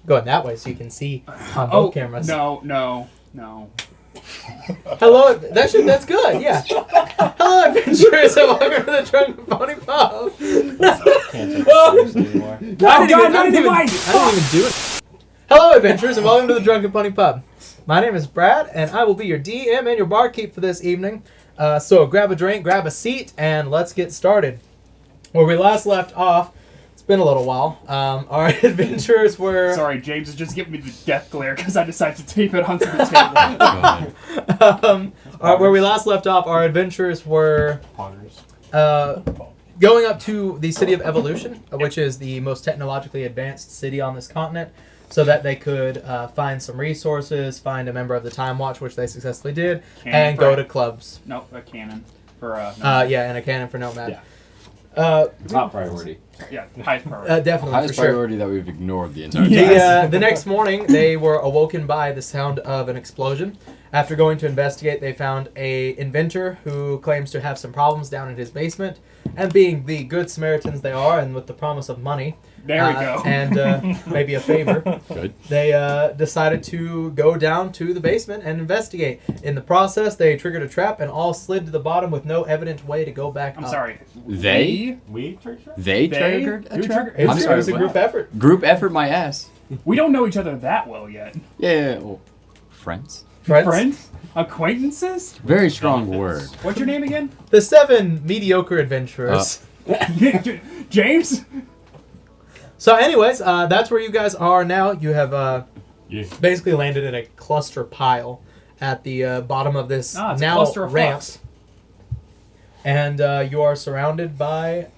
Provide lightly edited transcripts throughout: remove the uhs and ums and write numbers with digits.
going that way so you can see on both cameras. No. Hello, that's good, yeah. Hello, adventurers, and welcome to the Drunken Pony Pub. Can't take it seriously anymore. I didn't even do it. Hello, adventurers, and welcome to the Drunken Pony Pub. My name is Brad, and I will be your DM and your barkeep for this evening. So grab a drink, grab a seat, and let's get started. Where we last left off, it's been a little while. Our adventurers were... Sorry, James is just giving me the death glare because I decided to tape it onto the table. Where we last left off, our adventurers were going up to the City of Evolution, which is the most technologically advanced city on this continent, so that they could find some resources, find a member of the Time Watch, which they successfully did, and go to clubs. Nope, a cannon for yeah, and a cannon for Nomad. Yeah. Top priority. Yeah, highest priority. Definitely, highest for sure. priority that we've ignored the entire time. The next morning, they were awoken by the sound of an explosion. After going to investigate, they found an inventor who claims to have some problems down in his basement. And being the good Samaritans they are, and with the promise of money, there we go, and maybe a favor, good. They decided to go down to the basement and investigate. In the process, they triggered a trap and all slid to the bottom with no evident way to go back up. I'm sorry. They triggered a trap? It was a group effort. Group effort, my ass. We don't know each other that well yet. Yeah, well, friends? Friends? Acquaintances? Very strong word. What's your name again? The 7 mediocre adventurers. James? So anyways, that's where you guys are now. You have basically landed in a cluster pile at the bottom of this now ramp. And you are surrounded by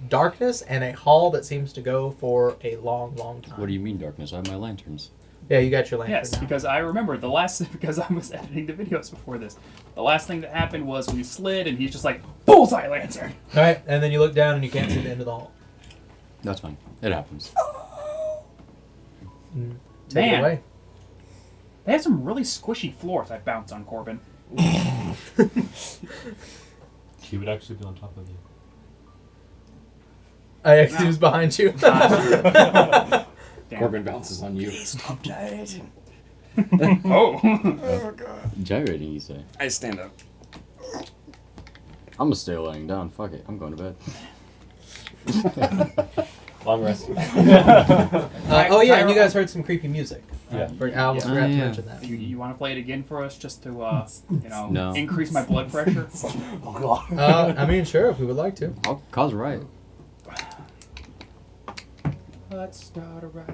darkness and a hall that seems to go for a long, long time. What do you mean darkness? I have my lanterns. Yeah, you got your lantern. Yes, now. because I remember because I was editing the videos before this. The last thing that happened was we slid and he's just like, bullseye lantern! Alright, and then you look down and you can't see the end of the hall. That's fine. It happens. Take it away. They have some really squishy floors I bounce on, Corbin. He would actually be on top of you. I actually was behind you. Corbin bounces on you. Stop gyrating. Oh God. Gyrating, you say? I stand up. I'm gonna stay laying down. Fuck it. I'm going to bed. Long rest. Oh yeah, and you guys heard some creepy music. Yeah. I almost forgot to mention that. You want to play it again for us just to, No. increase my blood pressure? Oh, God. I mean, sure, if we would like to. I'll cause a riot. Let's start a riot.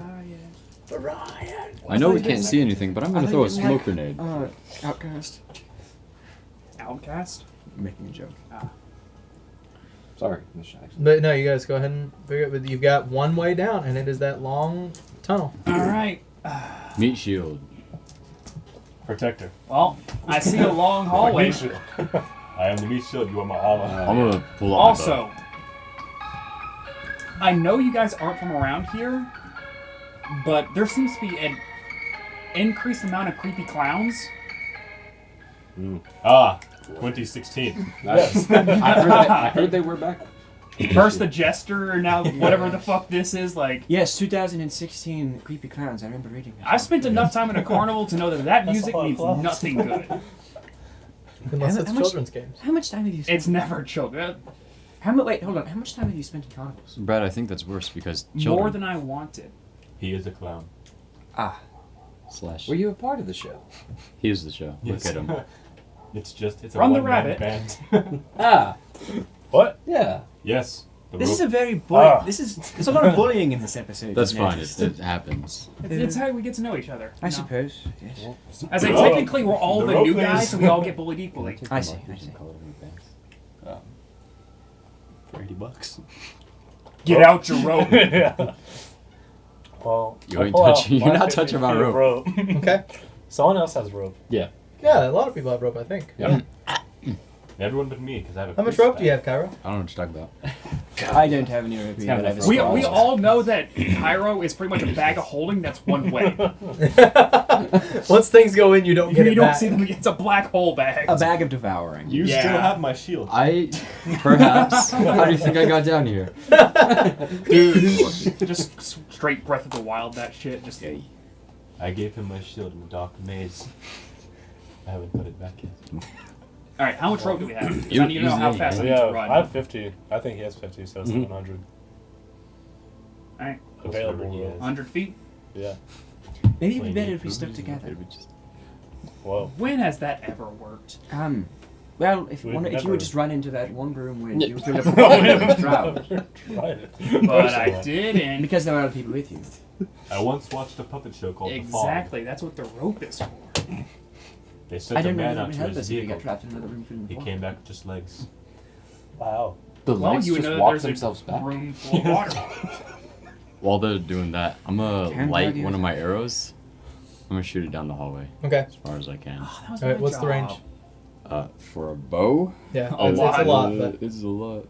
The riot. I know we can't see anything, but I'm gonna throw a smoke grenade. Outcast. Outcast? Making a joke. Sorry. But no, you guys go ahead and figure it. You've got one way down, and it is that long tunnel. Alright. Meat shield. Protector. Well, I see a long hallway. Meat shield. I am the meat shield. You are my armor. I'm gonna pull out my bow. Also, I know you guys aren't from around here, but there seems to be an increased amount of creepy clowns. 2016. Nice. I heard they were back. First the Jester, now whatever the fuck this is, like... Yes, 2016 Creepy Clowns. I remember reading that. I've spent enough time in a carnival to know that music means nothing good. Unless it's children's games. How much time have you spent? It's never children. Wait, hold on. How much time have you spent in carnivals? Brad, I think that's worse because children... More than I wanted. He is a clown. Slash. Were you a part of the show? He is the show. Yes. Look at him. It's a Run the one-man rabbit. band. What? Yeah. Yes. This is a very bullying. There's a lot of bullying in this episode. That's fine. It happens. It's how we get to know each other. I suppose. Yes. As in, technically, we're all the new guys, so we all get bullied equally. I see. For $80. Get out your rope. Yeah. Well, You ain't touching. You're not touching my rope. Okay. Someone else has rope. Yeah, a lot of people have rope, I think. Yeah. Everyone but me, because I have a How much priest rope do you have, Cairo? I don't know what you're talking about. I don't have any rupee that I've We all know that Cairo is pretty much a bag of holding that's one way. Once things go in, you don't get it You don't back. see them. It's a black hole bag. A bag of devouring. You Yeah. still have my shield. Perhaps. How do you think I got down here? Dude, just straight Breath of the Wild. That shit. Just. I gave him my shield in the dark maze. I haven't put it back yet. All right, how much rope do we have? 'Cause You- I need to know how fast I need to Yeah, run. I have 50. I think he has 50, so it's 700. All right, Available Whatever he rules. has. 100 feet. Yeah. Maybe it'd be better if we stuck together. Whoa. When has that ever worked? Well, if We've you never- would just run into that one room where Yeah. you filled up the water with drought. Tried it. But I didn't. Because there were other people with you. I once watched a puppet show called The Fog. Exactly. That's what the rope is for. They I sent a don't know man if it out would to help his us if we got vehicle. trapped in another room filled with He water. came back with just legs. Wow. The Well, legs you would just know walk there's themselves a back. room full of water. While they're doing that, I'm gonna Can't light argue one of with my arrows. I'm gonna shoot it down the hallway Okay. as far as I can. Oh, that was All right, my what's the job. range? For a bow, Yeah, A it's a lot. lot, but This is a lot.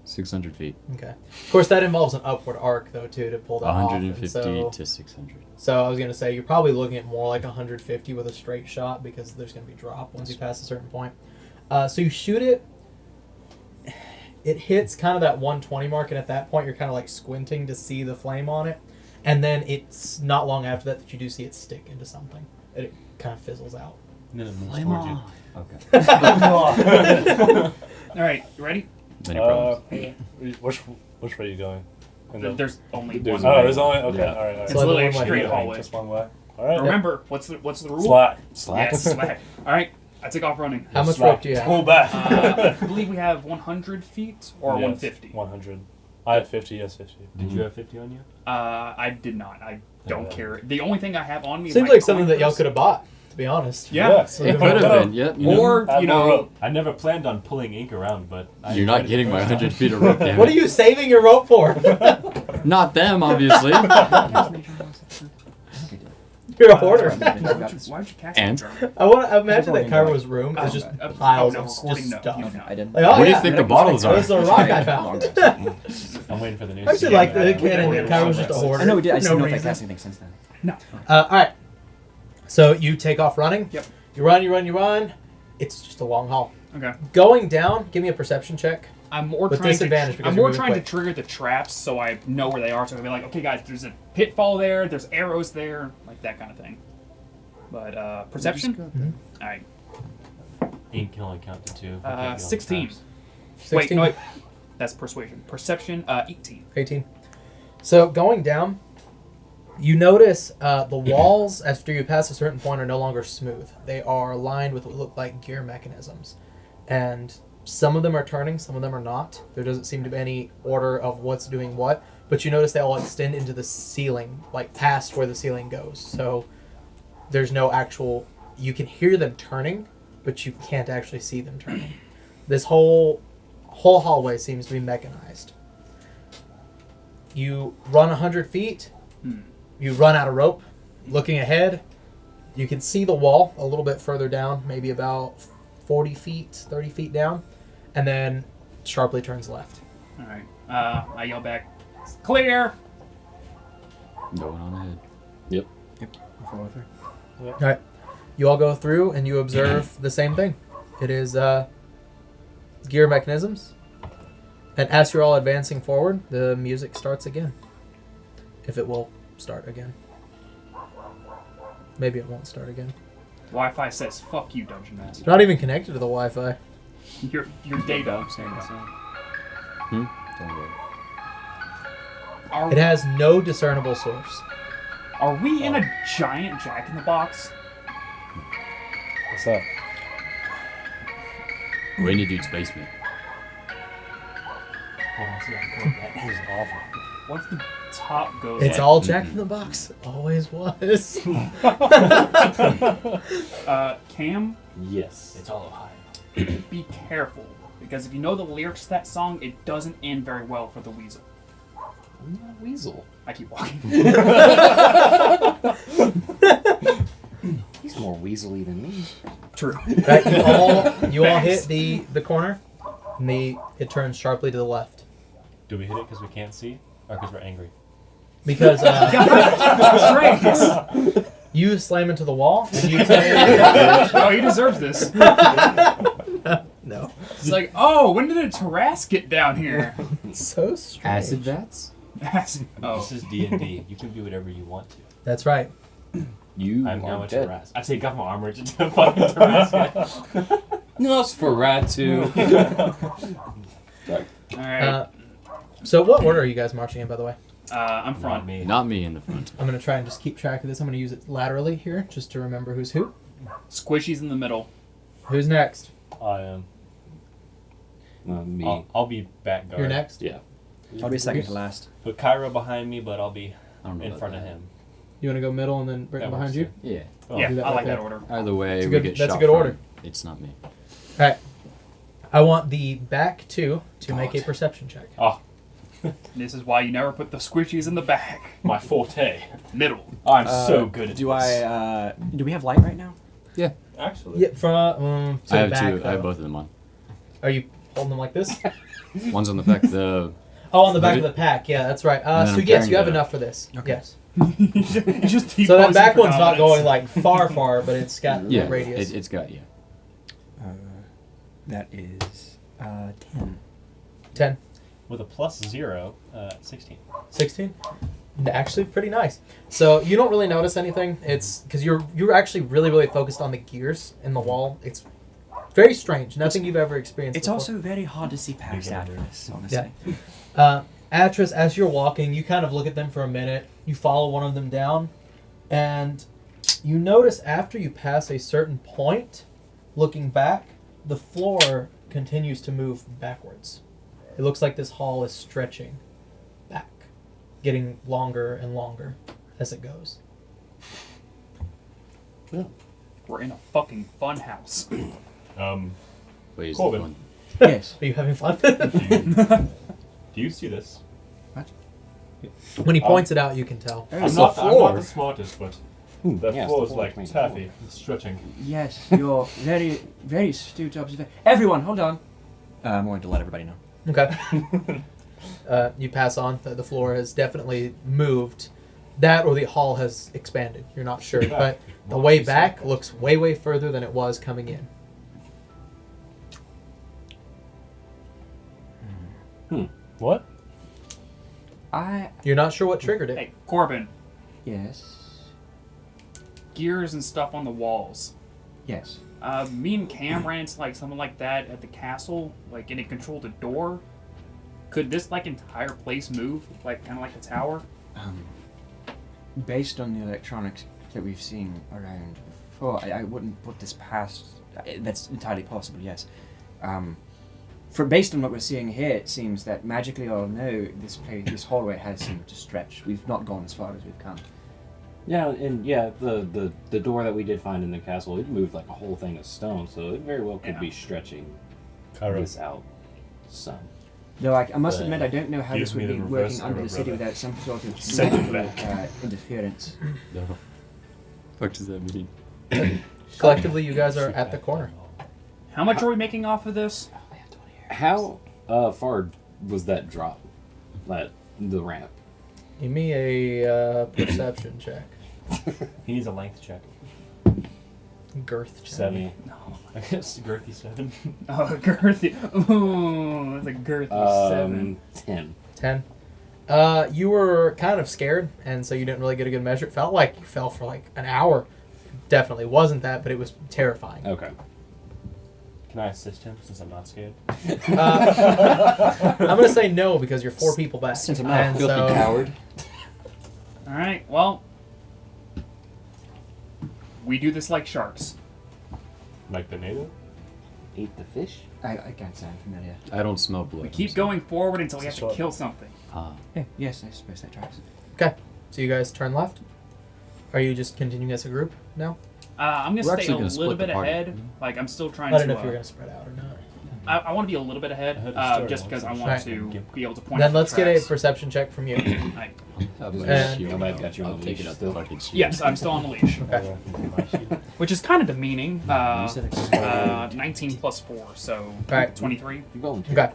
600 feet. okay. Of course, that involves an upward arc, though, too, to pull that off. 150 and to 600. So I was gonna say you're probably looking at more like 150 with a straight shot because there's gonna be drop once you pass a certain point. So you shoot it. It hits kind of that 120 mark, and at that point you're kind of like squinting to see the flame on it, and then it's not long after that you do see it stick into something. It kind of fizzles out. And then it moves Flame towards you. on. Okay. All right, you ready? Any problems? Which way are you going? In the- There's only There's one. Oh, way. there's only okay. Yeah. All right. All It's right. like literally a one way. straight Yeah, hallway. Just one way. All right. Remember, what's the rule? Slack. Yes, slack. All right, I take off running. How much Slack. rope do you have? Pull back. I believe we have 100 feet or Yes, 150. 100. I have 50. Yes, 50. Did you have 50 on you? I did not. I don't Yeah. care. The only thing I have on me is Seems my like something that coin y'all purse. could have bought, to be honest. Yeah. Yes. It could have been, yeah. You know, Or, Add you more know, rope. I never planned on pulling ink around, but I you're not tried it getting the my first 100 time. feet of rope, damn What are it. you saving your rope for? Not them, obviously. You're a hoarder. why'd you cast And? me? I want to imagine that Recording Kairo's room is just Oh, piles no, of recording, just no, stuff. you know. I didn't. Like, oh, What do you yeah. think the bottles are? This is a rock I found. I'm waiting for the news. I actually Yeah, like the yeah, kid and yeah. Kairo's just a hoarder. I know we did. I just for didn't know no if I reason. cast anything since then. No. All right. So you take off running. Yep. You run. It's just a long haul. Okay. Going down. Give me a perception check. I'm more With trying disadvantage to. because I'm you're more moving trying quick. to trigger the traps so I know where they are. So I can be like, okay, guys, there's a pitfall there. There's arrows there, like that kind of thing. But perception. All right. Ink can only count to 2. It can't be on 16. tabs. Wait, no, wait. That's persuasion. Perception. 18. 18. So going down, you notice the walls after you pass a certain point are no longer smooth. They are lined with what look like gear mechanisms, and some of them are turning, some of them are not. There doesn't seem to be any order of what's doing what, but you notice they all extend into the ceiling, like past where the ceiling goes. So there's no actual. You can hear them turning, but you can't actually see them turning. This whole hallway seems to be mechanized. You run 100 feet. You run out of rope. Looking ahead, you can see the wall a little bit further down, maybe about 40 feet, 30 feet down, and then sharply turns left. All right. I yell back, clear. Going on ahead. Yep. All right. You all go through and you observe the same thing. It is gear mechanisms. And as you're all advancing forward, the music starts again. If it will start again. Maybe it won't start again. Wi-Fi says, "Fuck you, Dungeon Master." It's not even connected to the Wi-Fi. Your data. Don't worry. It has no discernible source. Are we in a giant Jack in the Box? What's that? We're in a dude's basement. Hold on, see, I can quote that. This is awful. What's the top goes? It's at? all Jack in the Box. Always was. Cam, Yes. It's all Ohio. be careful because if you know the lyrics to that song, it doesn't end very well for the weasel. I'm not a weasel. I keep walking. He's more weaselly than me. True. Right, you all hit the corner, and it turns sharply to the left. Do we hit it because we can't see, or because we're angry? Because you slam into the wall and you take. Oh, he deserves this. No. It's like, oh, when did a Tarrasque get down here? So strange. Acid vats? Oh. This is D&D. You can do whatever you want to. That's right. You I'm now are a dead. Tarrasque. I take off my armor to fucking Tarrasque. Nosferatu. All right. So what order are you guys marching in, by the way? I'm front. Not me. Not me in the front. I'm going to try and just keep track of this. I'm going to use it laterally here just to remember who's who. Squishy's in the middle. Who's next? I am. Me. I'll be back guard. You're next? Yeah. I'll be second to last. Put Kyra behind me, but I'll be I don't know in about front of that. him. You want to go middle and then Britain That behind works, you? Yeah. Oh. Yeah, do that I right like there. that order. Either way, It's a we good- get that's a shot good from. order. It's not me. Alright. I want the back two to make a perception check. Oh, This is why you never put the squishies in the back. my forte. Middle. I'm so good at Do this. do we have light right now? Actually. Yeah, from to I have the back, two. I have though. both of them on. Are you holding them like this? One's on the back. The Oh, on the back of Hooded? the pack. Yeah, that's right. And then So I'm yes, carrying you have the- enough for this. Okay. Yes. You just keep So that posing back for one's not dominance. going like far, but it's got yeah, radius. it's got That is 10. 10, With a +0, 16. 16. Actually, pretty nice. So you don't really notice anything. It's because you're actually really focused on the gears in the wall. It's very strange. Nothing you've ever experienced. It's before. also very hard to see past Yeah. Atlas, honestly. Atris, as you're walking, you kind of look at them for a minute. You follow one of them down, and you notice after you pass a certain point, looking back, the floor continues to move backwards. It looks like this hall is stretching back, getting longer and longer as it goes. We're in a fucking fun house. Wait, is Corbin. the one? Yes. Are you having fun? Do you see this? When he points it out, you can tell. I'm not the smartest, but the yes, floor the is floor like makes taffy. It's stretching. Yes, you're very astute observation. Everyone, hold on. I'm going to let everybody know. Okay. You pass on. The floor has definitely moved. That or the hall has expanded. You're not sure. But the way back looks way further than it was coming in. What? You're not sure what triggered it. Hey, Corbin, Yes. gears and stuff on the walls. Yes. Me and Cam ran into like something like that at the castle, like, and it controlled a door. Could this like entire place move, like kind of like a tower? Based on the electronics that we've seen around before, I wouldn't put this past. That's entirely possible. Yes. Based on what we're seeing here, it seems that magically or no, this hallway has seemed to stretch. We've not gone as far as we've come. Yeah, and yeah, the door that we did find in the castle, it moved like a whole thing of stone, so it very well could Yeah. be stretching Kyra. this out some. Though I must admit, I don't know how Give this would me the be reverse working under arrow, the city brother. without some sort of Send it magical, interference. No. What does that mean? Collectively, you guys are at the corner. How much are we making off of this? How far was that drop? The ramp? Give me a perception check. He needs a length check. Girth check. 7. I guess girthy 7. Oh, girthy. Ooh, that's a girthy 7. 10. 10. You were kind of scared, and so you didn't really get a good measure. It felt like you fell for like an hour. Definitely wasn't that, but it was terrifying. Okay. Can I assist him since I'm not scared? I'm going to say no because you're 4 people back. Since I'm not a And filthy so- coward. All right. Well, we do this like sharks. Like the native? Ate the fish? I can't sound familiar. I don't smell blood. We keep going forward until we have to kill something. Yes, I suppose that tracks. Okay, so you guys turn left. Are you just continuing as a group now? I'm We're gonna stay actually a gonna little split the bit party. ahead. Like I'm still trying I to. don't know if you're going to spread out or not. I want to be a little bit ahead, heard the story just because I once. want Right. to be able to point. Then out the let's get a tracks. perception check from you. Like, And- I've got you on I'll the take leash it out still. the fucking shield. yes, I'm still on the leash, Okay. which is kind of demeaning. You said it. 19 plus 4, so Right. 23. You volunteer. Okay.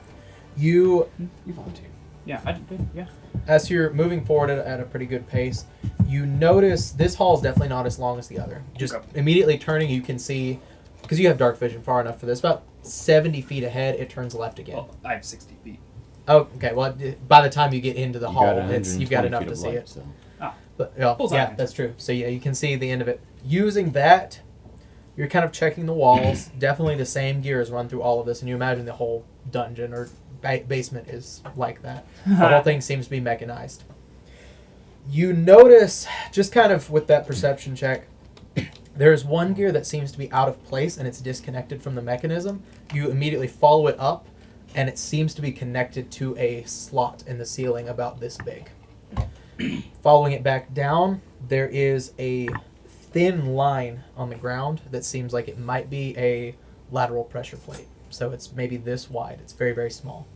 You You volunteer. Yeah, I did. Yeah. As you're moving forward at a pretty good pace, you notice this hall is definitely not as long as the other. Just immediately turning, you can see, because you have dark vision far enough for this, about 70 feet ahead, it turns left again. Well, I have 60 feet. Oh, okay. Well, by the time you get into the hall, you've got enough to see it. So. But, yeah, that's true. So yeah, you can see the end of it. Using that, you're kind of checking the walls. Definitely the same gears run through all of this, and you imagine the whole dungeon or basement is like that. The whole thing seems to be mechanized. You notice, just kind of with that perception check, there's one gear that seems to be out of place and it's disconnected from the mechanism. You immediately follow it up, and it seems to be connected to a slot in the ceiling about this big. Following it back down, there is a thin line on the ground that seems like it might be a lateral pressure plate. So it's maybe this wide. It's very, very small.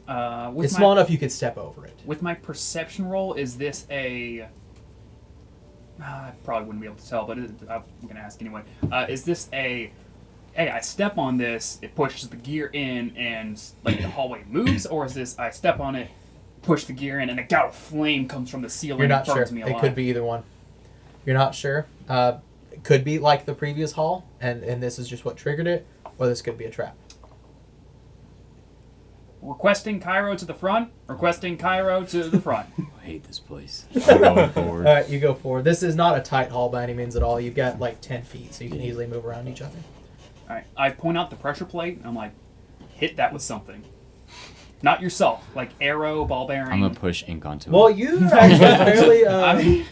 It's small enough you could step over it. With my perception roll, is this a... I probably wouldn't be able to tell, but I'm going to ask anyway. Is this a... Hey, I step on this, it pushes the gear in, and like the hallway moves? Or is this, I step on it, push the gear in, and a gout of flame comes from the ceiling You're not and burns sure. me alive? It could be either one. You're not sure. It could be like the previous hall, and this is just what triggered it, or this could be a trap. Requesting Cairo to the front. Requesting Cairo to the front. I hate this place. I'm going forward. All right, you go forward. This is not a tight hall by any means at all. You've got like 10 feet, so you can easily move around each other. All right, I point out the pressure plate, and I'm like, hit that with something. Not yourself, like arrow, ball bearing. I'm gonna push ink onto it. Well, you're actually fairly...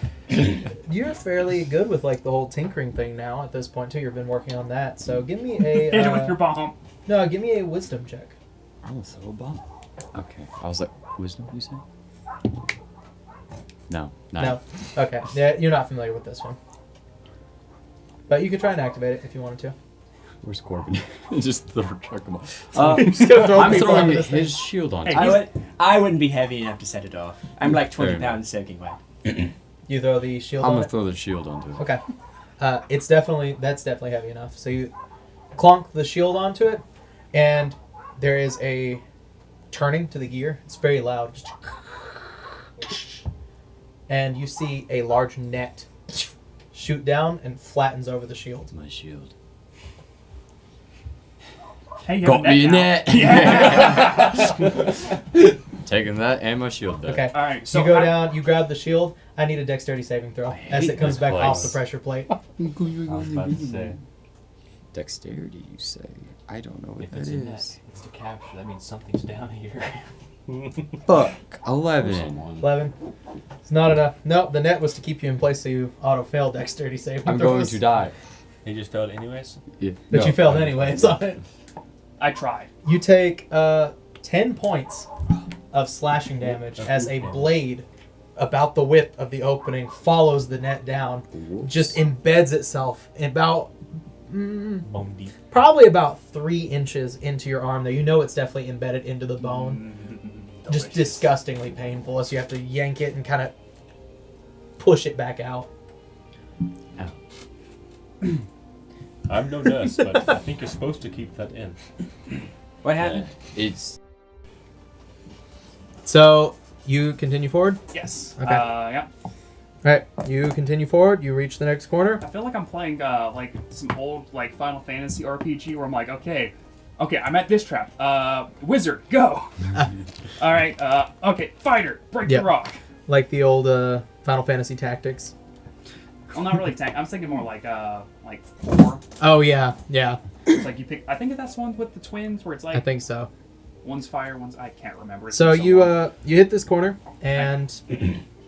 you're fairly good with like the whole tinkering thing now at this point too. You've been working on that, so give me a... hit it with your bomb. No, give me a wisdom check. Oh, so a bomb. Okay. I was like, wisdom, you say? No. No. Okay. Yeah, you're not familiar with this one. But you could try and activate it if you wanted to. Where's Corbin? Just chuck him off. Just gonna throw I'm people throwing onto this thing. his shield onto Hey, it. I wouldn't be heavy enough to set it off. I'm like 20 Fair pounds soaking wet. You throw the shield I'm on gonna it? throw the shield onto it. Okay. That's definitely heavy enough. So you clonk the shield onto it, and there is a turning to the gear. It's very loud. And you see a large net shoot down and flattens over the shield. My shield. Hey, you Got have me a now. net! Yeah. Taking that and my shield back. Okay. All right, so you go down, you grab the shield. I need a dexterity saving throw as hate it comes this back off place. the pressure plate. I was about to say, Dexterity, you say? I don't know what if that it's a is. net, it's to capture. That means something's down here. Fuck. Or 11. someone. 11. It's not enough. Nope, the net was to keep you in place so you auto-fail dexterity saving I'm going throws. to die. He just failed anyways. Yeah. But No. you failed anyways on it. I tried. You take 10 points of slashing damage as a blade about the width of the opening follows the net down, just embeds itself about Bone deep. probably about 3 inches into your arm there. You know it's definitely embedded into the bone. Just disgustingly painful as you have to yank it and kind of push it back out. I'm no nurse, but I think you're supposed to keep that in. What happened? It's So you continue forward. Yes. Okay. Yeah. All right, you continue forward. You reach the next corner. I feel like I'm playing like some old like Final Fantasy RPG where I'm like, okay, I'm at this trap. Wizard, go. All right. Okay, fighter, break Yep. the rock. Like the old Final Fantasy tactics. Well, not really tank. I'm thinking more like 4. Oh yeah, yeah. It's like you pick. I think that's one with the twins where it's like I think so. one's fire, one's I can't remember. It's So been you long. you hit this corner and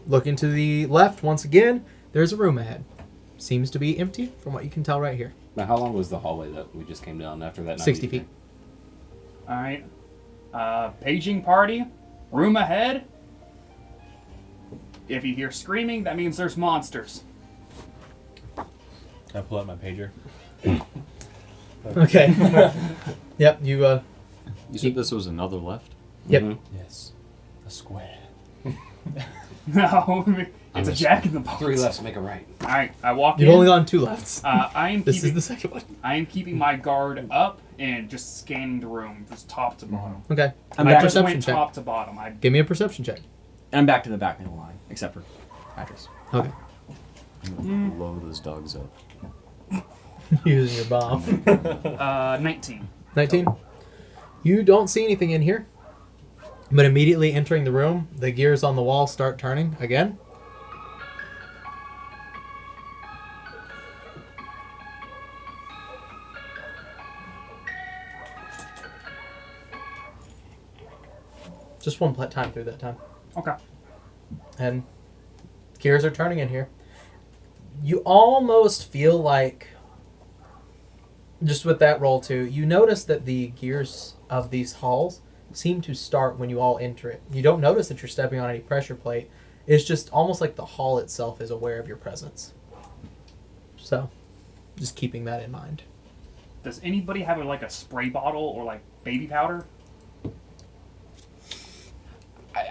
looking to the left once again. There's a room ahead. Seems to be empty from what you can tell right here. Now, how long was the hallway that we just came down after that? 60 feet. All right. Paging party. Room ahead. If you hear screaming, that means there's monsters. Can I pull out my pager? Okay. Yep. You You said this was another left? Yep. Mhm. Yes. A square. No, it's a jack in the box. 3 lefts make a right. All right, I walk You've in. only gone 2 lefts. This is the second one. I am keeping my guard up and just scanning the room, just top to bottom. Okay. I'm I back. just Perception went check. top to bottom. Give me a perception check. I'm back to the back of the line, except for Patrick's. Okay. Blow those dogs up. Using your bomb. 19. 19. You don't see anything in here, but immediately entering the room, the gears on the wall start turning again. Just one time through that time. Okay. And gears are turning in here. You almost feel like, just with that roll too, you notice that the gears of these halls seem to start when you all enter it. You don't notice that you're stepping on any pressure plate. It's just almost like the hall itself is aware of your presence. So, just keeping that in mind. Does anybody have like a spray bottle or like baby powder?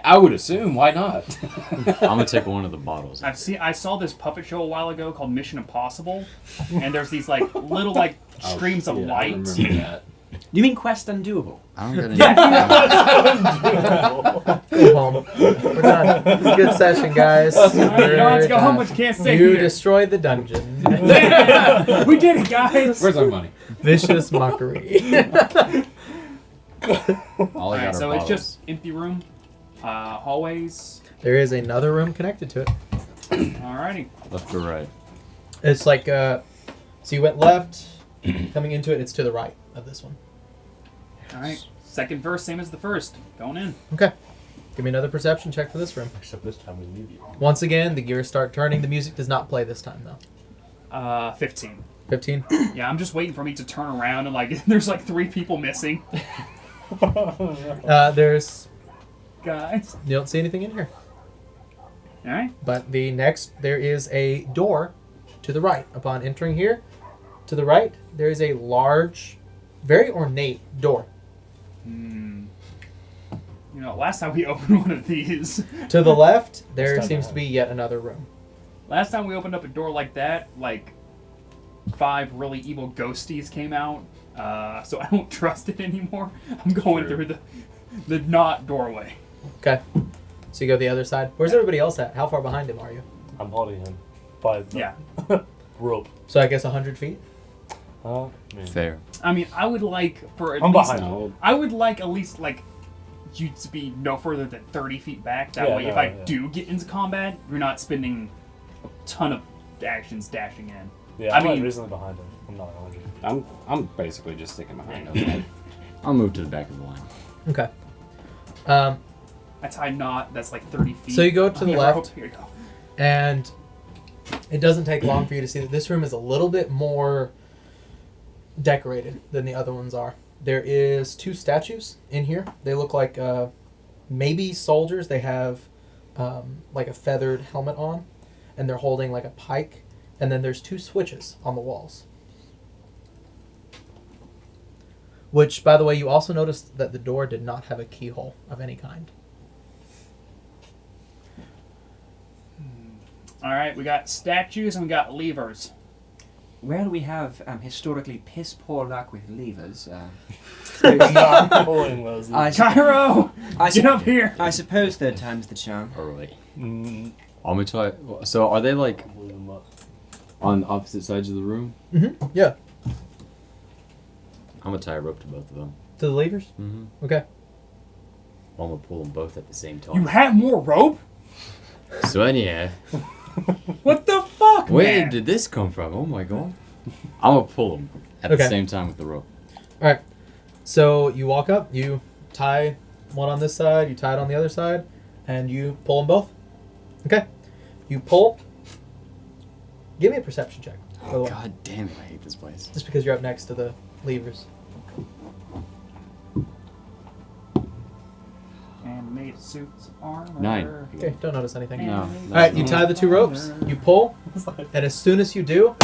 I would assume. Why not? I'm gonna take one of the bottles. I saw this puppet show a while ago called Mission Impossible, and there's these like little like streams of I light. remember that. Do you mean Quest Undoable? I don't got Go home. We're done. It was a good session, guys. You don't have to go home, but you can't stay You here. destroyed the dungeon. Yeah, we did it, guys. Where's our money? Vicious mockery. All I got are So it's bottles. just empty room, hallways. There is another room connected to it. Alrighty. Left or right? It's like, so you went left, coming into it, it's to the right of this one. Alright. Second verse, same as the first. Going in. Okay. Give me another perception check for this room. Except this time we leave you. Once again, the gears start turning. The music does not play this time, though. 15. 15. Yeah, I'm just waiting for me to turn around and like there's like 3 people missing. There's... Guys. You don't see anything in here. Alright. But there is a door to the right. Upon entering here, to the right, there is a large, very ornate door. You know, last time we opened one of these. To the left, there time seems to to be yet another room. Last time we opened up a door like that, like 5 really evil ghosties came out. So I don't trust it anymore. I'm going through the not doorway. Okay. So you go the other side. Where's everybody else at? How far behind him are you? I'm holding him by the Yeah. rope. So I guess 100 feet? Fair. I mean, I would like for at I'm least behind. No. I would like at least like you to be no further than 30 feet back. That Yeah, way, if no, I yeah. do get into combat, you're not spending a ton of actions dashing in. Yeah, I I'm mean- like recently behind him. I'm not 100. I'm basically just sticking behind him. I'll move to the back of the line. Okay. I tie a knot that's like 30 feet. So you go to on the the left. rope. Here you go. And it doesn't take long for you to see that this room is a little bit more decorated than the other ones are. There is 2 statues in here. They look like maybe soldiers. They have like a feathered helmet on, and they're holding like a pike. And then there's 2 switches on the walls. Which, by the way, you also noticed that the door did not have a keyhole of any kind. Alright, we got statues and we got levers. Where we have historically piss poor luck with levers, Not pulling those. Cairo! Get up here! I suppose third time's the charm. Early. Mm, I'm gonna try. So are they like pull them up. on opposite sides of the room? Mm-hmm. Yeah. I'm gonna tie a rope to both of them. To the levers? Mm-hmm. Okay. I'm gonna pull them both at the same time. You have more rope? So anyhow, What the fuck, where man? did this come from? Oh my god! I'm gonna pull them at Okay. the same time with the rope. All right. So you walk up, you tie one on this side, you tie it on the other side, and you pull them both. Okay. You pull. Give me a perception check. by the Oh way. god damn it! I hate this place. Just because you're up next to the levers. Animated suits of armor. 9. Okay, don't notice anything. No. All right, you tie the 2 ropes, you pull, and as soon as you do,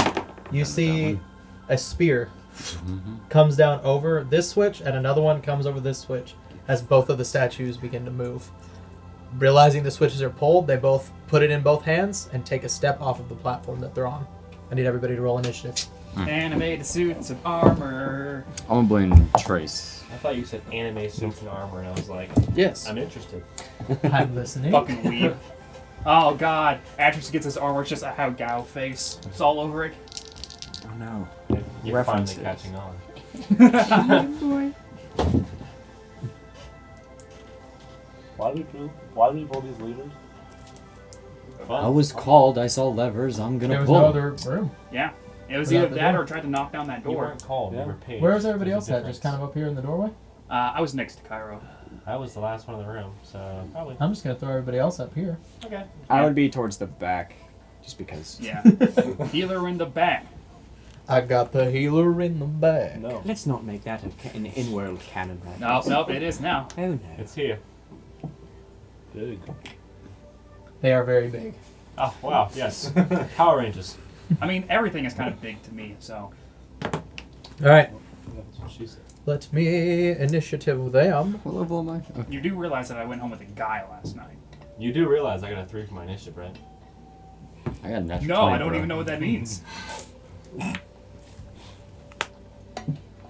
you That see one. a spear Mm-hmm. comes down over this switch, and another one comes over this switch as both of the statues begin to move. realizing the switches are pulled, they both put it in both hands and take a step off of the platform that they're on. I need everybody to roll initiative. Animated suits of armor. I'm gonna blame Trace. I thought you said anime suits and armor, and I was like, Yes. I'm interested. I'm listening. Fucking weeb. Oh god. Atreus gets his armor, it's just a How Gao face. It's all over it. Oh no. You're finally References. catching on. Why do we roll these leaders? I was called. I saw levers. I'm There gonna was pull. no other room. Yeah. It was Without either the that door. or tried to knock down that You door. weren't called, Yeah. you were paid. Where was everybody There's else a at? Just kind of up here in the doorway? I was next to Cairo. I was the last one in the room, so probably. I'm just going to throw everybody else up here. Okay. I would be towards the back, just because. Yeah. Healer in the back. I got the healer in the bag. No. Let's not make that an in-world canon, right? Nope, it is now. Oh no. It's here. Big. They are very big. Oh, wow, yes. Power Rangers. I mean, everything is kind of big to me, so. All right. That's what she said. Let me initiative them. What level am I? Okay. You do realize that I went home with a guy last night. You do realize I got a 3 for my initiative, right? I got a natural No, 20, I don't bro. even know what that means.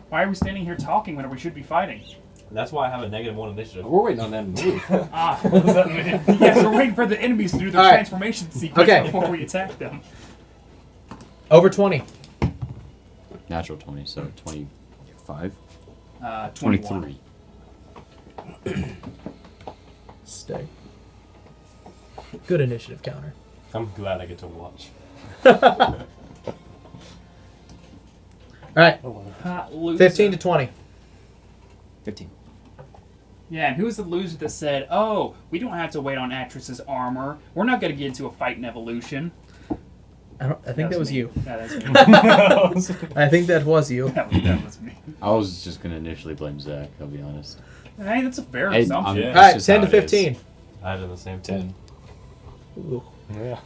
Why are we standing here talking when we should be fighting? That's why I have a -1 initiative. We're waiting on them to move. Ah, what does that mean? Yes, we're waiting for the enemies to do their All right. transformation sequence Okay. before we attack them. Over 20. Natural 20, so 25. 21. 23. Stay. Good initiative counter. I'm glad I get to watch. All right. Oh, wow. Ha, loser. 15 to 20. 15. Yeah, and who's the loser that said, "Oh, we don't have to wait on Atreus's armor. We're not going to get into a fight in Evolution." I think that was me. you. Yeah, that's me. I think that was you. that was me. I was just gonna initially blame Zach. I'll be honest. Hey, that's a fair Hey, assumption. Yeah. All that's right, just 10 to how it is. 15. I had it in the same 10. Ooh. Yeah.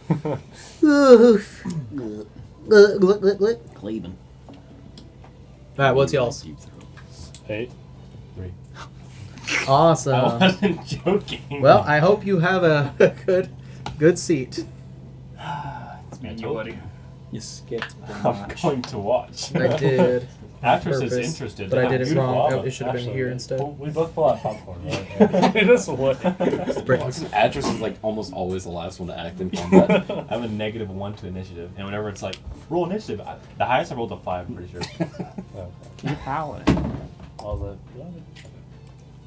Cleveland. All right, what's y'all's? Deep throat. 8. 3. Awesome. I wasn't joking. Well, I hope you have a good seat. It's me and you, told buddy. You skipped the I'm notch. going to watch. I did. Actress is Purpose, interested. but I They did have it beautiful wrong. armor. It should have been Actually, here instead. We both pull out popcorn, right? This way. Bricks. Atreus is like almost always the last one to act in combat. I have a -1 to initiative, and whenever it's like roll initiative, the highest I rolled a 5. I'm pretty sure, Your power. I was like, what?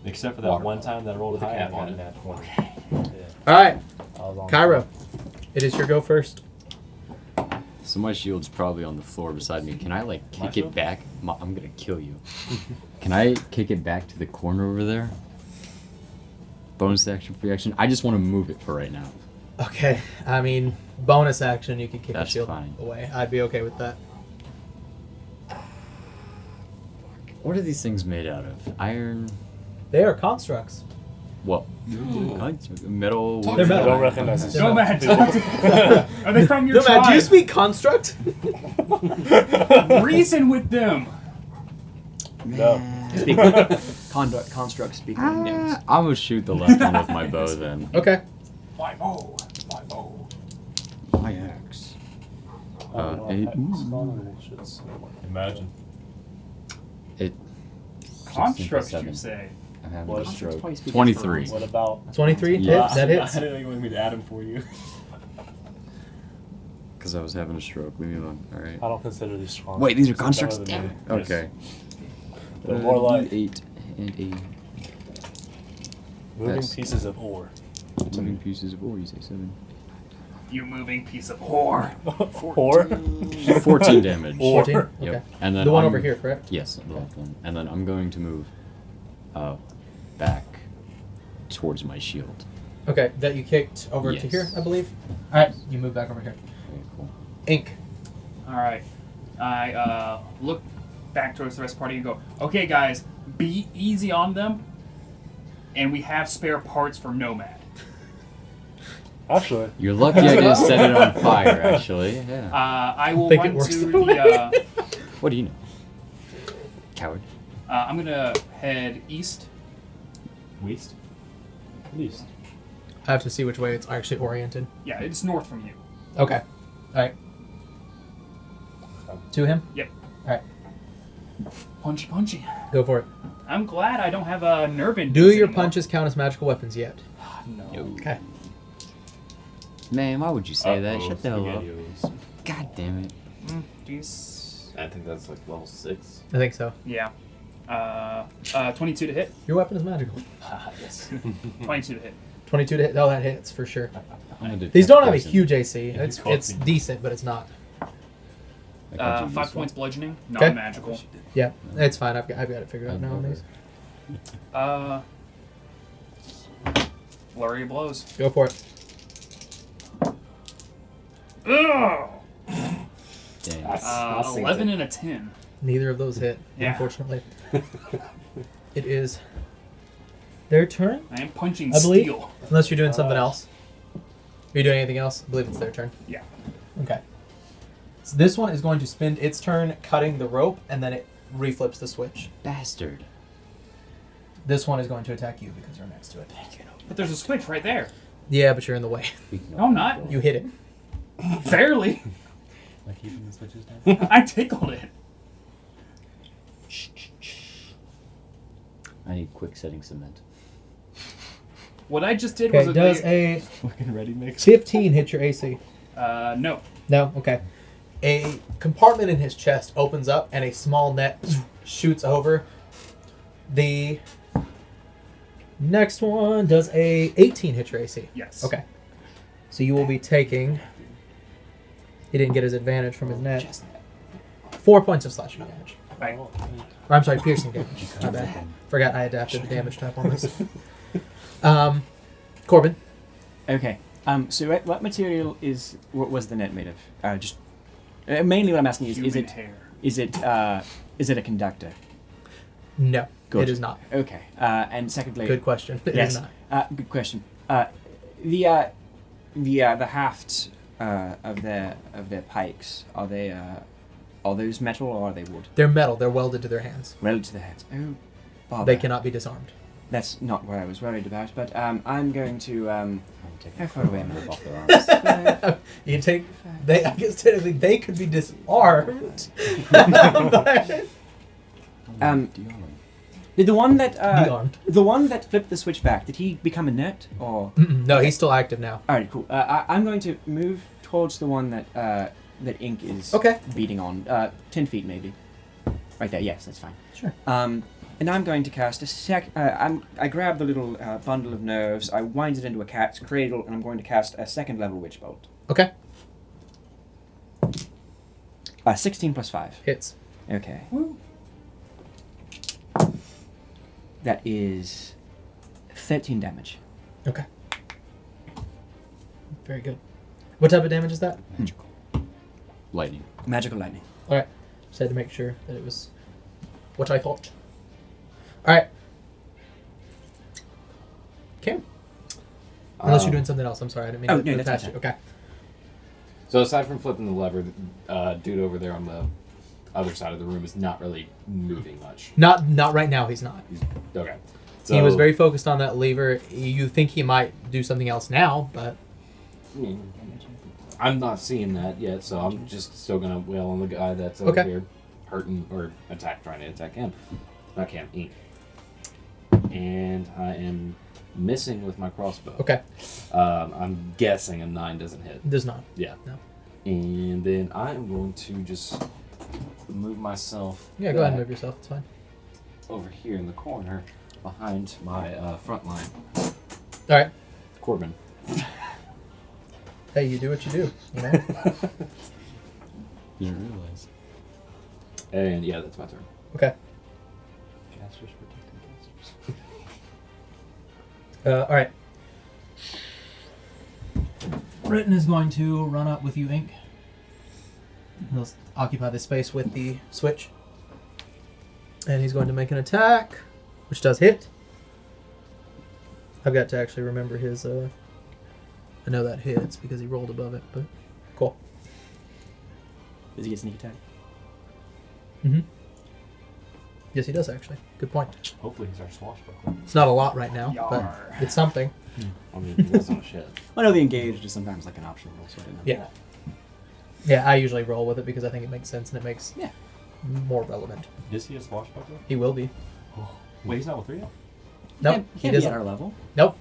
except for that Water one bottle. time that I rolled With a high. I cap got on a it. nat 20. All right, I was on Cairo. It is your go first. So my shield's probably on the floor beside me. Can I like My kick shield? it back? I'm gonna kill you. Can I kick it back to the corner over there? Bonus action, free action. I just want to move it for right now. Okay, I mean, bonus action, you could kick That's the shield fine. away. I'd be okay with that. What are these things made out of? Iron. They are constructs. What? Metal. They're I metal. don't recognize this. No, man. Are they from your No, man, tribe? do you speak construct? Reason with them. No. Construct speaking names. I'm gonna shoot the left one with my bow then. Okay. My bow. My bow. My axe. I don't know. Eight. Imagine. It. Constructs, you 7. say? I'm having What? a stroke. Twice because 23. What about 23 Yeah. hits. That hits. I didn't think you wanted me to add him for you. Because I was having a stroke. Leave me alone. Alright. I don't consider these strong. Wait, these are It's better constructs? than Damn me. it. Yes. Okay. They're more like 8 and a moving Yes. pieces of ore. moving pieces of ore. You say 7. You moving piece of whore. Ore? 14 damage. Or- 14? Okay. Yep. And then The one I'm- over here, correct? Yes, the left one. And then I'm going to move back towards my shield. Okay, that you kicked over to Yes. here, I believe. All right, you move back over here. Okay, cool. Ink. All right. I look back towards the rest of the party and go, okay, guys, be easy on them. And we have spare parts for Nomad. Actually, You're lucky I didn't set it on fire, actually. Yeah. I will Think it run works to that way. the. What do you know? Coward. I'm gonna head east. Waste. at least. I have to see which way it's actually oriented. Yeah, it's north from you. Okay. All right. To him? Yep. All right. Punchy, punchy. Go for it. I'm glad I don't have a nerve in. Do your punches count as magical weapons yet? No. Okay. Man, why would you say that? Shut the hell up. SpaghettiOs. God damn it. Jeez. I think that's like level 6. I think so. Yeah. 22 to hit. Your weapon is magical. Yes. 22 to hit. 22 to hit. Oh, that hits for sure. I'm gonna do These don't have a poison. huge AC. You It's caught me. decent, but it's not. I called you 5 useful. points bludgeoning, Okay. non-magical. Yeah, it's fine. I've got it figured out now on these. Flurry of blows. Go for it. Ugh! Dang. That's 11 and a 10. Neither of those hit, Yeah. unfortunately. It is their turn, I am punching I believe. steel. unless you're doing something else. Are you doing anything else? I believe it's their turn. Yeah. Okay. So this one is going to spend its turn cutting the rope, and then it reflips the switch. Bastard. This one is going to attack you because you're next to it. But there's a switch right there. Yeah, but you're in the way. No, I'm not. You hit it. Barely. Am I keeping the switches down? I tickled it. I need quick setting cement. What I just did Okay, was does a Fucking ready mix. 15 hit your AC? no. No? Okay. A compartment in his chest opens up and a small net shoots over. The next one does a 18 hit your AC? Yes. Okay. So you will be taking... He didn't get his advantage from his net. 4 points of slashing damage. Right. Or I'm sorry, piercing damage. My bad. Forgot I adapted the damage type on this. Corbin. Okay. So what material was the net made of? Just mainly what I'm asking is Human hair. is it a conductor? No, Good. it is not. Okay. And secondly, Good question. It is yes. not. Good question. The hafts of their pikes, are those metal or are they wood? They're metal. They're welded to their hands. Welded to the heads. Oh, bother. They cannot be disarmed. That's not what I was worried about. But I'm going to how far away am I? Off their arms. You can take. I guess technically they could be disarmed. But- Did the one that Dearmed. the one that flipped the switch back, did he become a net or? No, he's still active now. All right, cool. I'm going to move towards the one that that Ink is Okay. beating on. 10 feet maybe. Right there. Yes, that's fine. Sure. And I'm going to cast a I grab the little bundle of nerves. I wind it into a cat's cradle, and I'm going to cast a second level witch bolt. Okay. 16 plus 5. Hits. Okay. That is 13 damage. Okay. Very good. What type of damage is that? Magical. Lightning. Magical lightning. All right. Just had to make sure that it was what I thought. All right. Okay. Unless you're doing something else. I'm sorry. I didn't mean Oh, to no, move that's past fine. you. Okay. So aside from flipping the lever, dude over there on the other side of the room is not really moving much. Not right now. He's not. Okay. He was very focused on that lever. You think he might do something else now, but I'm not seeing that yet, so I'm just still gonna wail on the guy that's over Okay. here, hurting or trying to attack him. Not him, Ink. And I am missing with my crossbow. okay. I'm guessing a 9 doesn't hit. Does not. Yeah. No. And then I am going to just move myself. Yeah, go ahead and back move yourself. It's fine. over here in the corner behind my front line. All right. Corbin. Hey, you do what you do. You know. Didn't realize. And yeah, that's my turn. Okay. Casters protecting casters. All right. Britton is going to run up with you, Ink. He'll occupy the space with the switch. And he's going to make an attack, which does hit. I've got to actually remember his... I know that hits because he rolled above it, but cool. Does he get sneak attack? Mm-hmm. Yes, he does actually. Good point. Hopefully he's our swashbuckler. It's not a lot right now, Yar. but it's something. I mean, he was on a ship. I know the engaged is sometimes like an option roll, so I didn't know. Yeah. Yeah, I usually roll with it because I think it makes sense and it makes Yeah. more relevant. Is he a swashbuckler? He will be. Wait, he's not with 3 yet? Nope, He he can't be doesn't. at our level. Nope.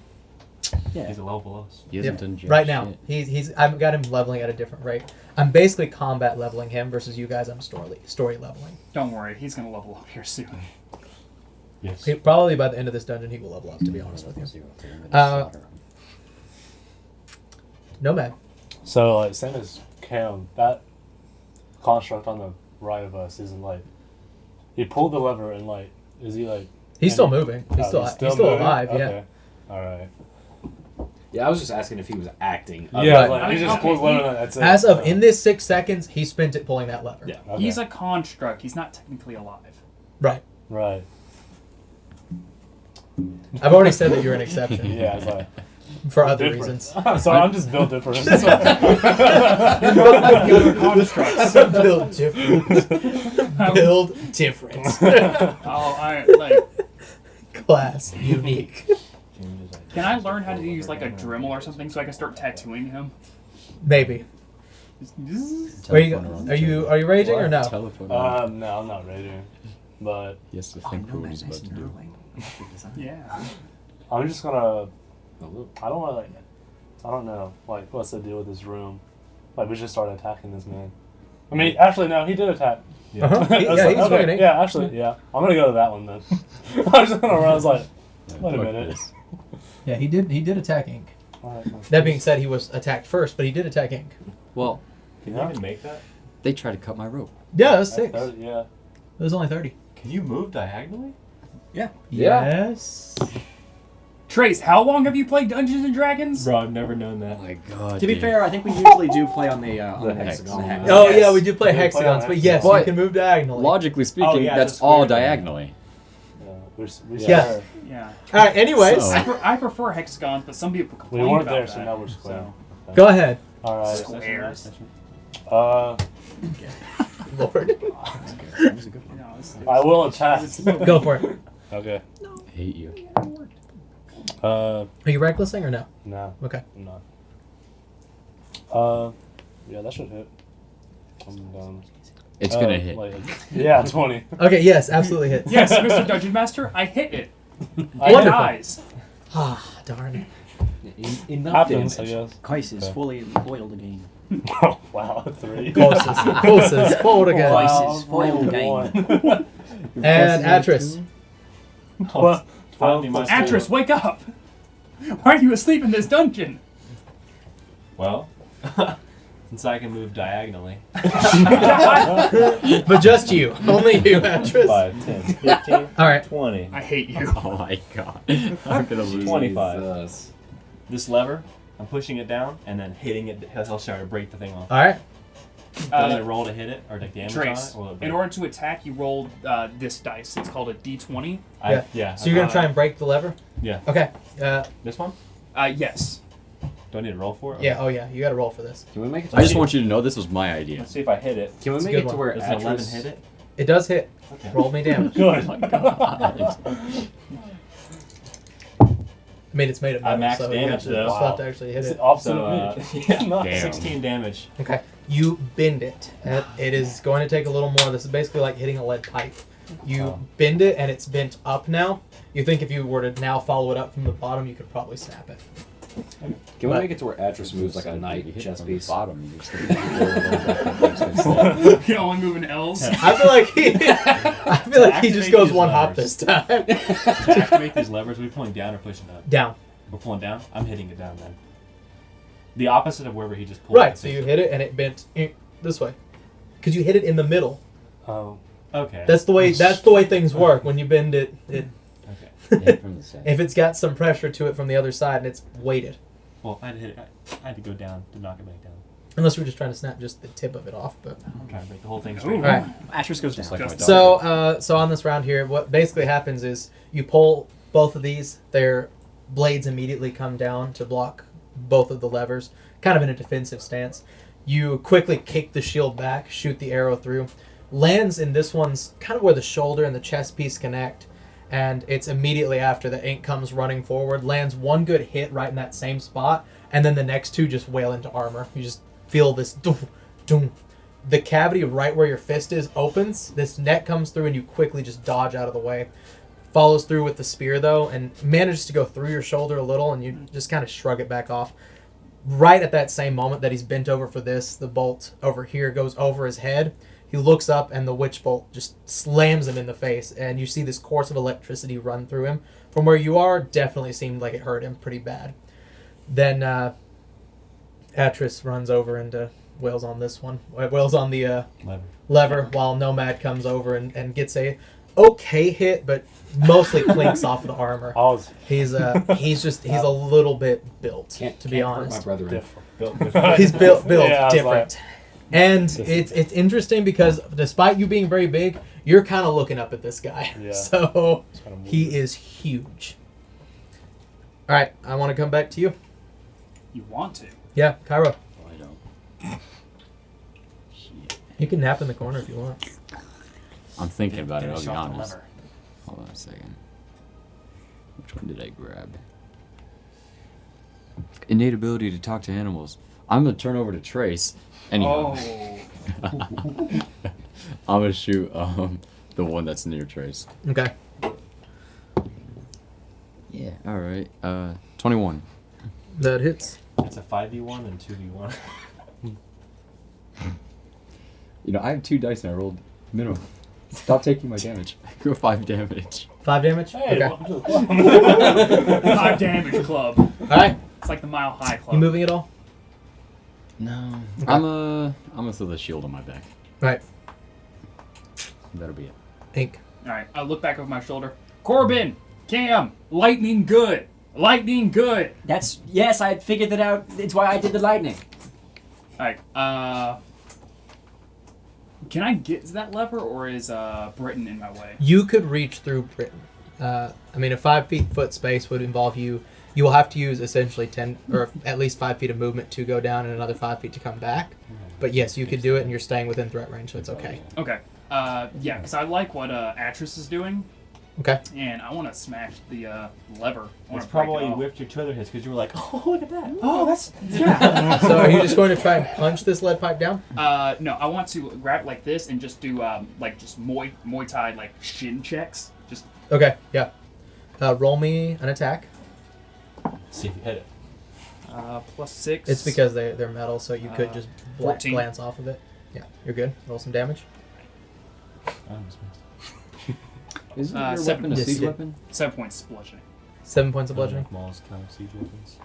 Yeah. He's a level below us. He hasn't Yep. done jack Right now, shit. he's I've got him leveling at a different rate. I'm basically combat leveling him versus you guys. I'm story leveling. Don't worry, he's gonna level up here soon. Yes. Probably by the end of this dungeon, he will level up. To be honest with you, 0 to limit Uh, slaughter. Nomad. So, like, same as Cam, that construct on the right of us isn't like. He pulled the lever and, like, is he like. He's still moving. He's still moving? alive. Yeah. Okay. Alright. Yeah, I was just asking if he was acting. Yeah, Right. like, he just Okay, pulls the lever he- and that's it. As of in this 6 seconds, he spent it pulling that lever. Yeah, Okay. he's a construct. He's not technically alive. Right. Right. I've already said that you're an exception Yeah, it's like. for other different. reasons. Sorry, I'm just built different. Constructs. Build difference. Build difference. Oh, I like. Class unique. Can I learn how to use like a Dremel or something so I can start tattooing him? Maybe. Are you raging or no? Telephone. No, I'm not ready. But He has to think for what he's about to do. Yeah. I'm just gonna. I don't want to, like. I don't know. Like, what's the deal with this room? Like, we just started attacking this man. I mean, actually, no, he did attack. Uh-huh. I was Yeah, like, he's okay, winning. yeah, actually, yeah. I'm gonna go to that one then. I was just gonna run. I was like, wait a Fuck minute. this. Yeah, he did attack Ink. Alright, That being said, he was attacked first, but he did attack Ink. Well, Can Yeah. you even make that? they tried to cut my rope. Yeah, that was that's 6. 30, yeah. It was only 30. Can you move diagonally? Yeah. Yes. Trace, how long have you played Dungeons and Dragons? Bro, I've never known that. Oh my god. To be dude. fair, I think we usually do play on the hexagon. hex. Oh Yes. yeah, we do play We do play hexagons, on but yes, hexagons. you can move diagonally. Logically speaking, Oh, yeah, that's that's all weird. diagonally. Yeah. We Yeah. swear. Yeah. All right. Anyways, So- I prefer hexagons, but some people We complain weren't about there, that. so now we're square. go ahead, Alright. Squares. Lord. No, it's- I will attack. Go for it. Okay. I hate you. Are you recklessing or no? No, Okay. I'm not. Yeah, that should hit. I'm done. It's gonna hit. Like, yeah, 20. Okay. Yes, absolutely hits. Yes, Mr. Dungeon Master, I hit it. It Wonderful. dies. Ah, darn. Enough Happens, I damage. guess. Kais is Okay. fully foiled again. Oh, wow, 3. Closest. Forward again. Kais is foiled again. One. And Atris. Well, Finally, my Atris, wake up! Why are you asleep in this dungeon? Well, since I can move diagonally. But just you. Only you, Atris. 5, 10, 15, All right. 20. I hate you. Oh my god. I'm gonna lose. 25. Jesus. This lever, I'm pushing it down and then hitting it. He'll start to break the thing off. All right. Do I need to roll to hit it or take damage Trace, on it? Or will it in break? order to attack, you roll this dice. It's called a D20. Yeah. So you're gonna try and break the lever? Yeah. Okay. This one? Yes. Do I need to roll for it? Yeah. Oh yeah. You got to roll for this. Can we make it to I just want you to know this was my idea. Let's see if I hit it. Can we It's a make good it to one. where Does an 11 Atris hit it? It does hit. Okay. Roll me damage. Good. Oh my god. I mean, it's made of metal, max so you damage, have to, though. still have to actually hit It's it. the opposite So, of me. yeah. Nice. Damn. 16 damage. Okay. You bend it. It is going to take a little more. This is basically like hitting a lead pipe. You Oh. bend it, and it's bent up now. You think if you were to now follow it up from the bottom, you could probably snap it. Can we But- make it to where Atris moves like a You knight hit chess from the piece? bottom. You're just gonna You can only move in L's. I feel like he, I feel like he just activate goes these one hop levers. this time. To activate these levers, are we pulling down or pushing up? Down. We're pulling down? I'm hitting it down then. The opposite of wherever he just pulled Right. it. So you hit it, and it bent this way, because you hit it in the middle. Oh. Okay. That's the way. That's the way things work. When you bend it, okay. hit from the side. if it's got some pressure to it from the other side and it's weighted. Well, I had to hit it. I had to go down to knock it back down. Unless we're just trying to snap just the tip of it off, but. I'm trying to break the whole thing Ooh. straight. All right. Atris goes Just down. like my Just- dog. So on this round here, what basically happens is you pull both of these. Their blades immediately come down to block both of the levers, kind of in a defensive stance. You quickly kick the shield back, shoot the arrow through. lands in this one's kind of where the shoulder and the chest piece connect, and it's immediately after the ink comes running forward, lands one good hit right in that same spot, and then the next two just wail into armor. You just feel this doom, doom. The cavity right where your fist is opens, this net comes through, and you quickly just dodge out of the way. Follows through with the spear, though, and manages to go through your shoulder a little, and you just kind of shrug it back off. Right at that same moment that he's bent over for this, the bolt over here goes over his head. He looks up, and the witch bolt just slams him in the face, and you see this course of electricity run through him. From where you are, definitely seemed like it hurt him pretty bad. Then Atris runs over and wails on this one. Wails on the lever while Nomad comes over and gets a okay hit, but mostly clinks off of the armor. He's a little bit built, to be honest. My brother He's built Yeah, different. And it's interesting because despite you being very big, you're kind of looking up at this guy. Yeah. So he is huge. All right, I want to come back to you. You want to? Yeah, Cairo. Oh, I don't. Shit. You can nap in the corner if you want. I'm thinking about it, I'll Finish be off the honest. lever. Hold on a second. Which one did I grab? Innate ability to talk to animals. I'm gonna turn over to Trace. Anyhow. Oh. I'm gonna shoot the one that's near Trace. Okay. Yeah. All right. 21. That hits. It's a 5v1 and 2v1. You know, I have 2 dice and I rolled minimum. Stop taking my damage. I go 5 damage. 5 damage? Hey, Okay. welcome to the club. 5 damage club. All right. It's like the Mile High club. You moving at all? No. Okay. I'm gonna throw the shield on my back. All right. That'll be it. Ink. All right. I look back over my shoulder. Corbin, Cam, lightning good. Lightning good. Yes, I figured that out. It's why I did the lightning. All right. Can I get to that lever, or is Britain in my way? You could reach through Britain. I mean, a 5 foot space would involve you. You will have to use essentially 10 or at least 5 feet of movement to go down and another 5 feet to come back. But yes, you could do it, and you're staying within threat range, so it's okay. Okay. Yeah, because I like what Atris is doing, Okay. and I want to smash the lever. I wanna It's probably break it off. whiffed your 2 other hits because you were like, oh, look at that. Oh, that's yeah. So are you just going to try and punch this lead pipe down? No, I want to grab it like this and just do just Muay Thai like shin checks. Just Okay. Yeah. Roll me an attack. See if you hit it. +6. It's because they're metal, so you could just 14. glance off of it. Yeah, you're good. Roll some damage. I almost missed. Isn't your your seven weapon a Yes, siege yeah. weapon? 7 points bludgeoning. 7 points of bludgeoning. Maul's count of siege weapons.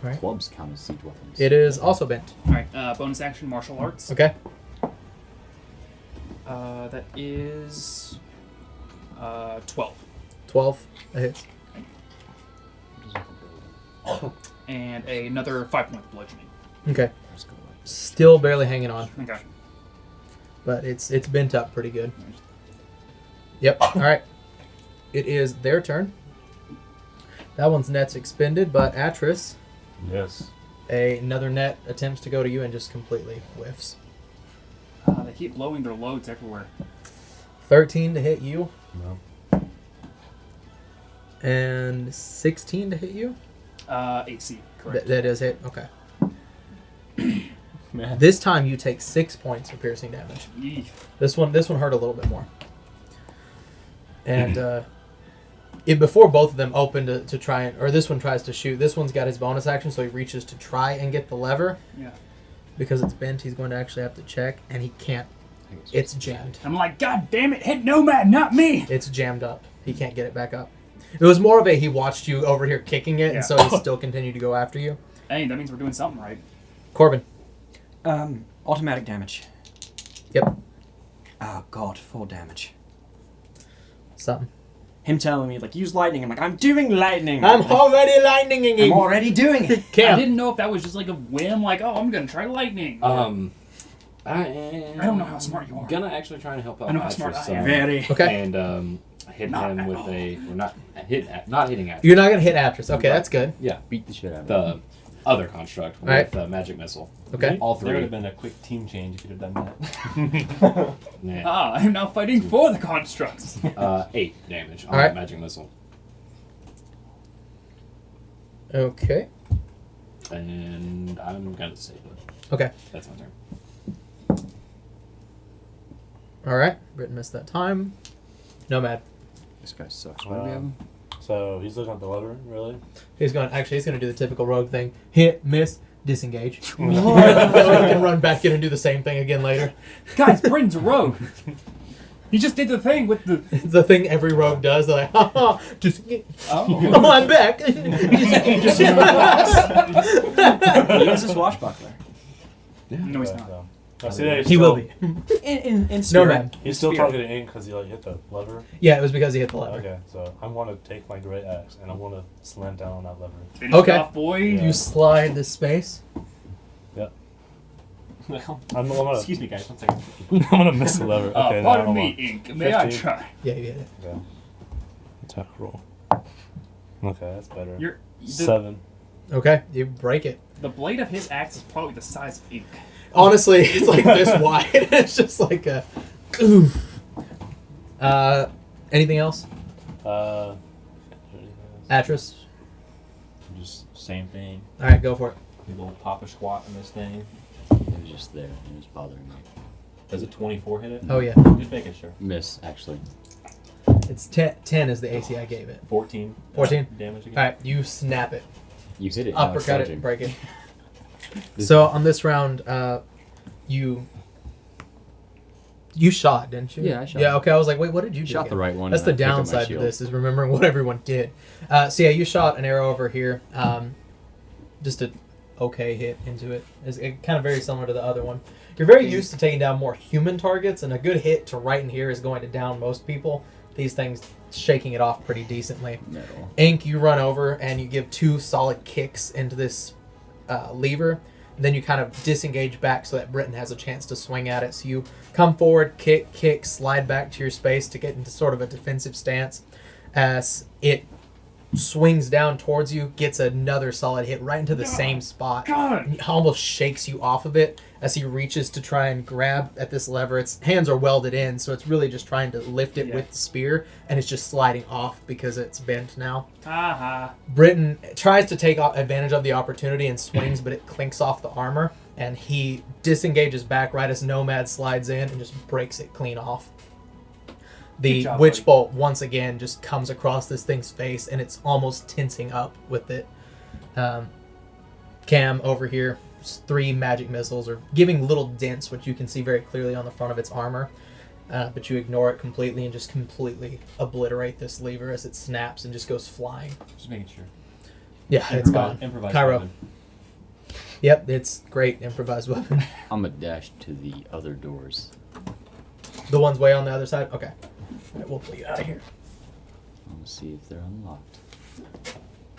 All right. Clubs count as siege weapons. It is also bent. All right. Bonus action martial arts. Okay. That is 12. 12. That hits. And another 5 points bludgeoning. Okay. Still barely hanging on, Okay. but it's bent up pretty good. Yep. All right. It is their turn. That one's net's expended, but Atris, Yes. another net attempts to go to you and just completely whiffs. They keep blowing their loads everywhere. 13 to hit you, No. and 16 to hit you. AC, correct. That is hit. Okay. Man. This time you take 6 points of piercing damage. Yeesh. This one hurt a little bit more. And before both of them open to try and, or this one tries to shoot. This one's got his bonus action, so he reaches to try and get the lever. Yeah. Because it's bent, he's going to actually have to check, and he can't. It's jammed. I'm like, God damn it, hit Nomad, not me! It's jammed up. He can't get it back up. It was more of a he watched you over here kicking it, Yeah. and so he still continued to go after you. Hey, that means we're doing something right. Corbin. Automatic damage. Yep. Oh god, 4 damage. Something. Him telling me, like, use lightning. I'm like, I'm doing lightning. I'm already lightninging I'm you. already doing it. I Cam. didn't know if that was just like a whim, like, oh, I'm gonna try lightning. I don't know how smart you are. Gonna actually try and help out I know how smart Atris, I am. Very. Okay. and hit Not him at with all. not hitting Atris. You're not going to hit Atris. Okay, that's good. Yeah, Beat the shit out of the him. other construct with magic missile. Okay. All There would three. have been a quick team change if you'd have done that. Nah. Ah, I'm now fighting for the constructs. 8 damage on Alright. the magic missile. Okay. And I'm gonna save it. Okay. That's my turn. All right. Britain missed that time. Nomad. This guy sucks. Why do we have him? So he's looking at the lever, really? He's going to do the typical rogue thing. Hit, miss, disengage. So he can run back in and do the same thing again later. Guys, Britain's a rogue. He just did the thing with the... It's the thing every rogue does. They're like, ha ha, disengage. Oh. Oh, I'm back. He is a swashbuckler. No, he's not. So. I see that he's He still, will be. In spirit. Nomad. He's still Spirit. targeting ink because he hit the lever. Yeah, it was because he hit the lever. Okay, so I'm going to take my great axe and I'm going to slam down on that lever. Finish Okay. it off, boy. Yeah. You slide this space. I'm gonna, Excuse me, guys. 1 second. I'm gonna miss the lever. Okay, now Pardon hold me, on. Ink. May I 15. try? Yeah, you hit it. Okay. Attack roll. Okay, that's better. The 7. Okay, you break it. blade of his axe is probably the size of Ink. Honestly, it's like this wide. It's just like a. Oof. Anything else? Atris. Just same thing. All right, go for it. Big old papa squat in this thing. It was just there. It was bothering me. Does a 24 hit it? Oh yeah, Just making sure. Miss, actually. it's 10 is the AC I gave it. 14. 14? Damage again. All right, you snap it, You hit it. now it's uppercut it, charging. break it. So on this round, you shot, didn't you? Yeah, I shot. Yeah. Okay, I was like, wait, what did you do? Shot the again? right one. That's the and I picked up my downside to shield. this is remembering what everyone did. So yeah, you shot an arrow over here. Just a okay hit into it. It's kind of very similar to the other one. You're very used to taking down more human targets, and a good hit to right in here is going to down most people. These things shaking it off pretty decently. Metal. Ink, you run over and you give 2 solid kicks into this lever. Then you kind of disengage back so that Britain has a chance to swing at it. So you come forward, kick, slide back to your space to get into sort of a defensive stance. As it swings down towards you, gets another solid hit right into the same spot. God! He almost shakes you off of it as he reaches to try and grab at this lever. Its hands are welded in, so it's really just trying to lift it with the spear, and it's just sliding off because it's bent now. Haha. Britain tries to take advantage of the opportunity and swings, but it clinks off the armor, and he disengages back right as Nomad slides in and just breaks it clean off. The Good job, witch buddy. bolt once again just comes across this thing's face, and it's almost tensing up with it. Cam over here, 3 magic missiles are giving little dents, which you can see very clearly on the front of its armor. But you ignore it completely and just completely obliterate this lever as it snaps and just goes flying. Just making sure. Yeah, it's gone. Improvise Cairo. weapon. Yep, it's great improvised weapon. I'm a dash to the other doors. The one's way on the other side? Okay. All right, we'll pull you out of here. I'll see if they're unlocked.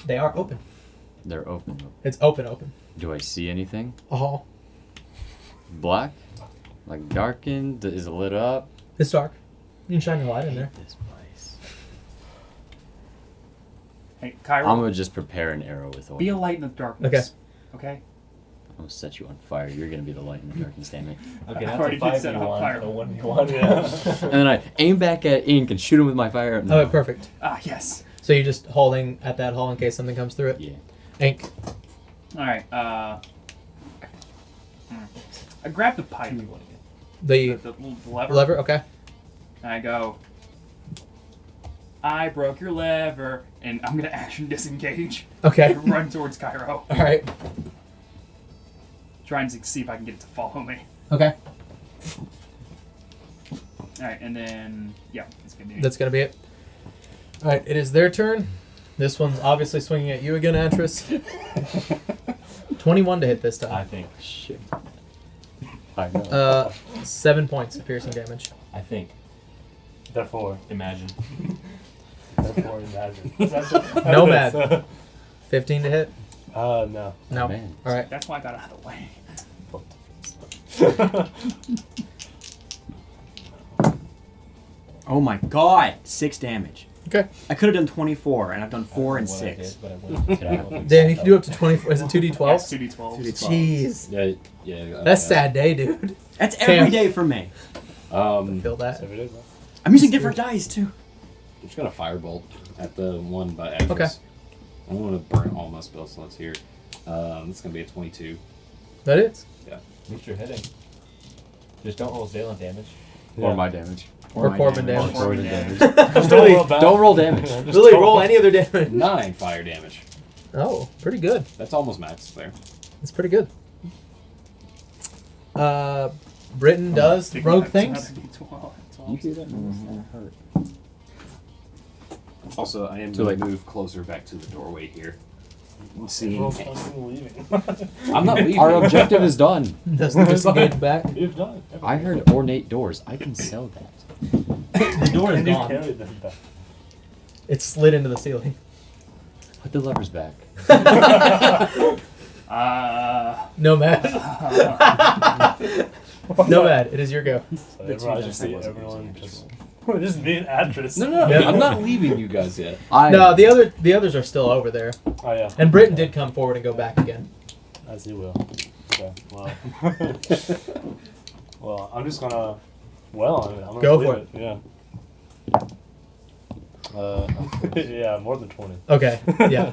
They are open. They're open. It's open. Do I see anything? Oh, Black? Like darkened? Is it lit up? it's dark. You can shine your light in there. This place. Hey, Cairo, I'm gonna just prepare an arrow with oil. be a light in the darkness. Okay? I'm gonna set you on fire. You're gonna be the light in the darkness, damn it. Okay, I've that's already a did set up 5v1, fire. a 1v1, yeah. And then I aim back at Ink and shoot him with my fire. No. Oh, perfect. Ah, yes. So you're just holding at that hole in case something comes through it? Yeah. Ink. Alright, I grab the pipe. The The little lever. lever? Okay. And I go, I broke your lever, and I'm gonna action disengage. Okay. And run towards Cairo. Alright. Trying to see if I can get it to follow me. Okay. Alright, and then, yeah, it's gonna be. That's going to be it. Alright, it is their turn. This one's obviously swinging at you again, Atris. 21 to hit this I time. think. Shit. I know. 7 points of piercing damage. I think. Therefore, Imagine. imagine. Nomad. 15 to hit? No. No. man. Alright. That's why I got out of the way. Oh my god! 6 damage. Okay. I could have done 24, and I've done 4 and 6. Damn, you can do up to 24. Is it 2d12? Yes, 2d12. Jeez. Yeah. That's a sad day, dude. That's every day for me. Feel that. I'm using different dice, too. I'm just gonna firebolt at the one by Actress. Okay. I don't want to burn all my spell slots here. It's gonna be a 22. That is. Yeah. At least you're hitting. Just don't roll Zalen damage. Or my damage. Or my Corbin damage. damage. Just Lily, Don't roll damage. Lily, roll any other damage. 9 fire damage. Oh, pretty good. That's almost max there. That's pretty good. Britain does rogue things. You do that? That hurt. Also, I am Too going late. to move closer back to the doorway here. See, Everyone's fucking leaving. I'm not leaving. Our objective is done. Doesn't disengage back. We've done it. I heard ornate doors. I can sell that. The door is And you gone. carried them back. It's slid into the ceiling. Put the levers back. Nomad. Nomad, it is your go. So everyone, I just see everyone just being actress. No, Yeah. I'm not leaving you guys yet. No, the others are still over there. Oh yeah. And Britain did come forward and go back again. As he will. Okay. Well. Well, I'm just gonna. Well, I mean, I'm gonna Go leave for it. Yeah. Yeah, more than 20. Okay, yeah.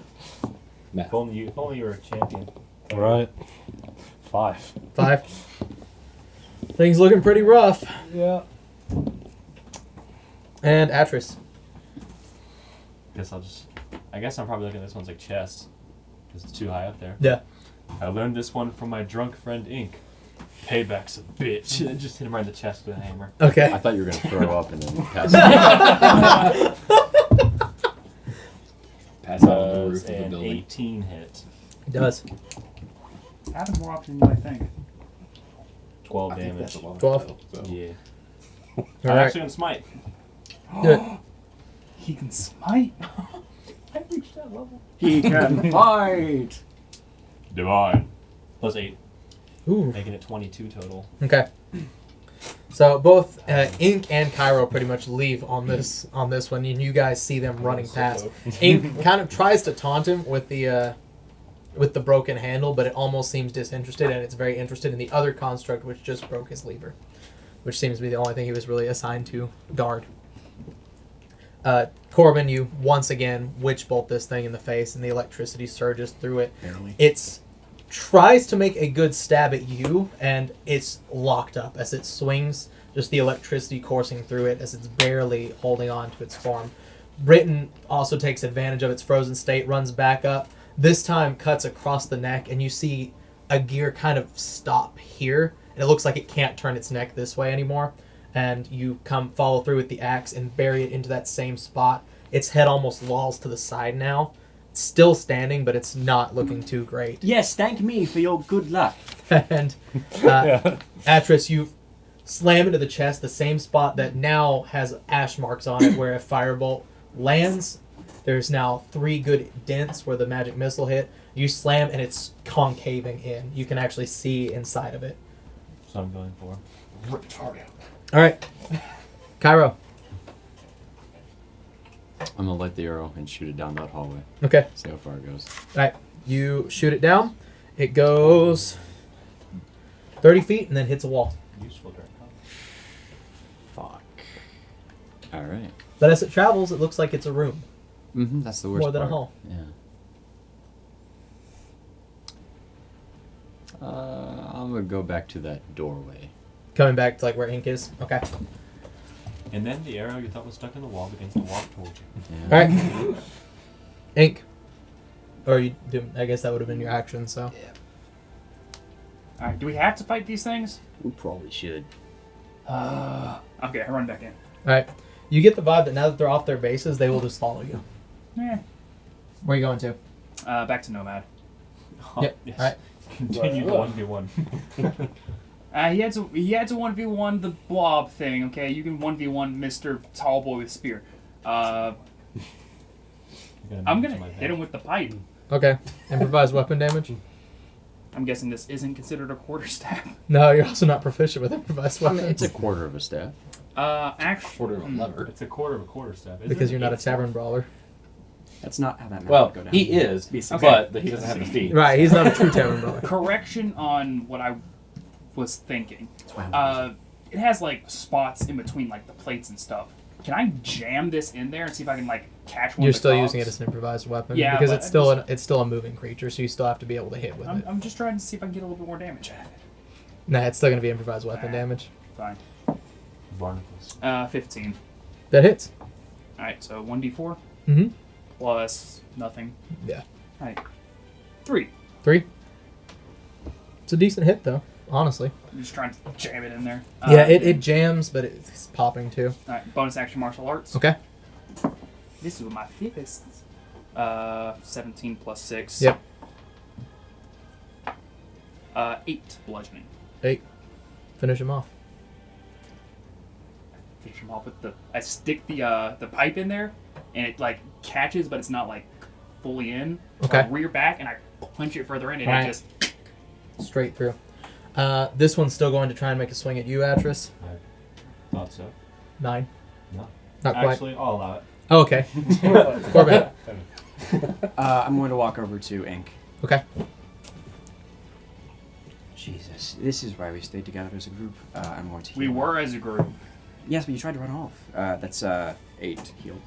If only you were a champion. Right. 5. 5. Things looking pretty rough. Yeah. And Atris. I guess I'm probably looking at this one's like chest. Because it's too high up there. Yeah. I learned this one from my drunk friend Ink. Payback's a bitch. And just hit him right in the chest with a hammer. Okay. I thought you were going to throw up and then pass out. Pass out on the roof of the An building. 18 hit. It does. Happens more often than you might think. 12 I think damage. that's a lot. 12? So. Yeah. All I'm right. actually gonna smite. Do it. He can smite. I reached that level. He can fight! Divine. Plus 8. Ooh. Making it 22 total. Okay. So both Ink and Cairo pretty much leave on this one, and you guys see them running past. Ink kind of tries to taunt him with the broken handle, but it almost seems disinterested, and it's very interested in the other construct, which just broke his lever, which seems to be the only thing he was really assigned to guard. Corbin, you once again witch bolt this thing in the face, and the electricity surges through it. Barely. It's tries to make a good stab at you, and it's locked up as it swings, just the electricity coursing through it as it's barely holding on to its form. Britain also takes advantage of its frozen state, runs back up, this time cuts across the neck, and you see a gear kind of stop here, and it looks like it can't turn its neck this way anymore, and you follow through with the axe and bury it into that same spot. Its head almost lolls to the side now. It's still standing, but it's not looking too great. Yes, thank me for your good luck. And Atris, you slam into the chest, the same spot that now has ash marks on it, where a firebolt lands. There's now 3 good dents where the magic missile hit. You slam, and it's concaving in. You can actually see inside of it. So I'm going for. Rip its heart out. All right, Cairo. I'm going to light the arrow and shoot it down that hallway. Okay. See how far it goes. All right, you shoot it down. It goes 30 feet and then hits a wall. Useful during combat. Fuck. Alright. But as it travels, it looks like it's a room. Mm-hmm, that's the worst More than a part. hall. Yeah. I'm going to go back to that doorway. Coming back to like where Ink is. Okay. And then the arrow you thought was stuck in the wall begins to walk towards you. Yeah. All right. Ink. Or you do? I guess that would have been your action. So. All right. Do we have to fight these things? We probably should. Okay, I run back in. All right. You get the vibe that now that they're off their bases, they will just follow you. Yeah. Where are you going to? Back to Nomad. Yep. Yes. All right. Continue the 1v1. He had to 1v1 the blob thing. Okay, you can 1v1 Mr. Tall Boy with spear. I'm gonna hit him with the pipe. Okay. Improvise weapon damage. I'm guessing this isn't considered a quarterstaff. No, you're also not proficient with improvised I weapons. mean, it's a quarter of a staff. Actually, Quarter of a lever. It's a quarter staff. Isn't Because it? you're not a tavern brawler. That's not how that map Well, would go down. he is, Okay. but he doesn't have the feet. Right, he's not a true tavern brawler. correction on what I was thinking. That's why I'm It has like spots in between like the plates and stuff. Can I jam this in there and see if I can like catch one? You're of the still cogs? using it as an improvised weapon. Yeah, because but it's still a moving creature, so you still have to be able to hit with it. I'm just trying to see if I can get a little bit more damage out of it. Nah, it's still going to be improvised weapon damage. Fine. Barnacles. 15. That hits. All right, so 1d4 Mm-hmm. plus nothing. Yeah. All right, 3. 3. It's a decent hit, though, honestly. I'm just trying to jam it in there. Yeah, it jams, but it's popping, too. All right, bonus action martial arts. Okay. This is my fifth. 17 plus 6. Yep. 8 bludgeoning. 8. Finish him off. Finish him off with the. I stick the pipe in there, and it like catches, but it's not like fully in. Okay. I rear back and I punch it further in, and Right. it just. Straight through. This one's still going to try and make a swing at you, Atris. I thought so. 9. No. Not quite. Actually, I'll allow it. Oh, okay. Corbin. I'm going to walk over to Ink. Okay. Jesus, this is why we stayed together as a group. I'm going to. We heal. were as a group. Yes, but you tried to run off. That's 8 healed.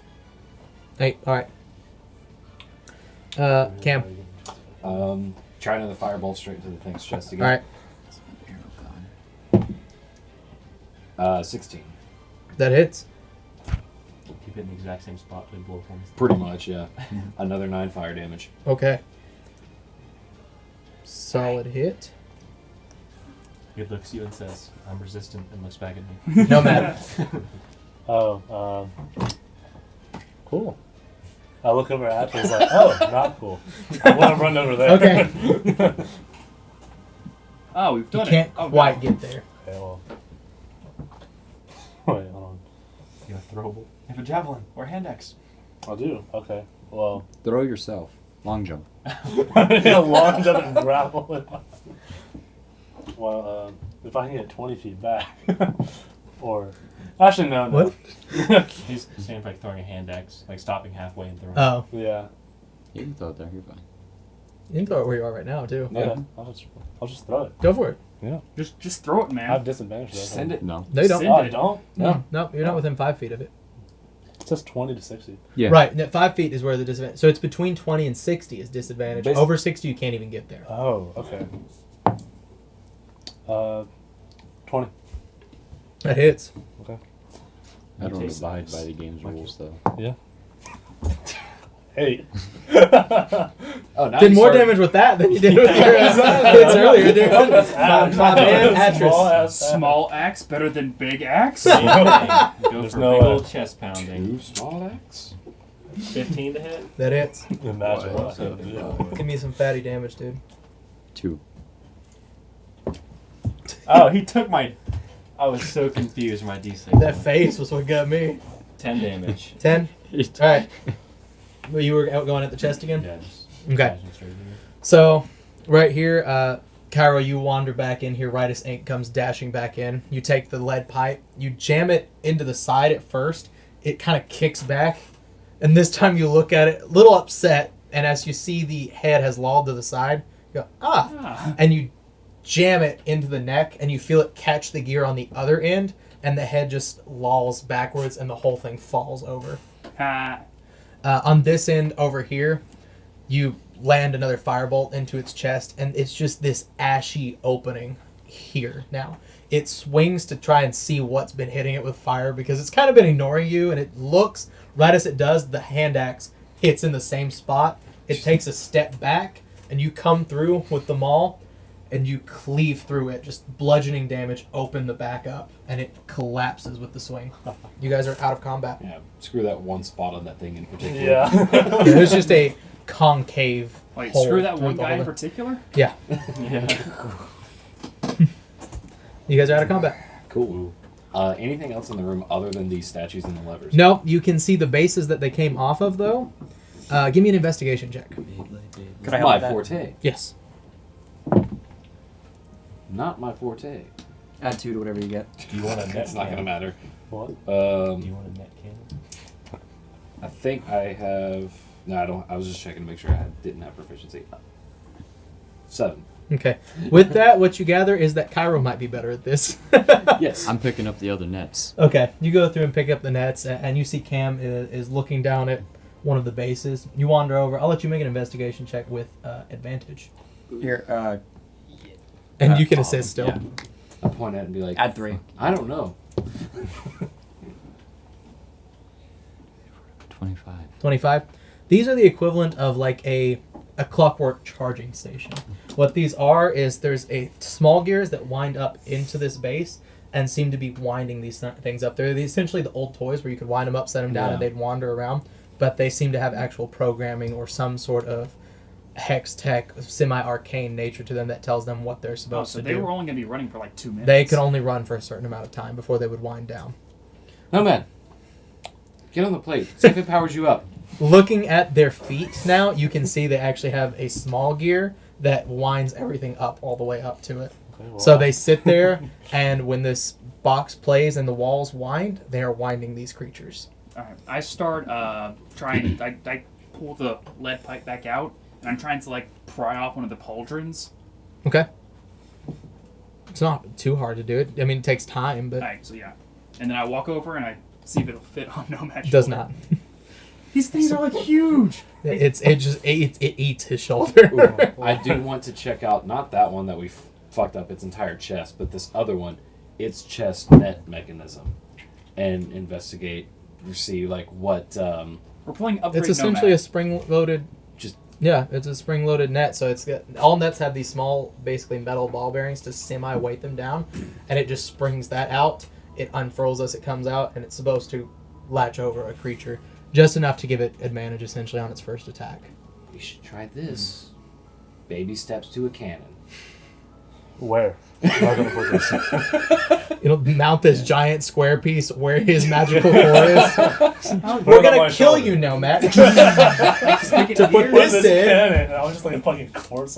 8. All right. Cam. Try another firebolt straight into the thing's chest All again. right. 16. That hits. Keep hitting the exact same spot to blow points. Pretty much, yeah. Another 9 fire damage. Okay. Solid hit. It looks at you and says, "I'm resistant," and looks back at me. No matter. Cool. I look over at Atlas like, oh, not cool. I want to run over there. Okay. Oh, we've You done can't it. Oh, quite no. get there. Okay, well. Wait, hold on. You have a throwable. You have a javelin or hand axe. I do. Okay. Well. Throw yourself. Long jump. Yeah, long jump and grapple it. Well, if I can get 20 feet back. Or. Actually, no. What? He's saying like throwing a hand axe, like stopping halfway and throwing. Oh. Yeah. You can throw it there. You're fine. You can throw it where you are right now, too. Yeah. I'll just throw it. Go for it. Yeah. Just throw it, I man. have disadvantage though. Send it. No. No, you don't. Send Oh, it. I don't? No, you're not within 5 feet of it. It says 20 to 60. Yeah. Right, and at 5 feet is where the disadvantage. So it's between 20 and 60 is disadvantage. Basi- Over 60, you can't even get there. Oh, okay. 20. That hits. Okay. I don't Taste abide nice. by the game's rules, though. Yeah. 8. Oh, now Did you more start- damage with that than you did with your hits earlier, dude. My man, Atris. Small axe better than big axe. Go There's for no big way. old chest pounding. 2 small axe. 15 to hit. That hits. Imagine what I could do. Give me some fatty damage, dude. 2. Oh, he took my. I was so confused. My D6. That face was what got me. 10 damage. 10? Alright. Well, you were out going at the chest again? Yeah. Just Okay. smashing straight in there. So, right here, Cairo, you wander back in here right as Ink comes dashing back in. You take the lead pipe, you jam it into the side at first. It kind of kicks back, and this time you look at it, a little upset, and as you see the head has lolled to the side, you go, ah! And you jam it into the neck, and you feel it catch the gear on the other end, and the head just lolls backwards, and the whole thing falls over. On this end over here, you land another firebolt into its chest, and it's just this ashy opening here now. It swings to try and see what's been hitting it with fire because it's kind of been ignoring you, and it looks, right as it does, the hand axe hits in the same spot. It takes a step back, and you come through with the maul, and you cleave through it, just bludgeoning damage, open the back up, and it collapses with the swing. You guys are out of combat. Yeah, screw that one spot on that thing in particular. Yeah. There's just a concave Wait, hole screw that through one the guy in whole- particular? Yeah. Yeah. You guys are out of combat. Cool. Anything else in the room other than these statues and the levers? No, you can see the bases that they came off of, though. Give me an investigation check. Could I help My with that? forte. Yes. Not my forte. Add 2 to whatever you get. Do you want a net It's not going to matter. What? Do you want a net cannon? I think I have... No, I don't. I was just checking to make sure I didn't have proficiency. 7. Okay. With that, what you gather is that Cairo might be better at this. Yes. I'm picking up the other nets. Okay. You go through and pick up the nets, and you see Cam is looking down at one of the bases. You wander over. I'll let you make an investigation check with advantage. Here, And you can assist still. Yeah. I point at it and be like... add 3. I don't know. 25. 25. These are the equivalent of like a clockwork charging station. What these are is there's a small gears that wind up into this base and seem to be winding these things up. They're essentially the old toys where you could wind them up, set them down, and they'd wander around. But they seem to have actual programming or some sort of hex tech, semi-arcane nature to them that tells them what they're supposed to do. So they were only going to be running for like 2 minutes. They could only run for a certain amount of time before they would wind down. No, man. Get on the plate. See if it powers you up. Looking at their feet now, you can see they actually have a small gear that winds everything up all the way up to it. Okay, well, So they sit there, and when this box plays and the walls wind, they are winding these creatures. All right. I start trying. I pull the lead pipe back out, and I'm trying to like pry off one of the pauldrons. Okay. It's not too hard to do it. I mean, it takes time, but All right. So yeah, and then I walk over and I see if it'll fit on Nomad's it does shoulder. not. These things are like huge. It eats his shoulder. I do want to check out, not that one that we fucked up its entire chest, but this other one, its chest net mechanism, and investigate, see like what... We're pulling upgrade It's essentially a Nomad. spring-loaded. It's a spring-loaded net. So it's got, all nets have these small, basically metal ball bearings to semi-weight them down, and it just springs that out. It unfurls as it comes out, and it's supposed to latch over a creature just enough to give it advantage essentially on its first attack. We should try this. Baby steps to a cannon. Where? I'm not gonna put this. It'll mount this giant square piece where his magical core is. Put We're it on my gonna kill shoulder. you, Nomad. Make it To put weird. this This in. cannon. I was just like a fucking corpse.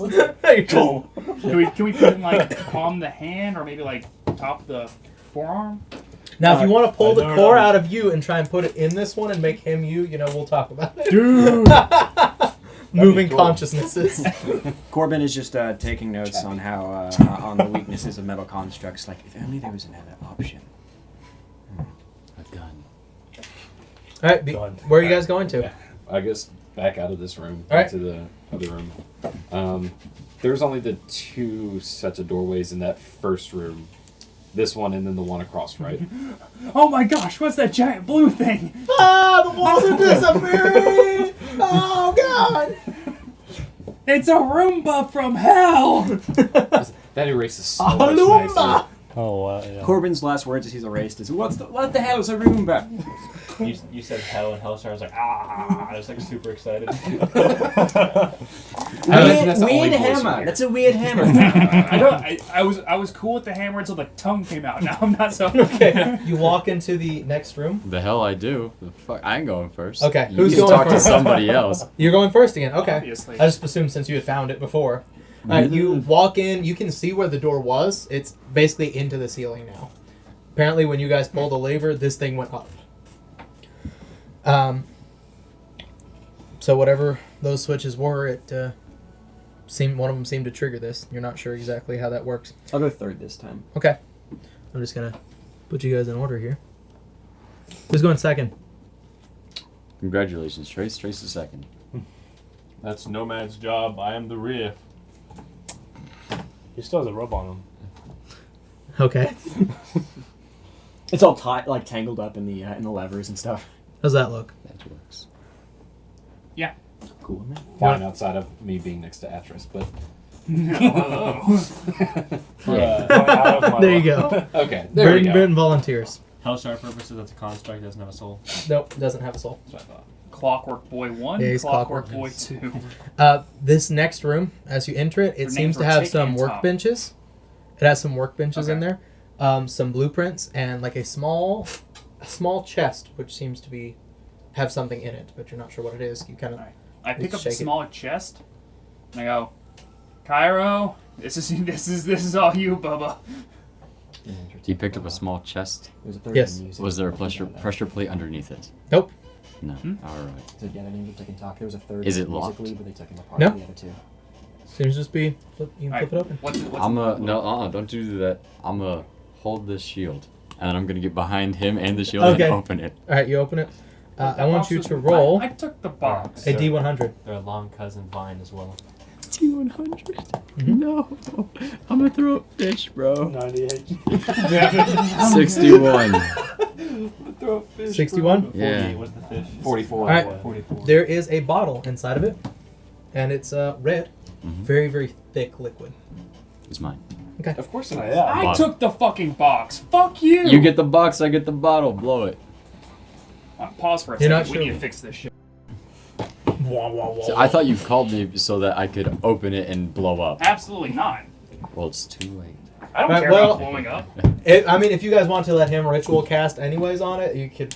Cool. Can we put it in like palm the hand or maybe like top the forearm? Now, if you want to pull I the don't core know. out of you and try and put it in this one and make him you, we'll talk about it. Dude. Moving cool. consciousnesses. Corbin is just taking notes on how on the weaknesses of metal constructs. Like, if only there was another option. A gun. All right, Done. where are you guys going to? Yeah. I guess back out of this room All right. into the other room. There's only the 2 sets of doorways in that first room. This one and then the one across, right? Oh my gosh, what's that giant blue thing? Ah, the walls are disappearing! Oh, God! It's a Roomba from hell! That erases so A much Lumba! nicer. Oh wow. Yeah. Corbin's last words as he's erased is, what the hell is a Roomba? You said hell and Hellstar. I was like, ah! I was like super excited. That's the only Weird voice you hammer. hear. That's a weird hammer. I was cool with the hammer until the tongue came out. Now I'm not so. Okay, you walk into the next room. The hell I do. The fuck, I ain't going first. Okay, You who's can going talk first? to somebody else. You're going first again. Okay. Obviously. I just assumed since you had found it before. All right, you walk in. You can see where the door was. It's basically into the ceiling now. Apparently, when you guys pulled the lever, this thing went up. So whatever those switches were, it one of them seemed to trigger this. You're not sure exactly how that works. I'll go third this time. Okay. I'm just gonna put you guys in order here. Who's going second? Congratulations, Trace. Trace is second. That's Nomad's job. I am the rear. He still has a rope on him. Okay. It's all tangled up in the levers and stuff. How's that look? That works. Yeah. Cool. Fine outside of me being next to Atris, but Out of my There you way. go. okay, there we go. Burton volunteers. Hellstar purposes, that's a construct. Doesn't have a soul. Nope, doesn't have a soul. That's what I thought. Clockwork Boy 1, Yeah, he's Clockwork Clockwork. Boy 2. This next room, as you enter it, Their it seems names to were have Tick some and Top. workbenches. It has some workbenches in Okay. there, some blueprints, and like a small chest, which seems to have something in it, but you're not sure what it is. You kind of Alright. I pick up the Shake it. smaller chest, and I go, Cairo, this is all you, Bubba. He picked up a small chest. There's a third Yes. in music. Was there a pressure plate underneath it? Nope. No. All right. So yeah, that means they can talk. There was a third. Is it in locked? musically, but they took him apart. No. The other two. Seems to just be. You can Alright, flip it open. What's I'm don't do that. I'm gonna hold this shield, and I'm gonna get behind him and the shield Okay. and open it. All right, you open it. I want you Boxes- to roll I took the box. a D100. They're a long cousin Vine as well. T100. Mhm. No, I'm gonna throw a fish, bro. 98. 61. 61. Yeah. 48 was the fish. 44. Alright. 44. There is a bottle inside of it, and it's red, Mhm. very very thick liquid. It's mine. Of course it is. Yeah. I took the fucking box. Fuck you. You get the box, I get the bottle. Blow it. Pause for a You're second. not We sure. need to fix this shit. So I thought you called me so that I could open it and blow up. Absolutely not. Well, it's too late. I don't Right, care well- about blowing up. I mean, if you guys want to let him ritual cast anyways on it, you could.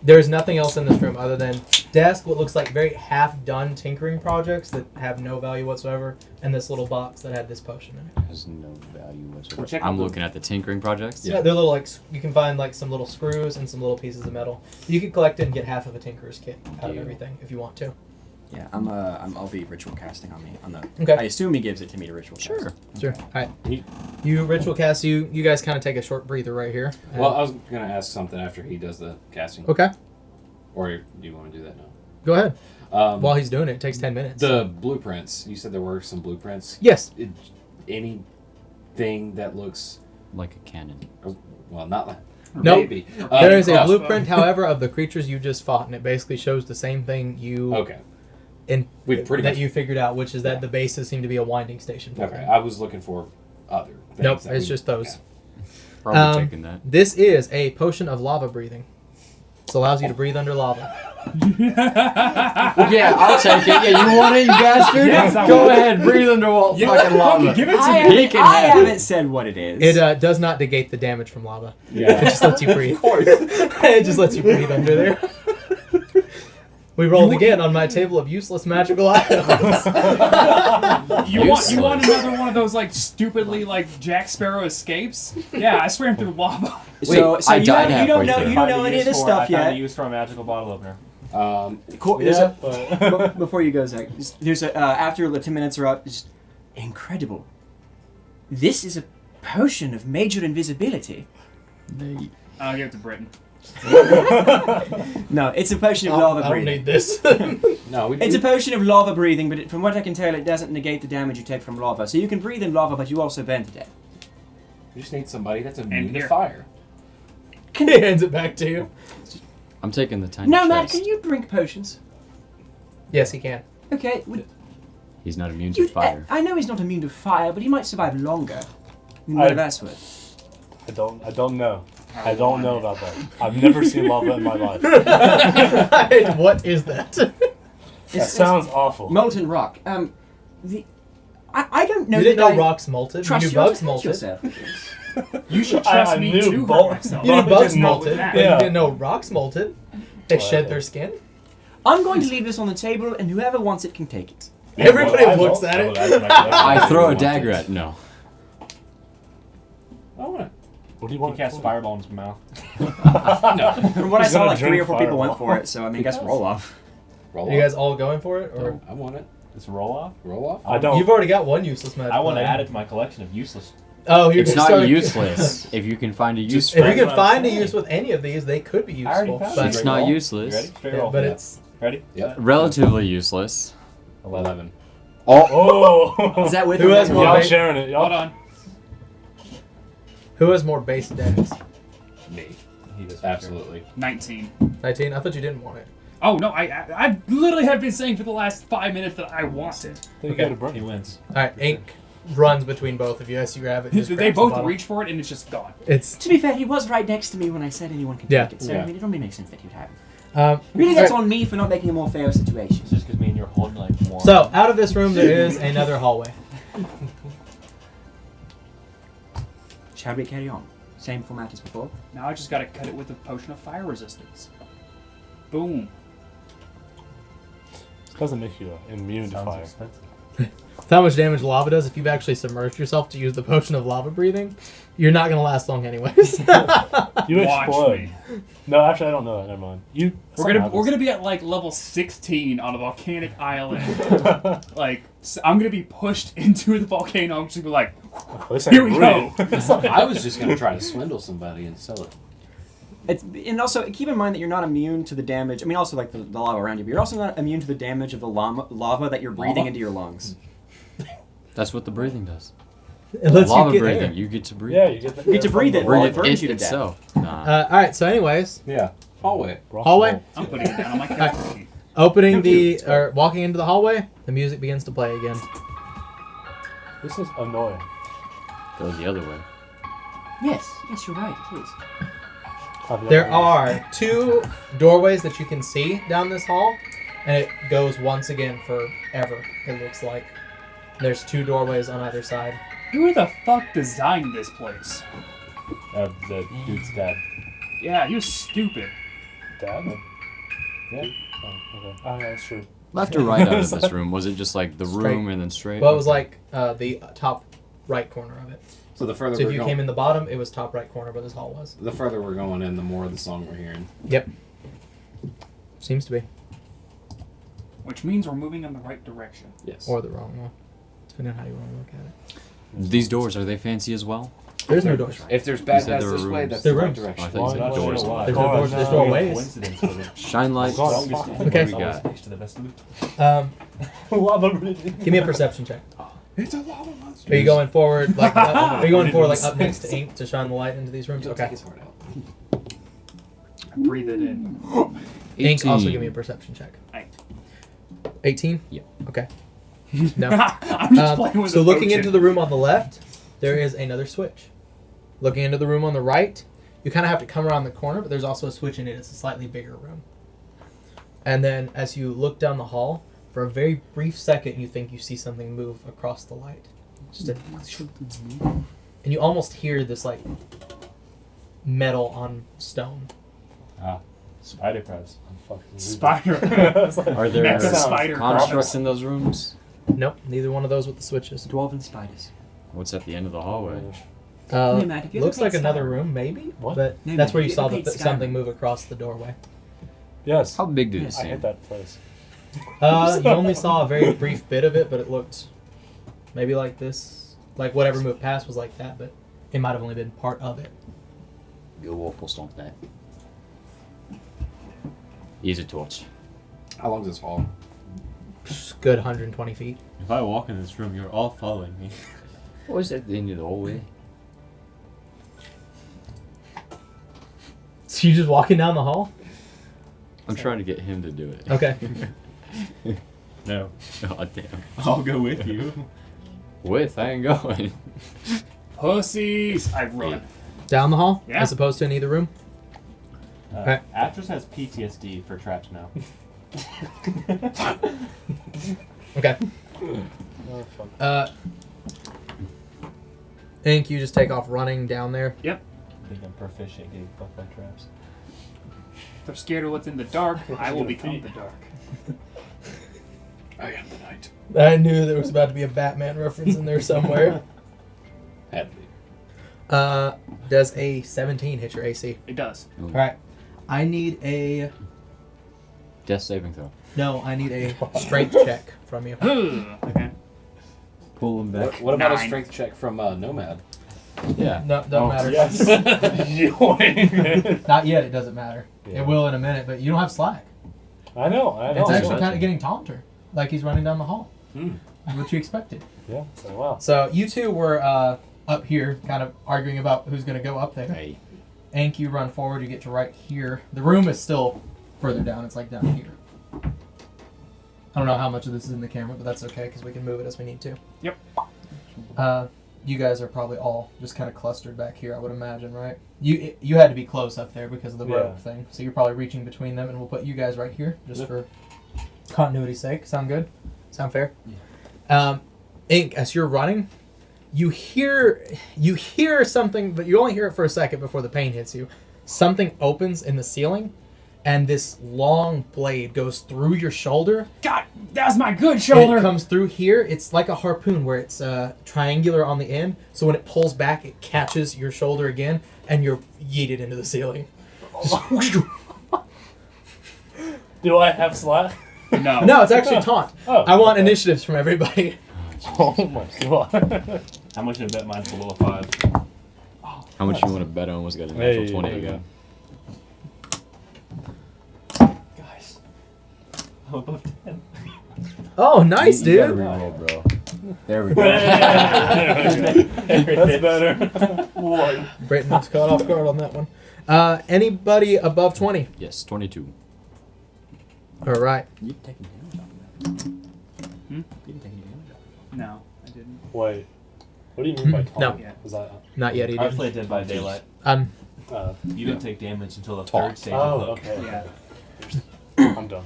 There's nothing else in this room other than desk, what looks like very half-done tinkering projects that have no value whatsoever, and this little box that had this potion in it. Has no value Well, whatsoever. check I'm out the- looking at the tinkering projects. Yeah, they're little like you can find like some little screws and some little pieces of metal. You could collect it and get half of a tinkerer's kit out of Deal. everything if you want to. Yeah, I'll be ritual casting on me on the. Okay. I assume he gives it to me to ritual cast. Sure. Sure. All right. He- You ritual cast. You guys kind of take a short breather right here. Well, I was going to ask something after he does the casting. Okay. Or do you want to do that now? Go ahead. While Um, he's doing it, it takes 10 minutes. the blueprints. You said there were some blueprints. Yes. Anything that looks, Like a cannon. well, not like. Nope. Maybe. There is a crossbow. blueprint, however, of the creatures you just fought, and it basically shows the same thing you Okay. in We've pretty that much- you figured out, which is that the bases seem to be a winding station for Okay. him. I was looking for other things. Nope, that it's we- just those. Probably taking that. This is a potion of lava breathing. This allows you to breathe under lava. Yeah, I'll take it. Yeah, you want it, you bastard? Yes, I Go want it. ahead, breathe under fucking lava. Give it to I, me. He can I have it. haven't said what it is. It does not negate the damage from lava. It Yeah. just lets you breathe. It just lets you breathe under there. We rolled again on my table of useless magical items. You want Useless. another one of those like stupidly like Jack Sparrow escapes? Yeah, I swam through lava. So, I you died don't halfway know through. you don't know any of this stuff I found a yet. use for a magical bottle opener. Cool. There's Yeah, a- but before you go, Zach, there's a after the 10 minutes are up. Just incredible. This is a potion of major invisibility. I'll give it to Britain. No, it's a potion of I lava don't breathing. need this. No, we. It's a potion of lava breathing, but from what I can tell, it doesn't negate the damage you take from lava. So you can breathe in lava, but you also burn to death. We just need somebody that's immune to here. fire. He hands it back to you. I'm taking the tiny No, Matt, chest. can you drink potions? Yes, he can. Okay. He's not immune to fire. I know he's not immune to fire, but he might survive longer. You I- know that's what. I don't know. I don't know about that. I've never seen lava in my life. What is that? That sounds awful. Molten rock. I don't know You didn't that know I rocks molted. trust You knew you bugs to molted. yourself. You should I trust me knew to both- hurt myself. You knew bugs Just not with molted, that. but you Yeah. didn't know rocks molted. They Well, shed yeah. their skin. I'm going to leave this on the table, and whoever wants it can take it. Everybody I looks don't- at it. I throw a dagger at no. I want What do you He want? cast for? fireball in his mouth. No. From what I He's saw, gonna like 3 drink or 4 people went Fireball. for it, so I mean, I guess roll off. Roll Are you off. guys all going for it, or I want it. It's a roll off. Roll off. I don't. you've already got one useless magic? I want to item. add it to my collection of useless. Oh, you're It's just not starting- useless. If you can find a use Just If for you it. can That's what I'm find a saying. use with any of these, they could be I already useful. found But, it. It's Straight not roll. You useless. ready? Straight yeah, roll. but Yeah. it's Ready? Yep. Relatively useless. 11. Oh, Oh. Is that with Who or has without? more Y'all bait? sharing it. Y'all. Hold on. who has more base damage? Me. He does. Absolutely. 19. 19. I thought you didn't want it. Oh no, I literally have been saying for the last 5 minutes that I want it. Then you Okay. go to Brooke. He wins. All right, Ink runs between both of you as you grab it. and just They grabs the both bottle. reach for it and it's just gone. It's To be fair, he was right next to me when I said anyone can Yeah. take it, so Yeah. I mean, it only makes sense that he'd have it. um, Really, that's alright. on me for not making a more fair situation. It's just because me and you are holding like more. So out of this room there is another hallway. Shall we carry on? Same format as before? Now I just gotta cut it with a potion of fire resistance. Boom. It doesn't make you immune to Sounds fire. expensive. With how much damage lava does, if you've actually submerged yourself to use the potion of lava breathing, you're not going to last long anyways. You Watch explode. me. No, actually, I don't know that. Never mind. We're gonna be at like level 16 on a volcanic island. Like I'm gonna be pushed into the volcano. I'm just gonna be like, here we go. I was just gonna try to swindle somebody and sell it. And also keep in mind that you're not immune to the damage. I mean, also like the lava around you, but you're also not immune to the damage of the lava that you're breathing into your lungs. That's what the breathing does. It lets Lava you get breathing, air. you get to breathe. Yeah, you get to breathe it. Breathe It burns it you to death. itself. Nah. Alright, so anyways, Yeah. Hallway. hallway. I'm putting it down on my character sheet. Opening walking into the hallway, the music begins to play again. This is annoying. Goes the other way. Yes, you're right. Please. There are 2 doorways that you can see down this hall, and it goes once again forever, it looks like. There's 2 doorways on either side. Who the fuck designed this place? The dude's dad. Yeah, he was stupid. Dad? Yeah. Oh, okay. Oh, yeah, that's true. Left or right out of this room? Was it just like the room and then straight? Well, it was like the top right corner of it. So the further So if we're you going, came in the bottom, it was top right corner where this hall was. the further we're going in, the more of the song we're hearing. Yep. Seems to be. Which means we're moving in the right direction. Yes. Or the wrong one. Depending on how you want to look at it. These doors, are they fancy as well? There's no doors. If there's bad said guys there were this way, rooms. that's There the are right rooms. Oh, I direction. thought you said Why doors. not? There's no doors. There's no ways. Coincidence with it. Shine lights. God, Don't fuck. be Okay. we got? next to the best loot. Lava breathing. Give me a perception check. It's a lava monster. Are you going forward like are you going forward like up next to Ink to shine the light into these rooms? Take Okay. his heart out. Breathe it in. Ink, also 18. give me a perception check. Aye. 18? Yep. Okay. No. I'm just playing with So the looking potion. into the room on the left, there is another switch. Looking into the room on the right, you kind of have to come around the corner, but there's also a switch in it. It's a slightly bigger room. And then as you look down the hall, for a very brief second, you think you see something move across the light. Just a, and you almost hear this like metal on stone. Ah, spider crabs. I'm fucking Spider. Are there Mecha spider constructs in those rooms? Nope, neither one of those with the switches. Dwarven spiders. What's at the end of the hallway? Hey, Matt, have you ever Looks like played another Star? room, maybe. What? But No, that's Matt, where have you you saw ever played something Skyrim? move across the doorway. Yes. How big did it I seem? hate that place. You only saw a very brief bit of it, but it looked maybe like this. Like whatever moved past was like that, but it might have only been part of it. Your wolf will stomp that. Use a torch. How long is this hall? Good 120 feet. If I walk in this room, you're all following me. What was at the end of the hallway? So you just walking down the hall? I'm trying to get him to do it. Okay. No, Oh, damn. I'll go with you. With, I ain't going. Pussies. I run. Down the hall? Yeah. As opposed to in either room? Alright. Actress has PTSD for traps now. Okay. Oh, fuck. Ink, you just take off running down there. I think I'm proficient getting fucked by traps. If they're scared of what's in the dark, I will become the dark. I am the knight. I knew there was about to be a Batman reference in there somewhere. Had to be. Does a 17 hit your AC? It does. Alright. I need a... Death saving throw. No, I need a strength check from you. Okay. Pull him back. What about a 9. strength check from Nomad? Yeah. No, don't matter. Yes. Yoink. Not yet, it doesn't matter. Yeah. It will in a minute, but you don't have slack. I know. It's actually so. kind of getting taunter. Like he's running down the hall. Hmm. What you expected. Yeah. So wow. So you two were up here, kind of arguing about who's going to go up there. Hey. Ank, you run forward, you get to right here. The room is still further down. It's like down here. I don't know how much of this is in the camera, but that's okay because we can move it as we need to. Yep. You guys are probably all just kind of clustered back here, I would imagine, right? You had to be close up there because of the rope thing, so you're probably reaching between them, and we'll put you guys right here just for continuity's sake. Sound good? Sound fair? Yeah. Ink, as you're running, you hear something, but you only hear it for a second before the pain hits you. Something opens in the ceiling, and this long blade goes through your shoulder. God, that's my good shoulder. It comes through here. It's like a harpoon where it's triangular on the end. So when it pulls back, it catches your shoulder again, and you're yeeted into the ceiling. Do I have slack? No. No, it's actually taunt. Oh, I want okay. initiatives from everybody. Oh my god. How much did I bet mine's below 5? How much you want to bet on what's got a natural Hey, 20 there you again? Guys. I'm above 10. Oh, nice, You gotta dude. reroll, bro. There we go. That's better. One. Brayton was caught off guard on that one. Anybody above 20? Yes, 22. All right. You taking damage off that? You didn't take any damage off. No, I didn't. Wait. What do you mean by taunt? No. Yeah. Is that? Not yet, he I did. played Dead by Daylight. You don't take damage until the Talk. third stage Oh, of hook. okay. Yeah. I'm done.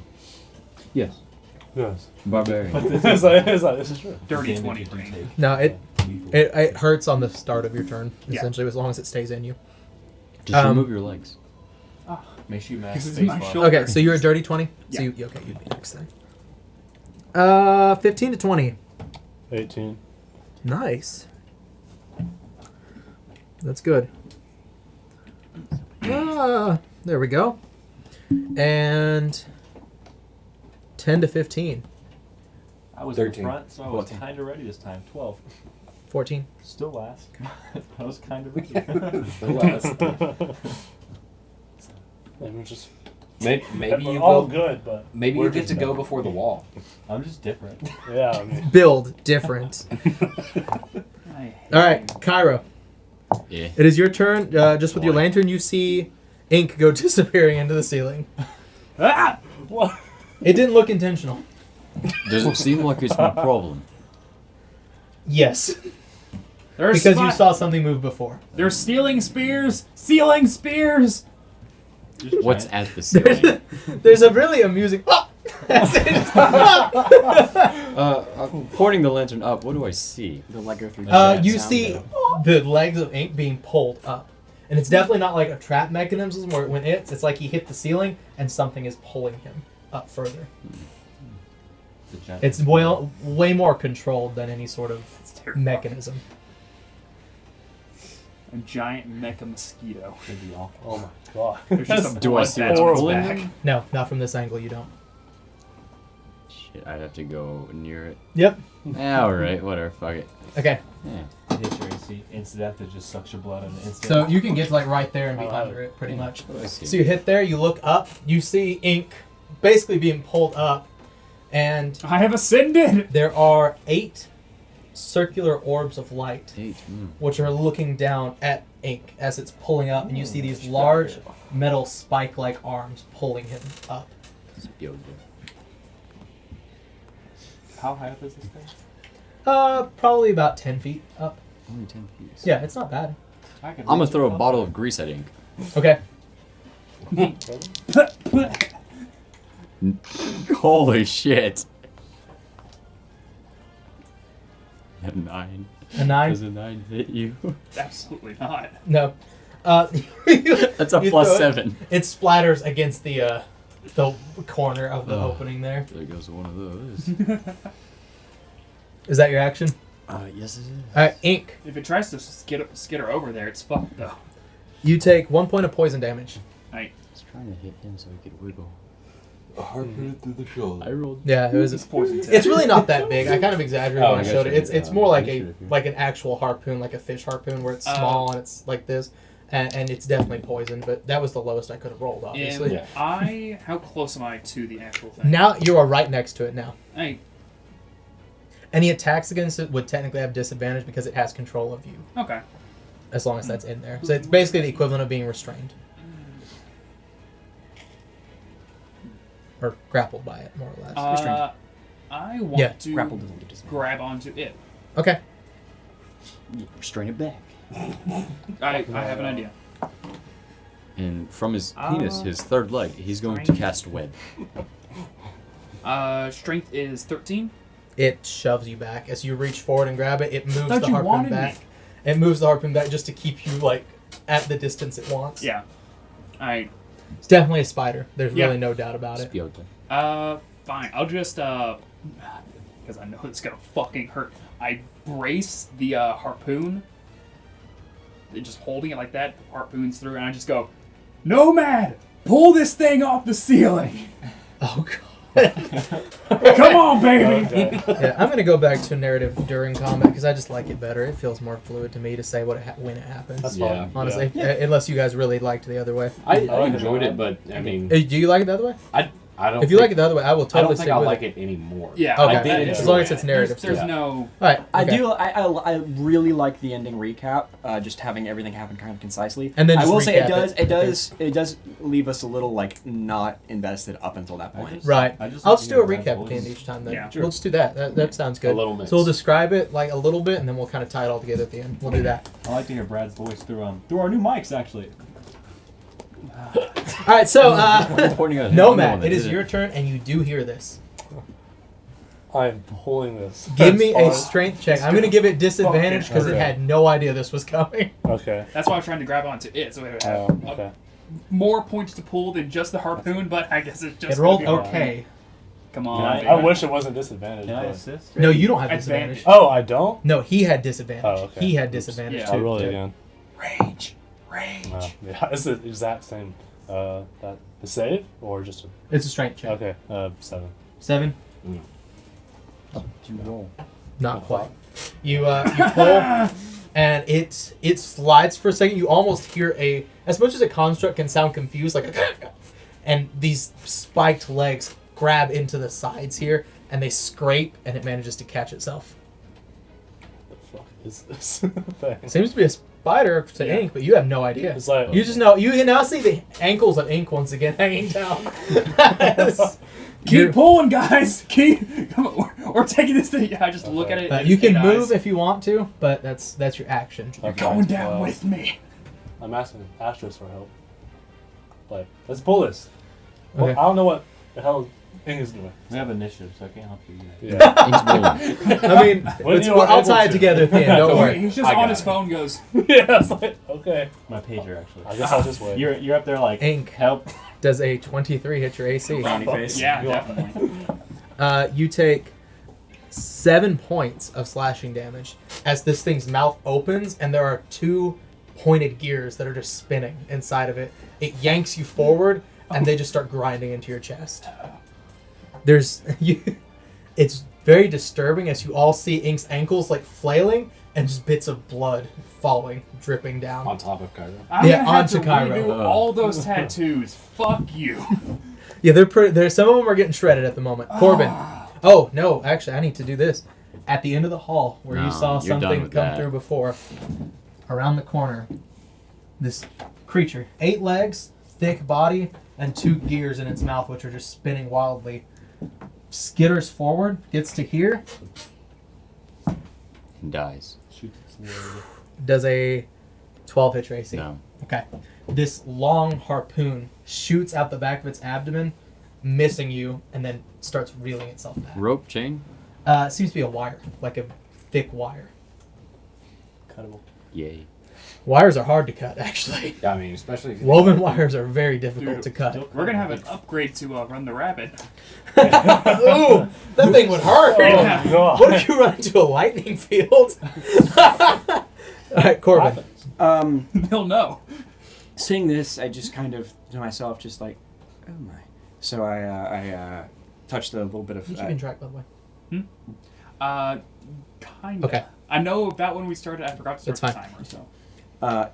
Yes. Yes. Barbarian. This is true. Dirty Damage 20 you can brain. take. No, it Lethal. it hurts on the start of your turn, Yeah. essentially, as long as it stays in you. Just remove your legs. Make sure you mash This is space my bar. shoulder. Okay, so you're a dirty 20? Yeah. So you, okay, you'd be next then. 15 to 20. 18. Nice. That's good. There we go. And 10 to 15. I was 13. in front, so I was 14. kind of ready this time. 12. 14. Still last. I was kind of ready. The last. Maybe just Maybe you all go. good, but Maybe we're you get just to go better. before the wall. I'm just different. Yeah, I mean, Build different. I hate All right, you. Cairo. Yeah. It is your turn. Just with your lantern, you see ink go disappearing into the ceiling. Ah! what? It didn't look intentional. Does it seem like it's my problem? Yes, There's because you spot- saw something move before. They're stealing spears! Sealing spears! Just What's giant. at the ceiling? There's a really amusing. I'm pointing the lantern up. What do I see? The Lego 3D. You sound see though. the legs of ink being pulled up, and it's definitely not like a trap mechanism where when it's like he hit the ceiling and something is pulling him up further. The giant- It's way more controlled than any sort of It's terrifying. mechanism. A giant mecha mosquito. Could be awful. Oh my god. There's just a Do I blood see patch what's on his pulling back. him? No, not from this angle. You don't. Shit, I'd have to go near it. Yep. Alright, whatever, fuck it. Okay, Yeah. Hit your AC. Instant death that just sucks your blood in an instant. so you can get like right there and be Oh, under it, pretty much. What do I see? So you hit there, you look up, you see ink basically being pulled up, and I have ascended! there are 8 circular orbs of light, 8. which are looking down at ink as it's pulling up, and you see these large metal spike-like arms pulling him up. How high up is this thing? Probably about 10 feet up. Only 10 feet. Yeah, it's not bad. I can I'm gonna reach throw it a up. bottle of grease at ink. Okay. Holy shit. A 9. A 9? Does a 9 hit you? Absolutely not. No. That's a you plus throw it, 7. It splatters against the corner of the opening there. There goes one of those. Is that your action? Yes it is. Alright, ink. If it tries to skitter over there, it's fucked though. You take 1 point of poison damage. Right. I was trying to hit him so he could wiggle. Harpoon through the shoulder. I rolled. Yeah, it was. It's poison tip. It's really not that big. I kind of exaggerated Oh, when I I showed got it. you. It's more like Initiative a here. like an actual harpoon, like a fish harpoon, where it's small and it's like this, and it's definitely poison. But that was the lowest I could have rolled, obviously. And how close am I to the actual thing? Now you are right next to it. Now Hey, any attacks against it would technically have disadvantage because it has control of you, okay. as long as that's in there. So it's basically the equivalent of being restrained or grappled by it, more or less. Restrained. I want Yeah, to Grapple doesn't get disadvantage. grab onto it. Okay. Restrain it back. I have an idea. And from his penis, his third leg, he's going to cast web. Strength is 13. It shoves you back as you reach forward and grab it. It moves Thought the you harpoon wanted back. me. It moves the harpoon back just to keep you like at the distance it wants. Yeah. It's definitely a spider. There's Yeah. really no doubt about it. Spiote. Fine. I'll just because I know it's gonna fucking hurt. I brace the harpoon, just holding it like that. Harpoons through, and I just go, "Nomad, pull this thing off the ceiling." Oh god. Come on, baby. Okay. Yeah, I'm gonna go back to narrative during combat because I just like it better. It feels more fluid to me to say what when it happens. That's Yeah. fine. Honestly, unless you guys really liked the other way. I like enjoyed it. it, but I mean, Do you like it the other way? I don't. If you think, like it the other way, I will I totally don't think stick I with like it. it anymore. Yeah. Okay, I did as enjoy long as it. it's narrative. There's stuff. no. All right, I okay. do. I really like the ending recap. Just having everything happen kind of concisely. And then I just will say recap it does leave us a little like not invested up until that point. Right. I just I'll like just do a hearing Brad's recap at the end voice. each time then. Yeah. We'll just do that. That sounds good. A little mix. So we'll describe it like a little bit and then we'll kind of tie it all together at the end. We'll do that. I like to hear Brad's voice through our new mics, actually. All right, so Pointing at Nomad, it is your turn and you do hear this. I'm pulling this. Give as me far a as- strength check. I'm going to give it disadvantage because it Okay. had no idea this was coming. Okay. That's why I was trying to grab onto it, so it would have Okay. more points to pull than just the harpoon. But I guess it's just It rolled gonna be- okay. Come on, Can baby. I wish it wasn't disadvantage. Can I but- assist? No, you don't have Advantage. disadvantage. Oh, I don't. No, he had disadvantage. Oh, okay. He had disadvantage Yeah. I'll too. roll it again. Rage, rage. No. Yeah, it's the exact same. That the save or just a, It's a strength check. okay. 7. 7? You roll. Not quite. You pull, and it slides for a second. You almost hear as much as a construct can sound confused, like and these spiked legs grab into the sides here, and they scrape, and it manages to catch itself. What the fuck is this thing? It seems to be a spider to Yeah. ink, but you have no idea. It's like You just know. You can now see the ankles of ink once again hanging down. Keep pulling, guys. Come on. We're taking this thing. Yeah, I just look at it. and You it's can eight move eyes. if you want to, but that's your action. You're Okay, going down well, with me. I'm asking Astros for help. Like, let's pull this. Okay. Well, I don't know what the hell Ing is doing. We have initiative, so I can't help you yet. Yeah. Ink's rolling. I mean, When you are I'll able tie it to. together at the end. Don't Don't worry. worry, he's just I on got his it. phone. Goes. Yeah, it's like okay. My pager, actually. I guess I'll just wait. You're up there like, Ink. help. Does a 23 hit your AC? Frowny face. Yeah, You are- definitely. You take 7 points of slashing damage as this thing's mouth opens, and there are 2 pointed gears that are just spinning inside of it. It yanks you forward, and they just start grinding into your chest. It's very disturbing as you all see Ink's ankles like flailing, and just bits of blood falling, dripping down. On top of Cairo. I'm Yeah, gonna have onto to Cairo. redo all those tattoos. Fuck you. Yeah, they're pretty. Some of them are getting shredded at the moment. Corbin. Oh no, actually, I need to do this. At the end of the hall, where you No, saw you're done something with come that. through before, around the corner, this creature, 8 legs, thick body, and 2 gears in its mouth, which are just spinning wildly, skitters forward, gets to here, And dies. Shoot this little- does a 12 hit your AC. No. Okay. This long harpoon shoots out the back of its abdomen, missing you, and then starts reeling itself back. Rope chain? It seems to be a wire, like a thick wire. Cuttable. Yay. Wires are hard to cut, actually. Yeah, I mean, especially if you Woven wires are very difficult Dude, to cut. We're gonna have an upgrade to run the rabbit. Ooh, that thing would hurt. Yeah. Oh, God. What if you run into a lightning field? All right, Corbin. They'll know. Seeing this, I just kind of to myself, just like, oh my. So I touched a little bit of. You keeping track, by the way. Kinda. Okay. I know that when we started, I forgot to start That's the fine. timer. So.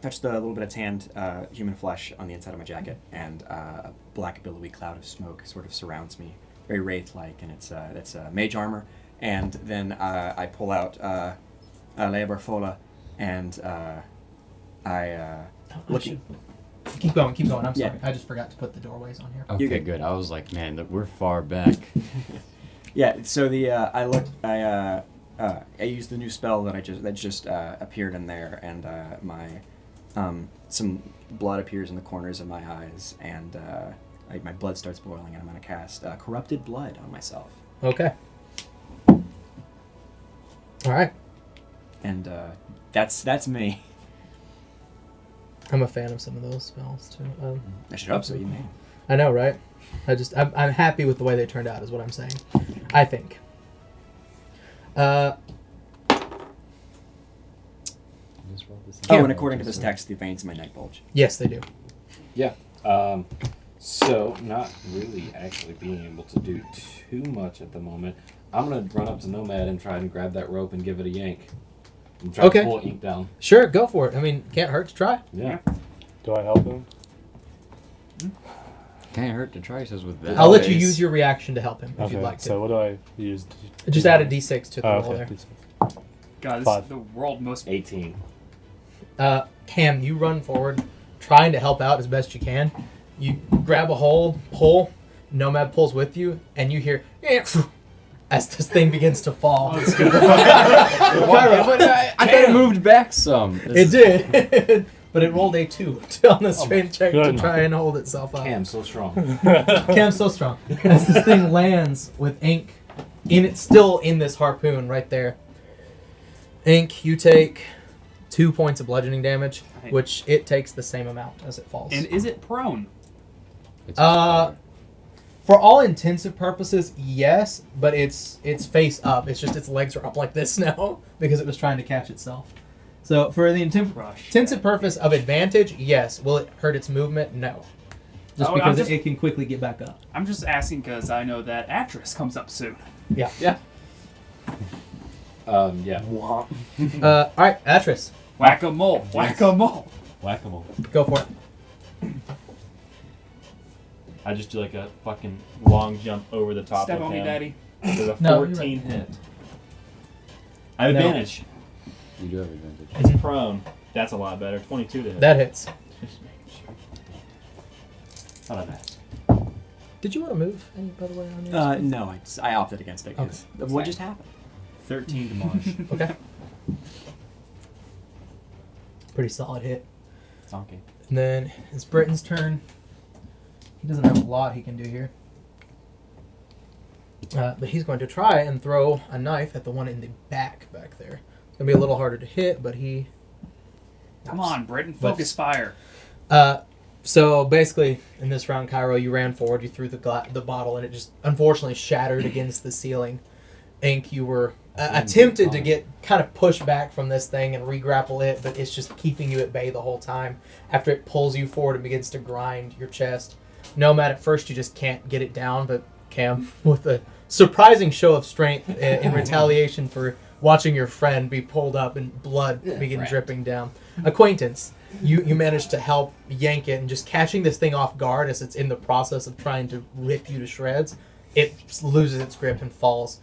Touched a little bit of tanned human flesh on the inside of my jacket, and a black billowy cloud of smoke sort of surrounds me, very wraith-like, and it's mage armor. And then I pull out Labor Fola, and looking. Keep going, keep going. I'm sorry. Yeah. I just forgot to put the doorways on here. Okay, good. good. I was like, man, we're far back. Yeah. So I used the new spell that just appeared in there, and my some blood appears in the corners of my eyes, and my blood starts boiling, and I'm gonna cast corrupted blood on myself. Okay. All right. And that's me. I'm a fan of some of those spells too. I should hope so. You may. I know, right? I'm happy with the way they turned out, is what I'm saying. I think. And according to this text, the veins in my neck bulge. Yes, they do. Yeah. So not really actually being able to do too much at the moment. I'm gonna run up to Nomad and try and grab that rope and give it a yank. And try to pull Ink down. Sure, go for it. I mean, can't hurt to try. Yeah. Do I help him? Can't hurt to try, says with that. I'll let you use your reaction to help him if you'd like to. So what do I use? Just add a d6 to the roll there. D6. God, this 5. is the world most... 18. Cam, you run forward, trying to help out as best you can. You grab a hold, pull, Nomad pulls with you, and you hear as this thing begins to fall. I thought it moved back some. It did, but it rolled a 2 on the strength check to good. try and hold itself up. Cam, so strong. Cam's so strong. As this thing lands with Ink still in this harpoon right there. Ink, you take 2 points of bludgeoning damage, which it takes the same amount as it falls. And is it prone? For all intensive purposes, yes, but it's face up. It's just its legs are up like this now because it was trying to catch itself. So for the intensive purpose of advantage, yes. Will it hurt its movement? No. Just because it can quickly get back up. I'm just asking because I know that Atris comes up soon. Yeah. Yeah. All right, Atris. Whack-a-mole. Whack-a-mole. Whack-a-mole. Go for it. I just do like a fucking long jump over the top Step of on him. me, Daddy. There's a No, 14 hit. I have advantage. You do have advantage. It's prone. That's a lot better. 22 to hit. That hits. Not a bad. Did you want to move any, by the way, on yours? No, I opted against it because of what just happened. 13 damage. Okay. Pretty solid hit. Zonky. And then it's Britain's turn. He doesn't have a lot he can do here. But he's going to try and throw a knife at the one in the back there. It's going to be a little harder to hit, but he... Come on, Britain. Focus fire. So basically, in this round, Cairo, you ran forward, you threw the bottle, and it just unfortunately shattered against the ceiling. Ink, you were attempted to get kind of pushed back from this thing and re-grapple it, but it's just keeping you at bay the whole time. After it pulls you forward and begins to grind your chest. Nomad, at first you just can't get it down, but Cam, with a surprising show of strength in retaliation for watching your friend be pulled up and blood begin dripping down. Acquaintance, you managed to help yank it, and just catching this thing off guard as it's in the process of trying to rip you to shreds, it loses its grip and falls.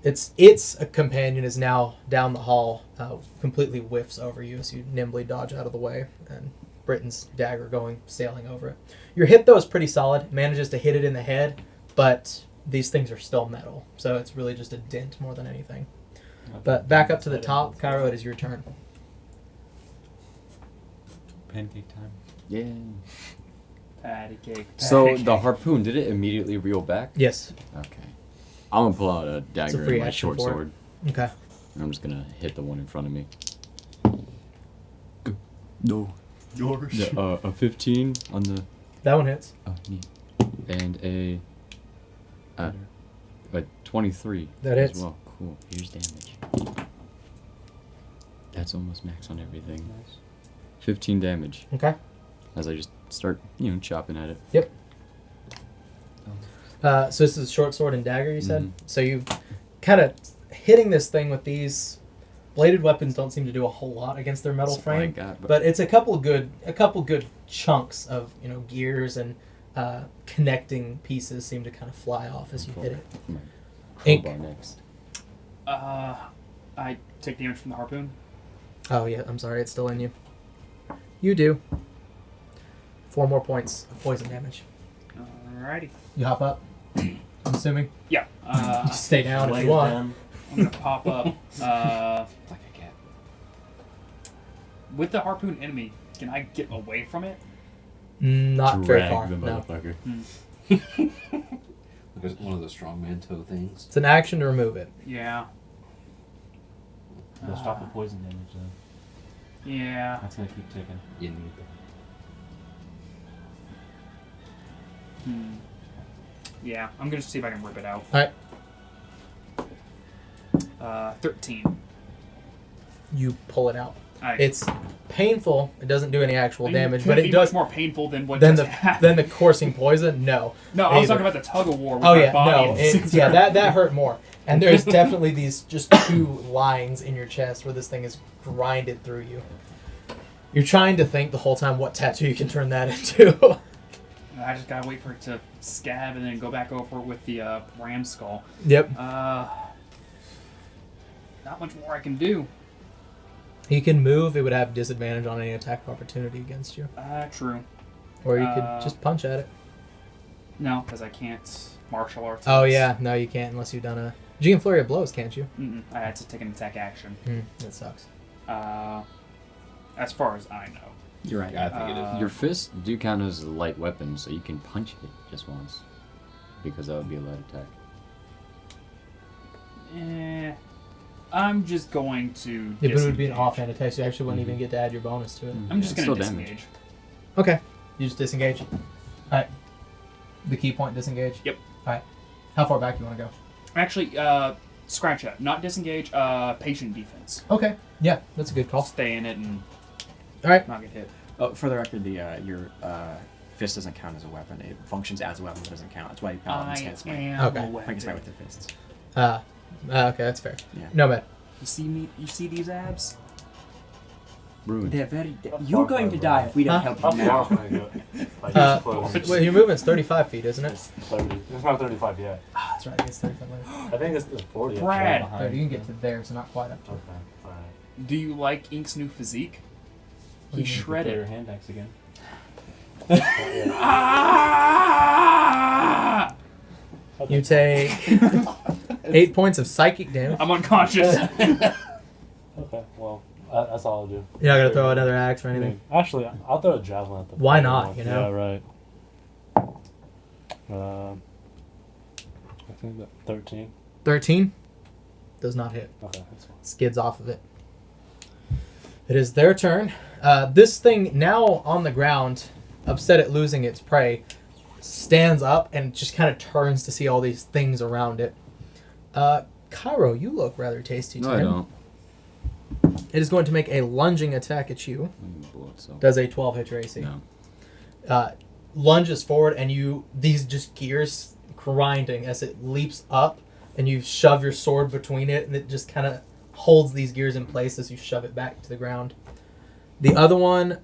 Its companion is now down the hall, completely whiffs over you as you nimbly dodge out of the way, and Britain's dagger going sailing over it. Your hit, though, is pretty solid. Manages to hit it in the head, but these things are still metal, so it's really just a dent more than anything. But back up to the top, Cairo, it is your turn. Pancake time. Yeah. Patty cake. So the harpoon, did it immediately reel back? Yes. Okay. I'm gonna pull out a dagger free and my action short for it. sword. Okay. And I'm just gonna hit the one in front of me. No. Yours. Yeah, a 15 on the. That one hits. Oh, neat. And a 23. That as hits. well. Cool. Here's damage. That's almost max on everything. Nice. 15 damage. Okay. As I just start, chopping at it. Yep. So this is short sword and dagger, you said? Mhm. So you kind of hitting this thing with these bladed weapons don't seem to do a whole lot against their metal That's what I frame, got, but it's a couple good chunks of gears and connecting pieces seem to kind of fly off as you hit it. Ink. Crowbar next. I take damage from the harpoon. Oh yeah, I'm sorry, it's still in you. You do. 4 more points of poison damage. Alrighty. You hop up. I'm assuming. Yeah. Just stay down if Lay you it want. down. I'm gonna pop up. Like a cat. With the harpoon enemy, can I get away from it? Not very Drag far. the No. motherfucker. Like one of those strongman toe things. It's an action to remove it. Yeah. Go stop the poison damage then. Yeah. That's gonna keep ticking. You need them. Yeah, I'm gonna see if I can rip it out. Alright. 13. You pull it out. Alright. It's painful. It doesn't do any actual I mean, damage, could but it it be does. much more painful than what Than just the happened. than the coursing poison. No. No, I was Either. talking about the tug of war with Oh my yeah, body. no. and Yeah, that hurt more. And there's definitely these just 2 lines in your chest where this thing is grinded through you. You're trying to think the whole time what tattoo you can turn that into. I just gotta wait for it to scab and then go back over it with the ram skull. Yep. Not much more I can do. He can move. It would have disadvantage on any attack of opportunity against you. True. Or you could just punch at it. No, because I can't martial arts. Oh yeah, no you can't unless you've done a... You can flurry of blows, can't you? I had to take an attack action. That sucks. As far as I know. You're right. Yeah, I think it is. Your fists do count as a light weapon, so you can punch it just once. Because that would be a light attack. I'm just going to. If it would be an disengage. offhand attack, so you actually wouldn't even get to add your bonus to it. I'm just Yeah, going to still disengage. Okay. You just disengage. Alright. The key point disengage? Yep. Alright. How far back do you want to go? Actually, scratch that. Not disengage, patient defense. Okay. Yeah, that's a good call. Stay in it and Alright. not get hit. Oh, for the record, your fist doesn't count as a weapon. It functions as a weapon, but doesn't count. That's why paladins can't smite. Okay. I can smite with their fists. Okay, that's fair. Yeah. Nomad. You see me? You see these abs? Ruined. They're very. You're going to die if we don't help How you far now. can I go? Like, this close. Well, your movement's 35 feet, isn't it? It's 30. It's not 35 yet. That's right, it's 35 later. I think it's 40. actually. Brad. Right, you can get to there, so not quite up to it. Okay, alright. Do you like Ink's new physique? He Play your shredded. hand axe again. Ah! You take 8 points of psychic damage. I'm unconscious. Okay, well, that's all I'll do. You're not going to throw another axe or anything? Actually, I'll throw a javelin at the Why first not, one. you know? Yeah, right. I think that 13. 13? Does not hit. Okay, that's fine. Skids off of it. It is their turn. This thing, now on the ground, upset at losing its prey, stands up and just kind of turns to see all these things around it. Cairo, you look rather tasty to No, I him. don't. It is going to make a lunging attack at you. Blow itself. Does a 12 hit your AC? No. Lunges forward, and these just gears grinding as it leaps up, and you shove your sword between it, and it just kind of holds these gears in place as you shove it back to the ground. The other one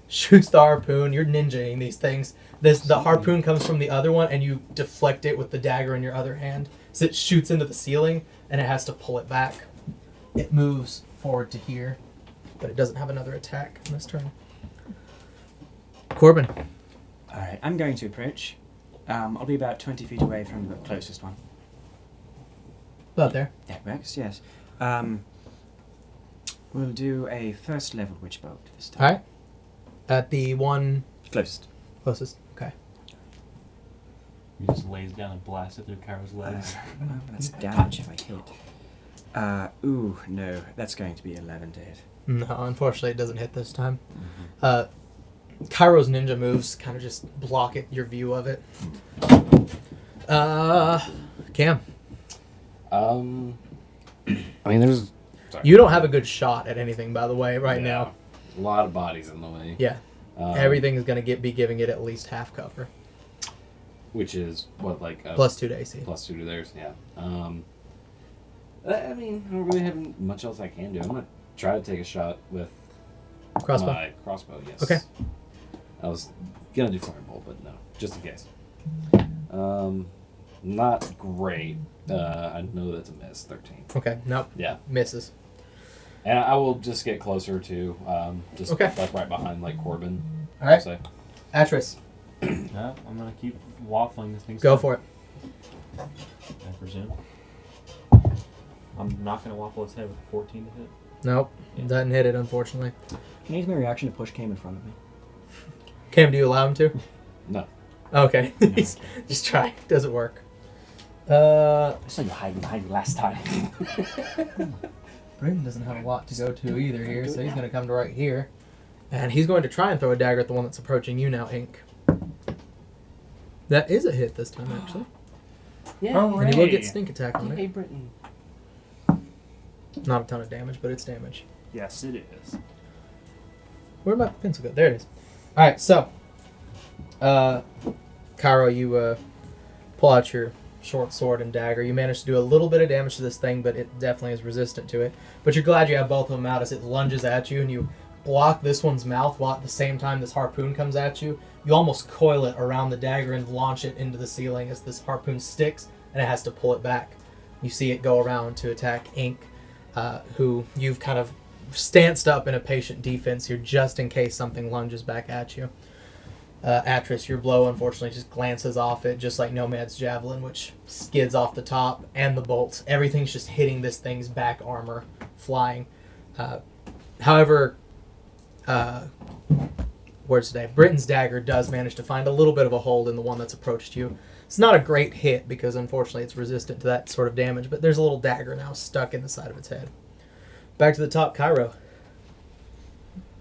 shoots the harpoon. You're ninjaing these things. The harpoon comes from the other one, and you deflect it with the dagger in your other hand. So it shoots into the ceiling, and it has to pull it back. It moves forward to here, but it doesn't have another attack on this turn. Corbin. Alright, I'm going to approach. I'll be about 20 feet away from the closest one. About there. That works, yes. We'll do a first level witch bolt this time. Alright. At the one Closest. closest. Okay. He just lays down and blasts it through Cairo's legs. Well, that's damage if I hit. Ooh, no. That's going to be 11 to hit. No, unfortunately it doesn't hit this time. Cairo's ninja moves kind of just block your view of it. Cam. I mean, there's You don't have a good shot at anything, by the way, right now. a lot of bodies in the way. Yeah. Everything is going to be giving it at least half cover. Which is what, like Plus 2 to AC. plus 2 to theirs. Yeah. I mean, I don't really have much else I can do. I'm gonna try to take a shot with Crossbow. my crossbow. Yes. Okay. I was gonna do firebolt, but no, just in case. Not great. I know that's a miss. 13. Okay, nope. Yeah. Misses. And I will just get closer to just Okay. like right behind like Corbin. All right. So. Atris, No, I'm gonna keep waffling this thing. go for it. I presume. I'm not gonna waffle its head with 14 to hit. Nope. Yeah. Doesn't hit it, unfortunately. Can I use my reaction to push Cam in front of me? Cam, do you allow him to? No. Okay. Just try. Doesn't work. I saw you hiding behind me last time. Brayden doesn't have a lot to go to either here, so he's going to come to right here. And he's going to try and throw a dagger at the one that's approaching you now, Ink. That is a hit this time, actually. Yeah. And he will get sneak attack on it. Britain. Not a ton of damage, but it's damage. Yes, it is. Where'd my pencil go? There it is. Alright, so. Cairo, you pull out your short sword and dagger. You manage to do a little bit of damage to this thing, but it definitely is resistant to it. But you're glad you have both of them out as it lunges at you, and you block this one's mouth while at the same time this harpoon comes at you. You almost coil it around the dagger and launch it into the ceiling as this harpoon sticks, and it has to pull it back. You see it go around to attack Ink, who you've kind of stanced up in a patient defense here just in case something lunges back at you. Atris, your blow unfortunately just glances off it, just like Nomad's javelin, which skids off the top, and the bolts. Everything's just hitting this thing's back armor, flying. However, words today, Britain's dagger does manage to find a little bit of a hold in the one that's approached you. It's not a great hit because unfortunately it's resistant to that sort of damage, but there's a little dagger now stuck in the side of its head. Back to the top, Cairo.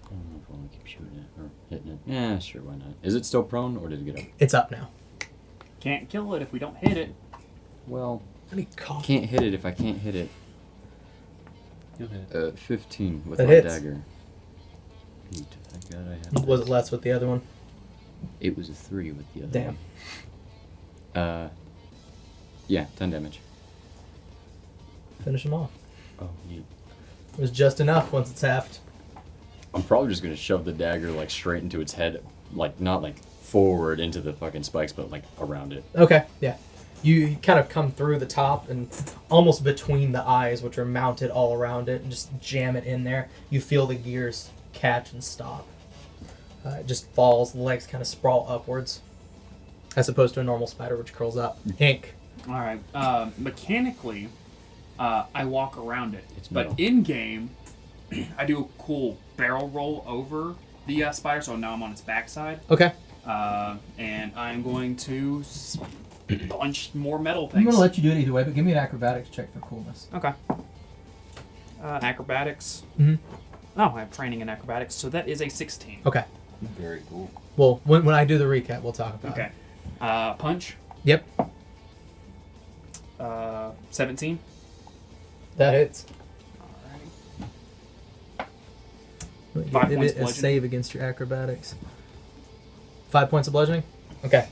I don't know if I want to keep shooting it or hitting it. Yeah, sure, why not? Is it still prone or did it get up? It's up now. Can't kill it if we don't hit it. Well, I need coffee. can't hit it if I can't hit it. You'll hit. 15 with That my hits. dagger. Neat. Thank God I have Was it this. less with the other one? It was a 3 with the other Damn. one. Yeah, 10 damage. Finish him off. Oh, neat. It was just enough once it's halved. I'm probably just gonna shove the dagger like straight into its head, like not like forward into the fucking spikes, but like around it. Okay, yeah. You kind of come through the top and almost between the eyes, which are mounted all around it, and just jam it in there. You feel the gears catch and stop. It just falls, the legs kind of sprawl upwards, as opposed to a normal spider which curls up. Ink. All right. Mechanically, I walk around it, It's but metal. in game, I do a cool barrel roll over the spider, so now I'm on its backside, Okay. and I'm going to punch more metal I'm things. going to let you do it either way, but give me an acrobatics check for coolness. Okay. Acrobatics. Mhm. Oh, I have training in acrobatics, so that is a 16. Okay. Very cool. Well, when I do the recap, we'll talk about Okay. it. Punch. Yep. 17. That hits. Alrighty. 5 Give points it a bludgeoning. save against your acrobatics. 5 points of bludgeoning? Okay.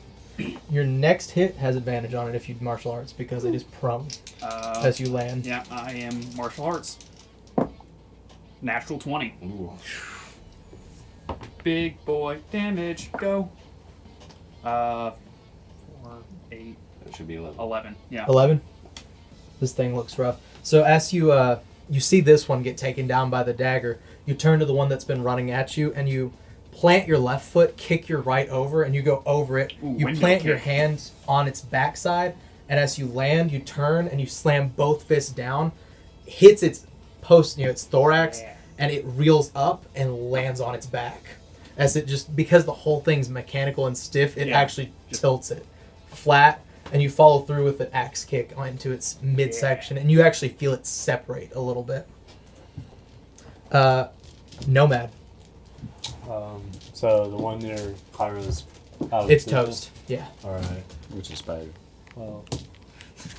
Your next hit has advantage on it if you martial arts because it is prone as you land. Yeah, I am martial arts. Natural 20. Ooh. Big boy damage. Go. 4, 8, That should be 11. 11. Yeah. 11? This thing looks rough. So as you you see this one get taken down by the dagger, you turn to the one that's been running at you and you plant your left foot, kick your right over, and you go over it. Ooh, You window plant your kick. hand on its backside, and as you land, you turn and you slam both fists down, hits its post, its thorax, Yeah. and it reels up and lands on its back. As it just, because the whole thing's mechanical and stiff, it Yeah. actually tilts it flat, and you follow through with an axe kick onto its midsection, and you actually feel it separate a little bit. Nomad. So the one near Kyra's out of It's business? toast. Yeah. Alright. Which is spider. Well,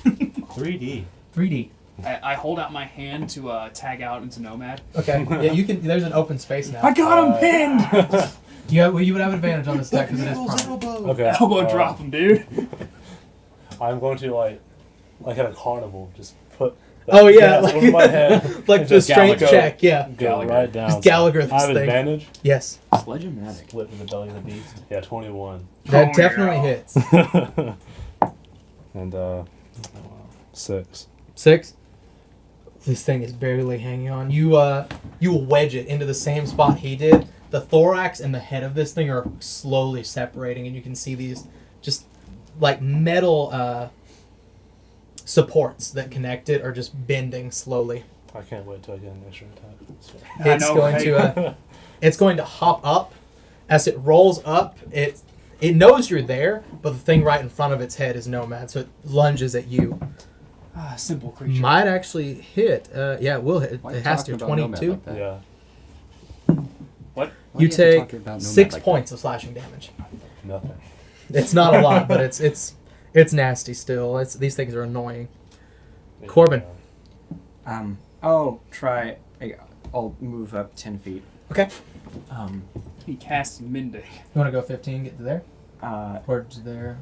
3D. 3D. I hold out my hand to tag out into Nomad. Okay. Yeah, you can. There's an open space now. got him pinned! Yeah, well, you would have advantage on this attack because it is prone. okay. Elbow drop him, dude. I'm going to like at a carnival, just put Oh yeah, gas over my head, like and the just strength go- check. Yeah. Go Gallagher. right down. Just Gallagher I this have thing. advantage. Yes. Sledge-o-matic. Split in the belly of the beast. Yeah, 21. That Oh, definitely yeah. hits. And 6. 6. This thing is barely hanging on. You wedge it into the same spot he did. The thorax and the head of this thing are slowly separating, and you can see these just like metal supports that connect it are just bending slowly. I can't wait till I get an extra attack. So. I It's know, going right? to it's going to hop up. As it rolls up, it knows you're there, but the thing right in front of its head is Nomad, so it lunges at you. Simple creature. Might actually hit. Yeah, it will hit. Why are you It has to. talking about Nomad 22. like that? Yeah. What? Why You do have to talk take about Nomad 6 like points of slashing damage. Nothing. It's not a lot, but it's nasty still. These things are annoying. Corbin. I'll try. I'll move up 10 feet. Okay. He casts Mending. You want to go 15, get to there? Uh, Or to there?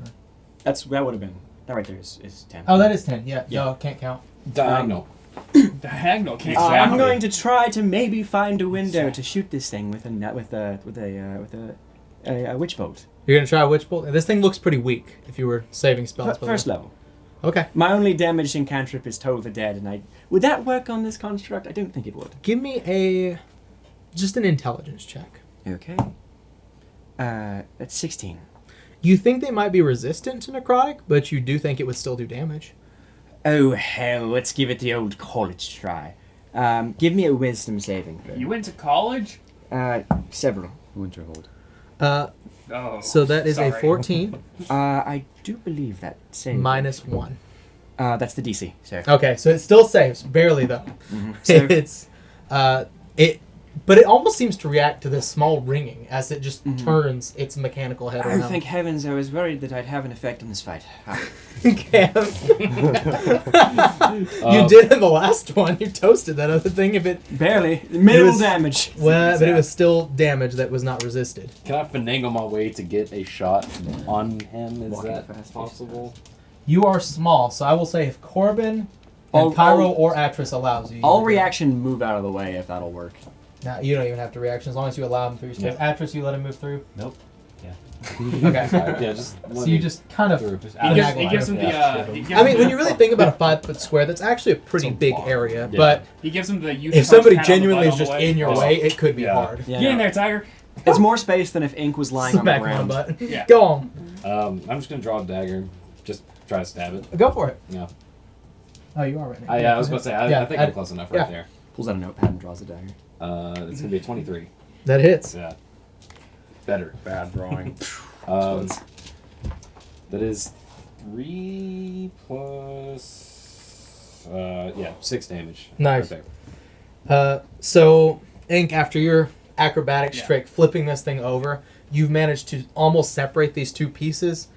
that would have been. That right there is 10. Oh, that is 10. Yeah. Yeah. No, can't count. Diagonal. Diagonal. Can't I'm going to try to maybe find a window to shoot this thing with a witch bolt. You're going to try a witch bolt? This thing looks pretty weak if you were saving spells. First level. Okay. My only damaging cantrip is Toll the Dead, and would that work on this construct? I don't think it would. Give me just an intelligence check. Okay. That's 16. You think they might be resistant to necrotic, but you do think it would still do damage. Oh hell, let's give it the old college try. Give me a wisdom saving throw. You went to college? Several. Winterhold. Oh. So that is a sorry. 14 I do believe that saves. minus 1. That's the DC. So. Okay, so it still saves, barely though. Mhm. So It's but it almost seems to react to this small ringing as it just turns its mechanical head oh, around. thank heavens! I was worried that I'd have an effect on this fight. Cam. You did in the last one. You toasted that other thing. If it Barely. Minimal was- damage. well, but it was still damage that was not resisted. Can I finagle my way to get a shot on him? Is Walking that fast. possible? You are small, so I will say if Corbin I'll- and Cairo I'll- or Atris allows you. you I'll can- reaction move out of the way if that'll work. No, you don't even have to reaction as long as you allow him through your space. Atris, you let him move through. Nope. Okay. Yeah, just So you just kind of. through. He gives him the. He gives I mean, him when the- you really think about a 5-foot square, that's actually a pretty It's a big lot. area. Yeah. But He gives him the. You if punch somebody pat on the genuinely butt is on just the in your Oh. way, it could be Yeah. hard. Yeah, Get in no. there, Tiger. It's more space than if ink was lying on the Smack him on the ground. butt. Yeah. Go on. I'm just gonna draw a dagger and just try to stab it. Go for it. Yeah. Oh, you are right now. I was about to say, I think I'm close enough right yeah. there. Pulls out a notepad and draws a dagger. It's gonna be a 23. That hits. Yeah. Better. Bad drawing. That is 3 plus 6 damage. Nice. Right there. So, Ink, after your acrobatics Yeah. trick, flipping this thing over, you've managed to almost separate these two pieces.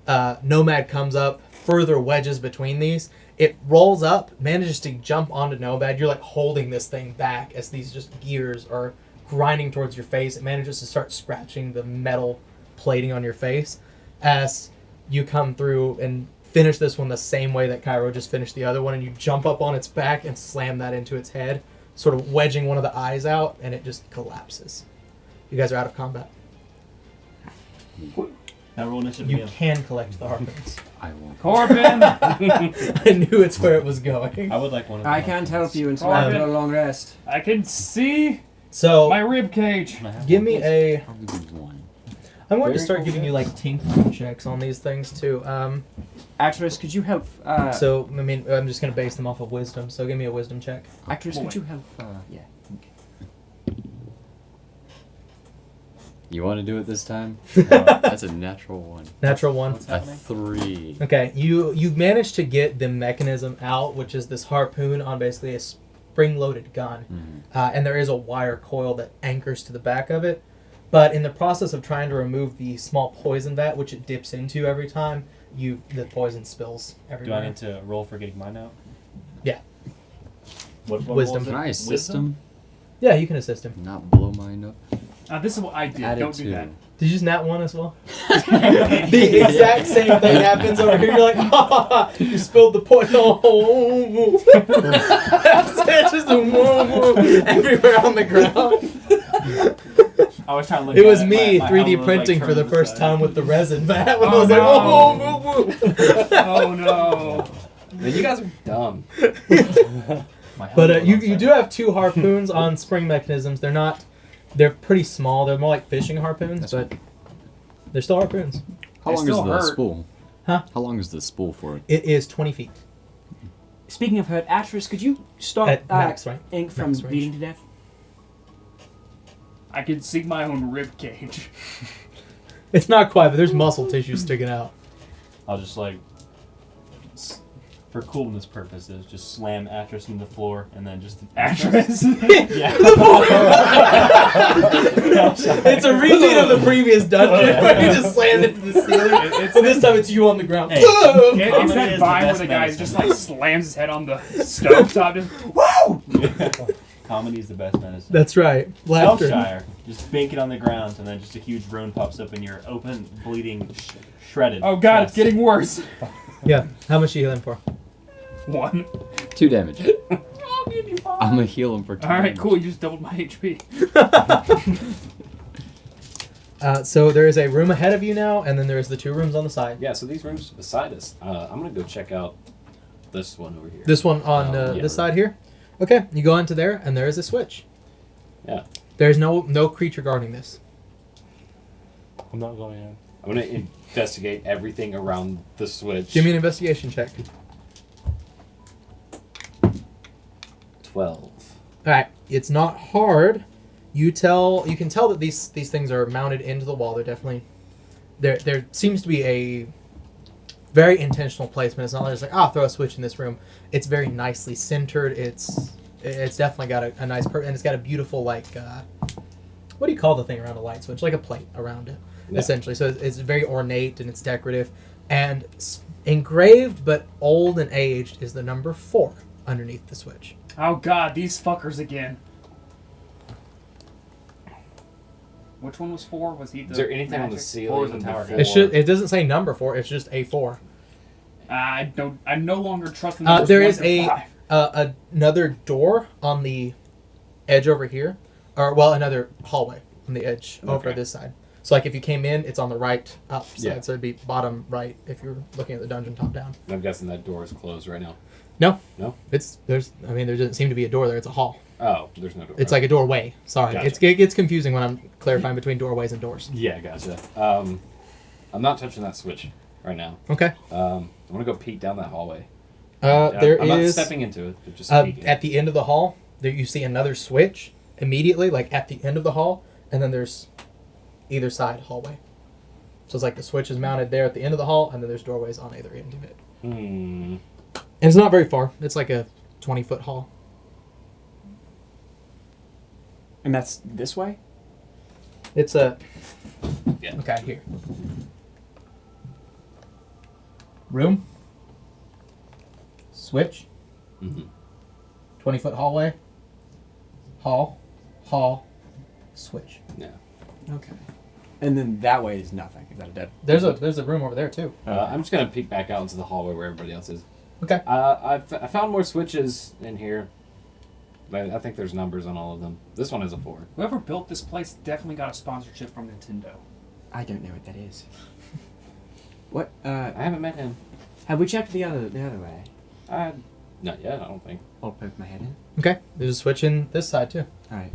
Nomad comes up, further wedges between these. It rolls up, manages to jump onto Nomad. You're like holding this thing back as these just gears are grinding towards your face. It manages to start scratching the metal plating on your face as you come through and finish this one the same way that Cairo just finished the other one, and you jump up on its back and slam that into its head, sort of wedging one of the eyes out, and it just collapses. You guys are out of combat. Now roll initiative You again. can collect the harpoons. I won't. Corbin. I knew it's where it was going. I would like one of I them. can't help you until Corbin. after a long rest. I can see So, my rib cage. Can I have give one, me please? a... I'll give you one. I'm going to Very start cool, giving yeah. you, like, tinkering checks on these things, too. Actress, could you help? So, I mean, I'm just going to base them off of wisdom, so give me a wisdom check. Actress, Boy. could you help? Yeah. You want to do it this time? That's a natural one. Natural 1. What's A happening? 3. Okay, you've managed to get the mechanism out, which is this harpoon on basically a spring-loaded gun. Mhm. And there is a wire coil that anchors to the back of it. But in the process of trying to remove the small poison vat, which it dips into every time, the poison spills Do everywhere. I need to roll for getting mine out? Yeah. What Wisdom. was it? Can I assist him? Yeah, you can assist him. Not blow mine up? This is what I did. Add Don't it do to. that. Did you just nat one as well? The exact same thing happens over here. You're like, ha ha ha, you spilled the poison. Oh, that's it, just a woo woo everywhere on the ground. I was trying to look It was at me my 3D helmet was, printing like, for the turned to first side. time with the resin vat. When I Oh, was like, no. oh, woo woo. Oh no. Man, you guys are dumb. My But helmet you was do upside have 2 harpoons on spring mechanisms. They're pretty small. They're more like fishing harpoons, but they're still harpoons. How They long is still the hurt. spool? Huh? How long is the spool for it? It is 20 feet Speaking of hurt, Actress, could you stop at max, right? Ink from max range. bleeding to death? I can see my own rib cage. It's not quite, but there's muscle tissue sticking out. I'll just like For coolness purposes, just slam Atris into the floor and then just... Atris? Yeah. It's a repeat of the previous dungeon where you just slammed into the ceiling. And this time it's you on the ground. Hey. Whoa! It's Comedy that is the vine where best the guy medicine. just like slams his head on the stove top. Just, woo! Comedy is the best medicine. That's right. Laughter. Elfshire, just bank it on the ground, and then just a huge rune pops up, and you're open, bleeding, shredded. Oh god, it's chest. getting worse. Yeah. How much are you healing for? 1. 2 damage. I'll give you 5. I'm gonna heal him for 2 Alright, damage. cool. You just doubled my HP. So there is a room ahead of you now, and then there's the 2 rooms on the side. Yeah, so these rooms beside us. I'm gonna go check out this one over here. This one on Yeah. this side here. Okay, you go into there, and there is a switch. Yeah. There's no creature guarding this. I'm not going in. I'm gonna investigate everything around the switch. Give me an investigation check. 12. All right, it's not hard. You can tell that these things are mounted into the wall. They're definitely there seems to be a very intentional placement. It's not like just like throw a switch in this room. It's very nicely centered. It's definitely got a nice and it's got a beautiful like what do you call the thing around a light switch? Like a plate around it, essentially. So it's very ornate and it's decorative and engraved but old and aged is the number 4 underneath the switch. Oh god, these fuckers again. Which one was 4? Was he the Is there anything on the magic? ceiling? 4 is the tower before? gate. It doesn't say number 4. It's just a 4. I no longer trust the numbers There 1 is to 5. Another door on the edge over here, or well, another hallway on the edge over Okay. this side. So like if you came in, it's on the right up side, Yeah. so it'd be bottom right if you're looking at the dungeon top down. I'm guessing that door is closed right now. No, No? there doesn't seem to be a door there. It's a hall. Oh, there's no door. It's like a doorway. Sorry, Gotcha. it gets confusing when I'm clarifying between doorways and doors. Yeah, gotcha. I'm not touching that switch right now. Okay. I'm gonna go peek down that hallway. There I'm not is stepping into it, but just peeking. at the end of the hall. There you see another switch immediately, like at the end of the hall, and then there's either side hallway. So it's like the switch is mounted there at the end of the hall, and then there's doorways on either end of it. Hmm. And it's not very far. It's like a 20-foot hall. And that's this way? It's a Yeah. okay here. Room. Switch. Mhm. 20-foot hallway. Hall. Switch. Yeah. Okay. And then that way is nothing. Is that a dead? There's a room over there too. I'm just gonna peek back out into the hallway where everybody else is. Okay. I found more switches in here. I think there's numbers on all of them. This one is a 4. Whoever built this place definitely got a sponsorship from Nintendo. I don't know what that is. What? I haven't met him. Have we checked the other way? Not yet, I don't think. I'll poke my head in. Okay. There's a switch in this side too. All right.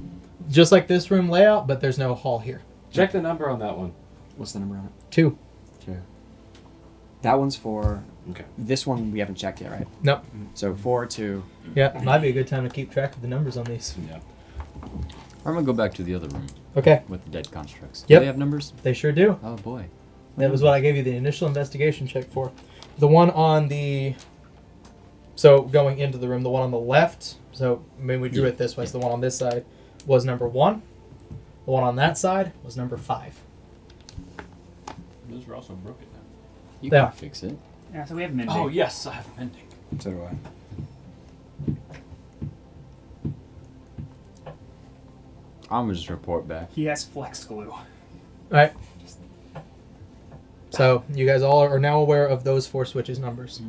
Just like this room layout, but there's no hall here. Check the number on that one. What's the number on it? 2. 2. That one's for. Okay. This one we haven't checked yet, right? Nope. So 4, 2. Yeah, might be a good time to keep track of the numbers on these. Yeah. I'm gonna go back to the other room Okay. with the dead constructs. Yep. Do they have numbers? They sure do. Oh boy. That was what I gave you the initial investigation check for. The one on the... So, going into the room, the one on the left, so when we drew it this way, so the one on this side was number 1. The one on that side was number 5. Those are also broken now. You They can are. fix it. Yeah, so we have Mending. Oh, yes, I have mending. So do I. I'm gonna just report back. He has flex glue. Alright. So, you guys all are now aware of those 4 switches numbers.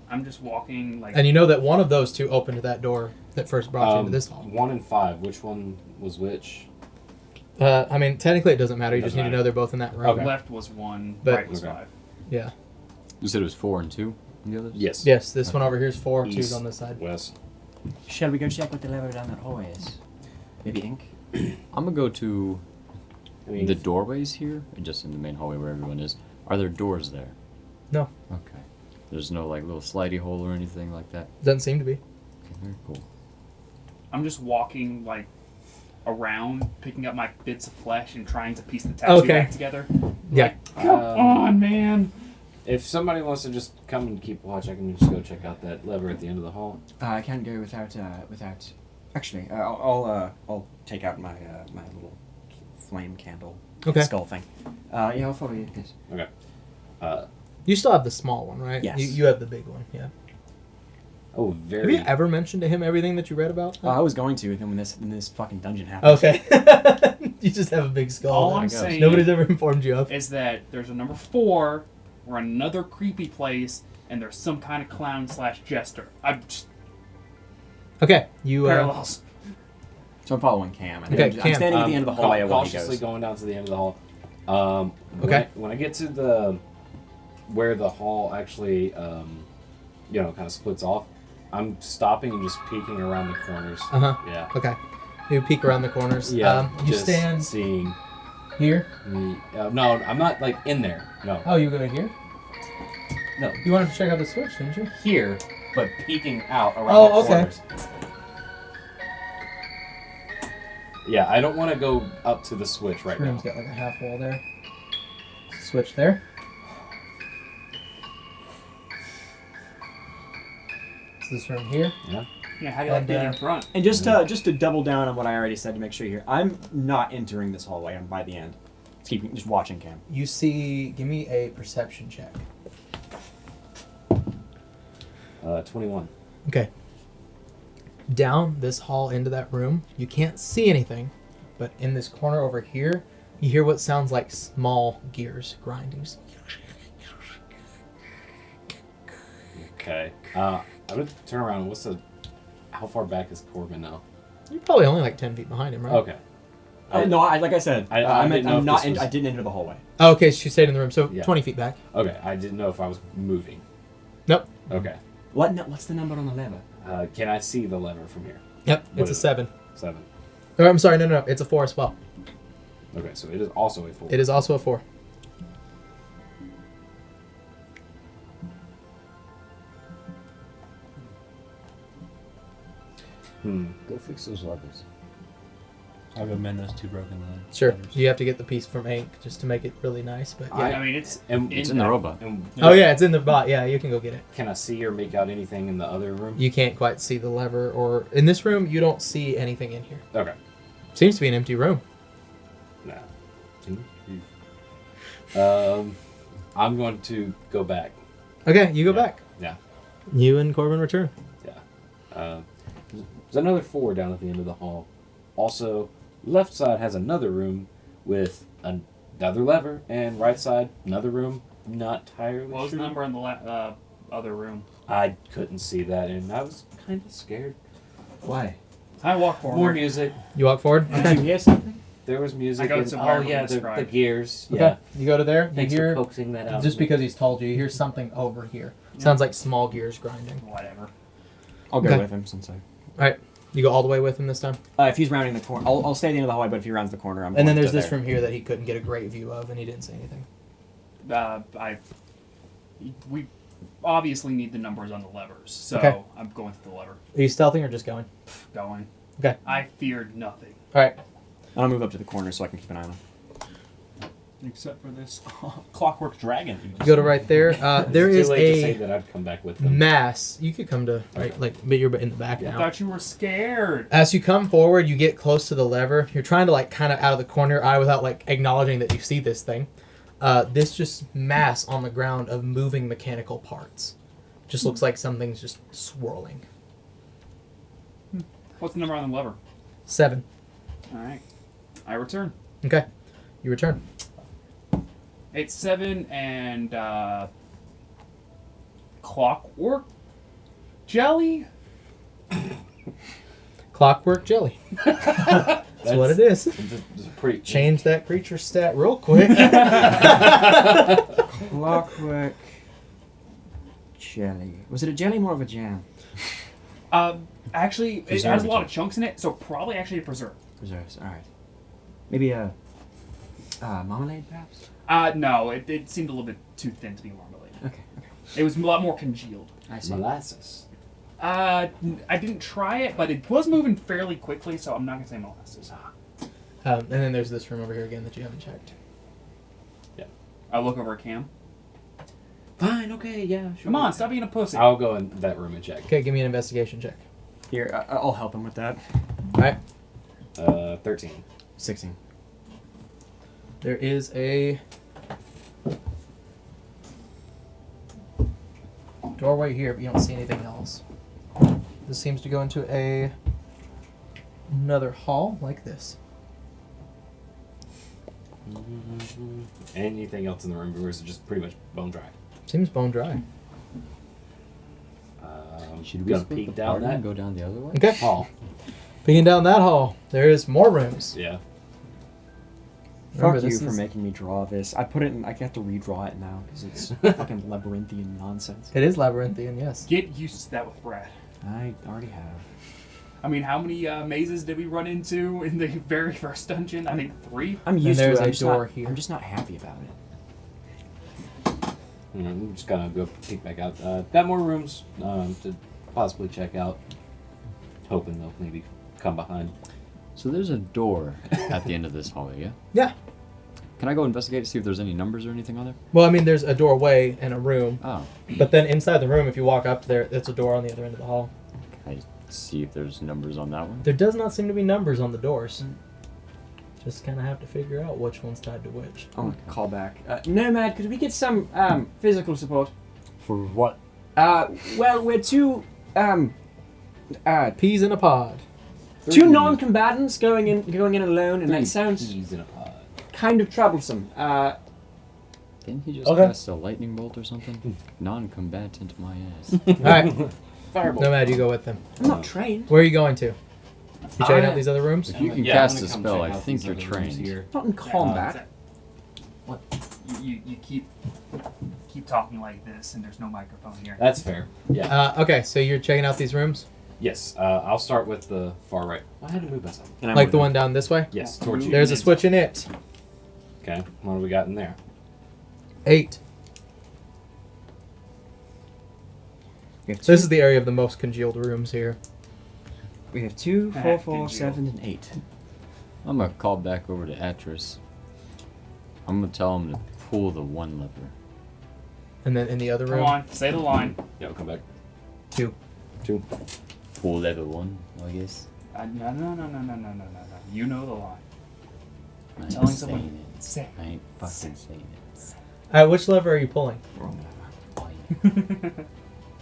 I'm just walking like. And you know that one of those 2 opened that door that first brought you into this hall. 1 and 5. Which one was which? I mean, technically it doesn't matter. You just Doesn't need to know they're both in that room. Okay. Left was 1, But- right was Okay. 5. Yeah. You said it was 4 and 2 on the others? Yes. Yes, this one over here is 4, 2's East. on this side. West. Shall we go check what the lever down that hallway is? Maybe ink? I'm gonna go to I mean, the doorways here, and just in the main hallway where everyone is. Are there doors there? No. Okay. There's no like little slidey hole or anything like that. Doesn't seem to be. Okay, very cool. I'm just walking like around, picking up my bits of flesh and trying to piece the tattoo Okay. back together. Yeah. Come on, man. If somebody wants to just come and keep watch, I can just go check out that lever at the end of the hall. I can't go without. Actually, I'll take out my my little flame candle skull thing. Yeah, I'll follow you. Yes. Okay. You still have the small one, right? Yes. You have the big one, yeah. Oh, very. Have you ever mentioned to him everything that you read about? I was going to, and then when this fucking dungeon happened. Okay. You just have a big skull. All there. I'm saying Nobody's ever informed you of. is that there's a number 4, or another creepy place, and there's some kind of clown/jester. I'm just Okay, you parallels. So I'm following Cam. Okay, I'm standing at the end of the hallway while he cautiously goes. going down to the end of the hall. Okay. When I get to the where the hall actually, kind of splits off, I'm stopping and just peeking around the corners. Yeah. Okay. You peek around the corners. Yeah. You just stand seeing. here. No, I'm not like in there. No. Oh, you go here? No. You wanted to check out the switch, didn't you? Here, but peeking out around Oh, the okay. corners. Yeah, I don't want to go up to the switch right This room's now. got like a half wall there. Switch there. Is this room here? Yeah. Yeah, how do you like being in front? And just to double down on what I already said to make sure you're here, I'm not entering this hallway. I'm by the end. Just watching Cam. You see, give me a perception check. 21. Okay. Down this hall into that room, you can't see anything, but in this corner over here, you hear what sounds like small gears grinding. Okay. I'm gonna turn around. How far back is Corbin now? You're probably only like 10 feet behind him, right? Okay. Like I said, I didn't know if this was- I didn't enter the hallway. Oh, okay, she stayed in the room, so Yeah. 20 feet back. Okay. I didn't know if I was moving. Nope. Okay. What's the number on the lever? Can I see the lever from here? Yep, What it's a is it? 7. 7. Oh, I'm sorry, no, it's a 4 as well. Okay, so it is also a 4. It is also a 4. Go fix those levers. I'll go mend those 2 broken lines. Sure, you have to get the piece from Ink just to make it really nice, but yeah. I mean, it's It's in the robot. Oh yeah, it's in the bot. Yeah, you can go get it. Can I see or make out anything in the other room? You can't quite see the lever, or in this room, you don't see anything in here. Okay. Seems to be an empty room. Nah. I'm going to go back. Okay, you go Yeah. back. Yeah. You and Corbin return. There's another 4 down at the end of the hall. Also, left side has another room with another lever, and right side another room. Not entirely what was the sure. number in the other room? I couldn't see that, and I was kind of scared. Why? I walk forward. More music. You walk forward. Did you hear something? There was music. I go and, to oh where yeah, we the described. gears. Okay. Yeah. You go to there. Thanks you hear for coaxing that out. just because he's told you. You hear something over here. Sounds like small gears grinding. Whatever. I'll go Okay. with him since I. All right, you go all the way with him this time. If he's rounding the corner, I'll stay at the end of the hallway. But if he rounds the corner, I'm. And then going there's to this there. room here that he couldn't get a great view of, and he didn't say anything. We obviously need the numbers on the levers, so Okay. I'm going to the lever. Are you stealthing or just going? Going. Okay. I feared nothing. All right. I'll move up to the corner so I can keep an eye on him. Except for this clockwork dragon. You go to right there. There It's is too late to say a that I'd come back with them. mass. You could come to right, like, but you're in the back I now. thought you were scared. As you come forward, you get close to the lever. You're trying to like kind of out of the corner of your eye without like acknowledging that you see this thing. This just mass on the ground of moving mechanical parts. Just looks like something's just swirling. What's the number on the lever? 7. All right. I return. Okay. You return. It's 7 and clockwork jelly. Clockwork jelly. That's what it is. It's pretty. Change that creature stat real quick. Clockwork jelly. Was it a jelly, more of a jam? Actually, it has a lot of chunks in it, so probably actually a preserve. Preserves. All right. Maybe a marmalade, perhaps. No, it seemed a little bit too thin to be marmalade. Okay. It was a lot more congealed. I see. Molasses. I didn't try it, but it was moving fairly quickly, so I'm not gonna say molasses. And then there's this room over here again that you haven't checked. I look over at Cam. Fine, okay, yeah, sure. Come on, stop being a pussy. I'll go in that room and check. Okay, give me an investigation check. Here, I'll help him with that. All right. 13. 16. There is a doorway here, but you don't see anything else. This seems to go into another hall like this. Anything else in the room, or is it just pretty much bone dry? Seems bone dry. Should we gonna split peek the down party that and go down the other way? Okay. hall? Peeking down that hall, there is more rooms. Yeah. Remember, Fuck you this for is- making me draw this. I put it in. I have to redraw it now because it's fucking labyrinthian nonsense. It is labyrinthian, yes. Get used to that with Brad. I already have. I mean, how many mazes did we run into in the very first dungeon? I think 3. I'm used to there's it. a I'm just door not, here. I'm just not happy about it. I'm just gonna go peek back out. Got more rooms to possibly check out. Hoping they'll maybe come behind. So there's a door at the end of this hallway, yeah? Yeah. Can I go investigate to see if there's any numbers or anything on there? Well, I mean, there's a doorway and a room, Oh. but then inside the room, if you walk up there, it's a door on the other end of the hall. Can I see if there's numbers on that one? There does not seem to be numbers on the doors. Just kind of have to figure out which one's tied to which. Oh, call back. Nomad, could we get some physical support? For what? Well, we're two Peas in a pod. two non-combatants going in alone, and that sounds Peas in a pod. kind of troublesome. Didn't he just Okay. cast a lightning bolt or something? Non-combatant, my ass. All right, Fireball. Nomad, you go with them. I'm not trained. Where are you going to? You checking out these other rooms? If you can Yeah, cast I'm a gonna come spell, check I out think these you're other rooms trained. here. Not in combat. You keep talking like this, and there's no microphone here. That's fair. Yeah. Okay, so you're checking out these rooms, Yes. I'll start with the far right. I had to move myself. And I'm like with the him. one down this way. Yes, towards you. There's a switch in it. Okay. What do we got in there? 8. We have So two, this is the area of the most congealed rooms here. we have 2, 4, 4, Congealed. 7, and 8. I'm gonna call back over to Atris. I'm gonna tell him to pull the one lever. And then in the other Come room, on, say the line. Yeah, I'll come back. 2. Pull lever 1, I guess. No. You know the line. I ain't Telling saying someone- it. Say. I ain't fucking saying it. All right, which lever are you pulling? Wrong lever.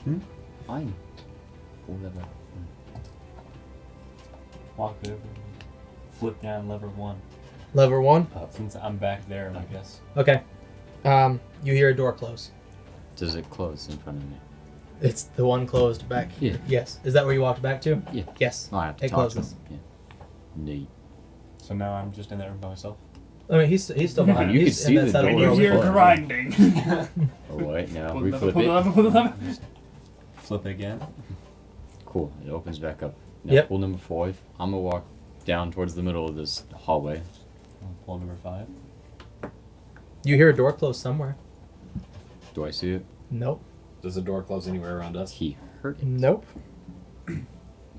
Fine. Fine. Pull lever. Walk over. Flip down lever 1. Lever 1. Since I'm back there, I guess. Okay. You hear a door close. Does it close in front of me? It's the one closed back here. Yeah. Yes. Is that where you walked back to? Yeah. Yes. Oh, I have to It talk to closes. him. Yeah. Neat. So now I'm just in there by myself. I mean, he's still behind. You He's can in see that the side of door. You room. hear Close. grinding. Oh wait, no. Pull We the flip lever, it. pull the lever. Flip it again. Cool. It opens back up. Now Yep. pull number 5. I'm gonna walk down towards the middle of this hallway. I'll pull number 5. You hear a door close somewhere. Do I see it? Nope. Does the door close anywhere around us? He heard it. Nope.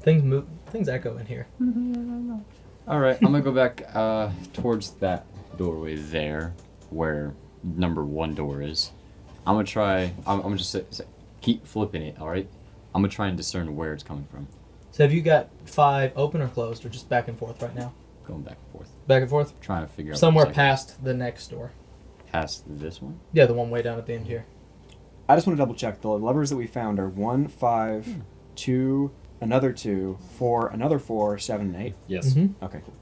Things move. Things echo in here. All right, I'm gonna go back towards that doorway there, where number 1 door is. I'm gonna try. I'm gonna just keep flipping it. All right. I'm gonna try and discern where it's coming from. So have you got 5 open or closed, or just back and forth right now? Going back and forth, Back and forth. trying to figure out Somewhere what's like past the next door. past this one. Yeah, the one way down at the end here. I just want to double check. The levers that we found are 1, 5, 2, another 2, 4, another 4, 7, and 8. Yes. Mm-hmm. Okay, cool.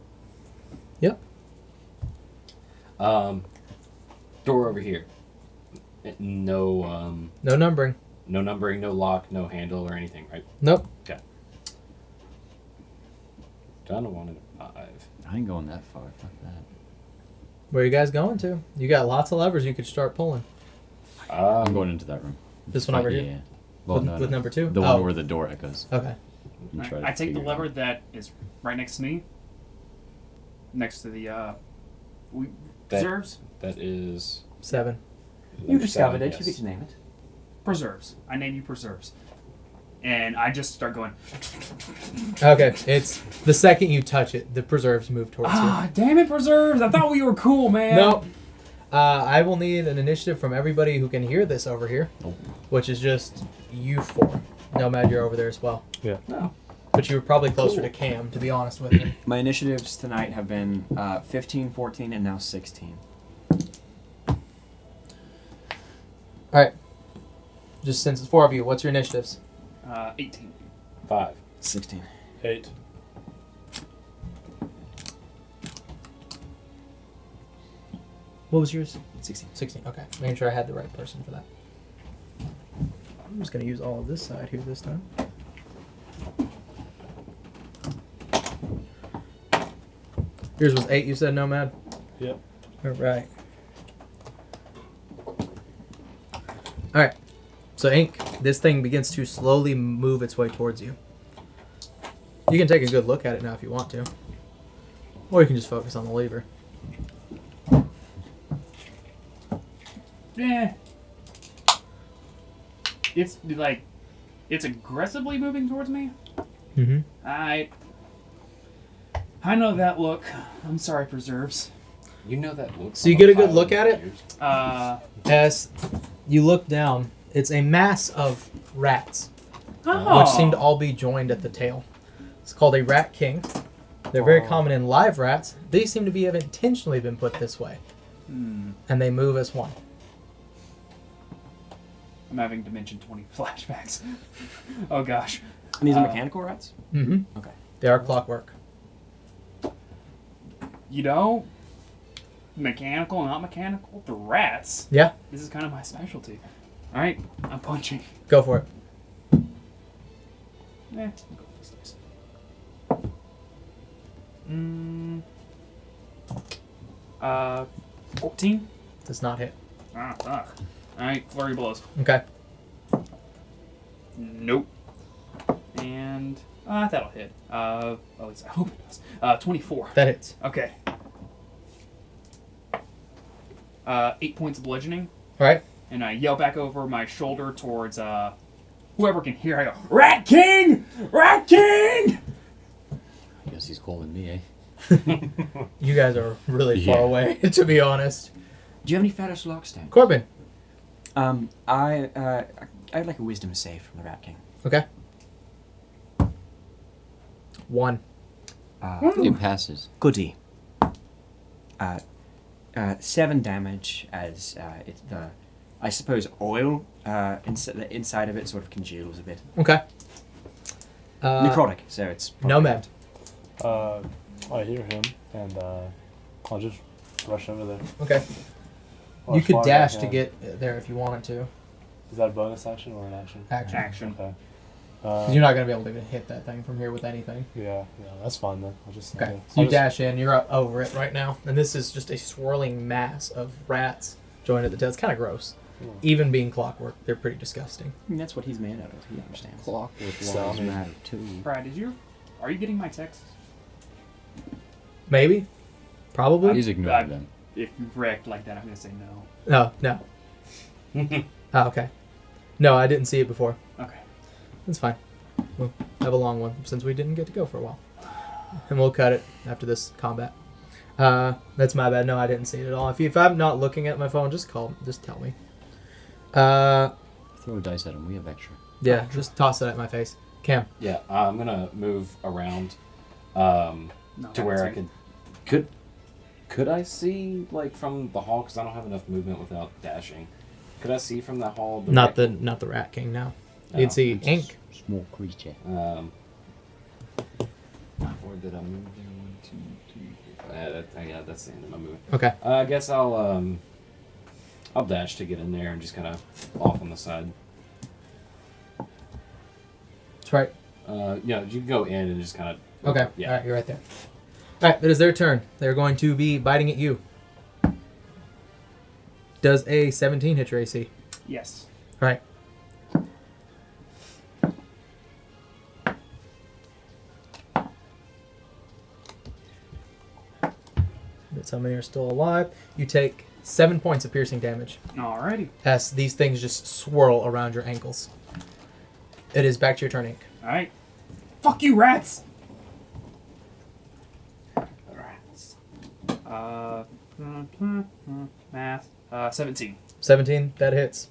Yep. Door over here. No. No numbering. No numbering, no lock, no handle or anything, right? Nope. Done 1 and 5. I ain't going that far. Fuck that. Where you guys going to? You got lots of levers you could start pulling. I'm going into that room. This one over here? Yeah. Well, with, no, with no. number 2? The one where the door echoes. Okay. And try to I take the figure it lever out. that is right next to me. Next to the That- preserves. That is. 7. You discovered 7, it. You get to name it. Preserves. I name you preserves. And I just start going, Okay. It's the second you touch it, the preserves move towards damn it, preserves! I thought we were cool, you. man. Nope. I will need an initiative from everybody who can hear this over here, which is just you four. Nomad, you're over there as well. Yeah. No. But you were probably closer to Cam, to be honest with you. My initiatives tonight have been 15, 14, and now 16. All right. Just since it's 4 of you, what's your initiatives? 18. 5. 16. 8. What was yours? 16. 16. Okay. Making sure I had the right person for that. I'm just going to use all of this side here this time. Yours was 8, you said, Nomad? Yep. All right. All right. So, Ink, this thing begins to slowly move its way towards you. You can take a good look at it now if you want to. Or you can just focus on the lever. Yeah. It's like, it's aggressively moving towards me. Mm-hmm. I know that look. I'm sorry, Preserves. You know that looks. So you get a good look at it? As As you look down, it's a mass of rats, oh. which seem to all be joined at the tail. It's called a rat king. They're very common in live rats. These seem to have intentionally been put this way. And they move as one. I'm having Dimension 20 flashbacks. Oh gosh. And these are mechanical rats? Mm-hmm. Okay. They are clockwork. You know, mechanical, not mechanical, the rats. Yeah, This is kind of my specialty. All right, I'm punching. go for it. I'll go with these dice. 14. Does not hit. Ah, fuck. All right, flurry blows. Okay. Nope. And that'll hit. At least I hope it does. 24. That hits. Okay. 8 points of bludgeoning, All right. and I yell back over my shoulder towards whoever can hear. I go, "Rat King! Rat King!" I guess he's calling me, eh? You guys are really far Yeah. away, to be honest. Do you have any Fados Lockstone? Corbin. I'd like a wisdom save from the Rat King. Okay. 1. It passes. Goody. 7 damage as I suppose oil the inside of it sort of congeals a bit. Okay. Necrotic, so it's probably Nomad. I hear him, and I'll just rush over there. Okay. Or You as could far as I dash to can. get there if you wanted to. Is that a bonus action or an action? Action. Action. Okay. 'Cause you're not going to be able to even hit that thing from here with anything. Yeah, that's fine then. I'll just. Okay. I'll So you just- dash in. You're up over it right now. And this is just a swirling mass of rats joined at the tail. It's kind of gross. Even being clockwork, they're pretty disgusting. I mean, that's what he's made out of. He understands. Clock with So, laws I mean- matter too. Brad, are you getting my texts? Maybe? Probably? He's ignoring them. If you react like that, I'm gonna say no. No, no. Oh, okay. No, I didn't see it before. Okay. That's fine. We'll have a long one since we didn't get to go for a while. And we'll cut it after this combat. That's my bad. No, I didn't see it at all. If I'm not looking at my phone, just tell me. Throw a dice at him. We have extra. Yeah, just toss it at my face. Cam. Yeah, I'm gonna move around No, to where I could I see like from the hall because I don't have enough movement without dashing. Could I see from the hall? Not the Rat King. No. No, You'd see It's Ink. a small creature. Where did I move? 1, 2, 3, 4, 5. Yeah, that's the end of my movement. Okay. I guess I'll dash to get in there and just kind of off on the side. That's right. You can go in and just kind of. Okay. Yeah. All right, you're right there. All right, it is their turn. They're going to be biting at you. Does a 17 hit your AC? Yes. All right. But so many are still alive. You take 7 points of piercing damage Alrighty. as these things just swirl around your ankles. It is back to your turn, Ink. All right. Fuck you, rats. Rats. Math. 17. 17, that hits.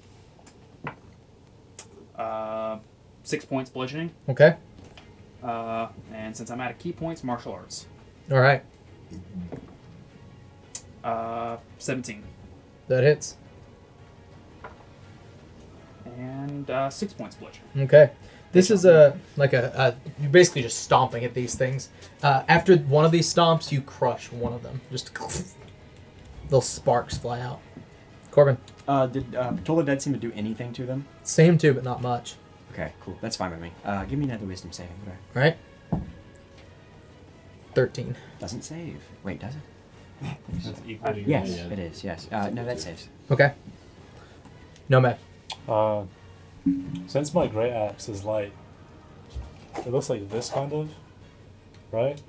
6 points bludgeoning. Okay. And since I'm out of key points, martial arts. All right. 17. That hits. And 6 points bludgeoning. Okay. This is you're basically just stomping at these things. After one of these stomps, you crush one of them. Just little sparks fly out. Corbin. Did Toll the Dead seem to do anything to them? Same too, but not much. Okay, cool. That's fine with me. Give me another wisdom saving throw. Right? 13. Doesn't save. Wait, does it? That's equal to Yes, your- it is. Yes. No, that saves. Okay. Nomad. Since my great axe is light, it looks like this kind of, right?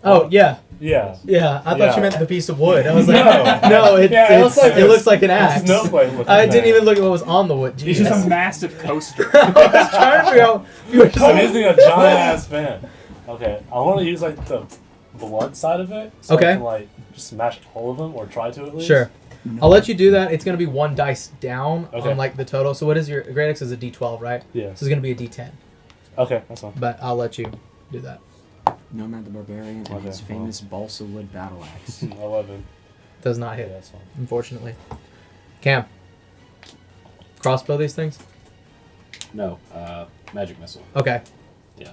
Oh, yeah. Yeah. Yeah, I thought Yeah. you meant the piece of wood. I was like, No. no, Yeah, it looks like it looks this. like an axe. Snowflake looking I didn't thing. even look at what was on the wood. It's Jesus. just a massive coaster. I was trying to figure out if you were just I'm using a giant ass fan. Okay, I want to use like the blood side of it. So Okay. I can like just smash all of them or try to at least. Sure. I'll let you do that. It's going to be one dice down Okay. on like the total. So what is your great axe is a D12, right? Yeah. So it's going to be a D10. Okay, that's fine. But I'll let you do that. Nomad the Barbarian and Okay, his famous balsa wood battle axe. 11. Does not Yeah, hit, that's fine. unfortunately. Cam. Crossbow these things? No, magic missile. Okay. Yeah.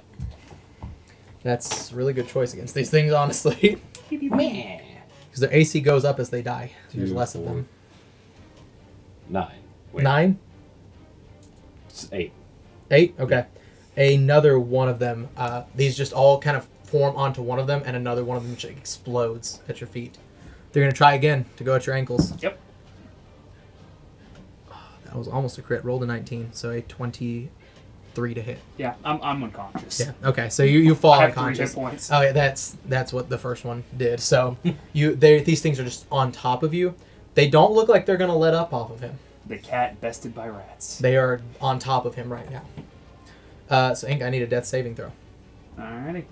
That's a really good choice against these things, honestly. Man. Because their AC goes up as they die. There's 2, less of 4, them. 9. Wait, 9? It's 8. 8? Okay. Another one of them, these just all kind of form onto one of them, and another one of them just explodes at your feet. They're going to try again to go at your ankles. Yep. That was almost a crit. Rolled a 19, so a 23 to hit. Yeah, I'm unconscious. Yeah. Okay, so you fall I have 3 unconscious. hit points. Oh yeah, that's what the first one did. So these things are just on top of you. They don't look like they're gonna let up off of him. The cat bested by rats. They are on top of him right now. So Ink, I need a death saving throw. Alrighty.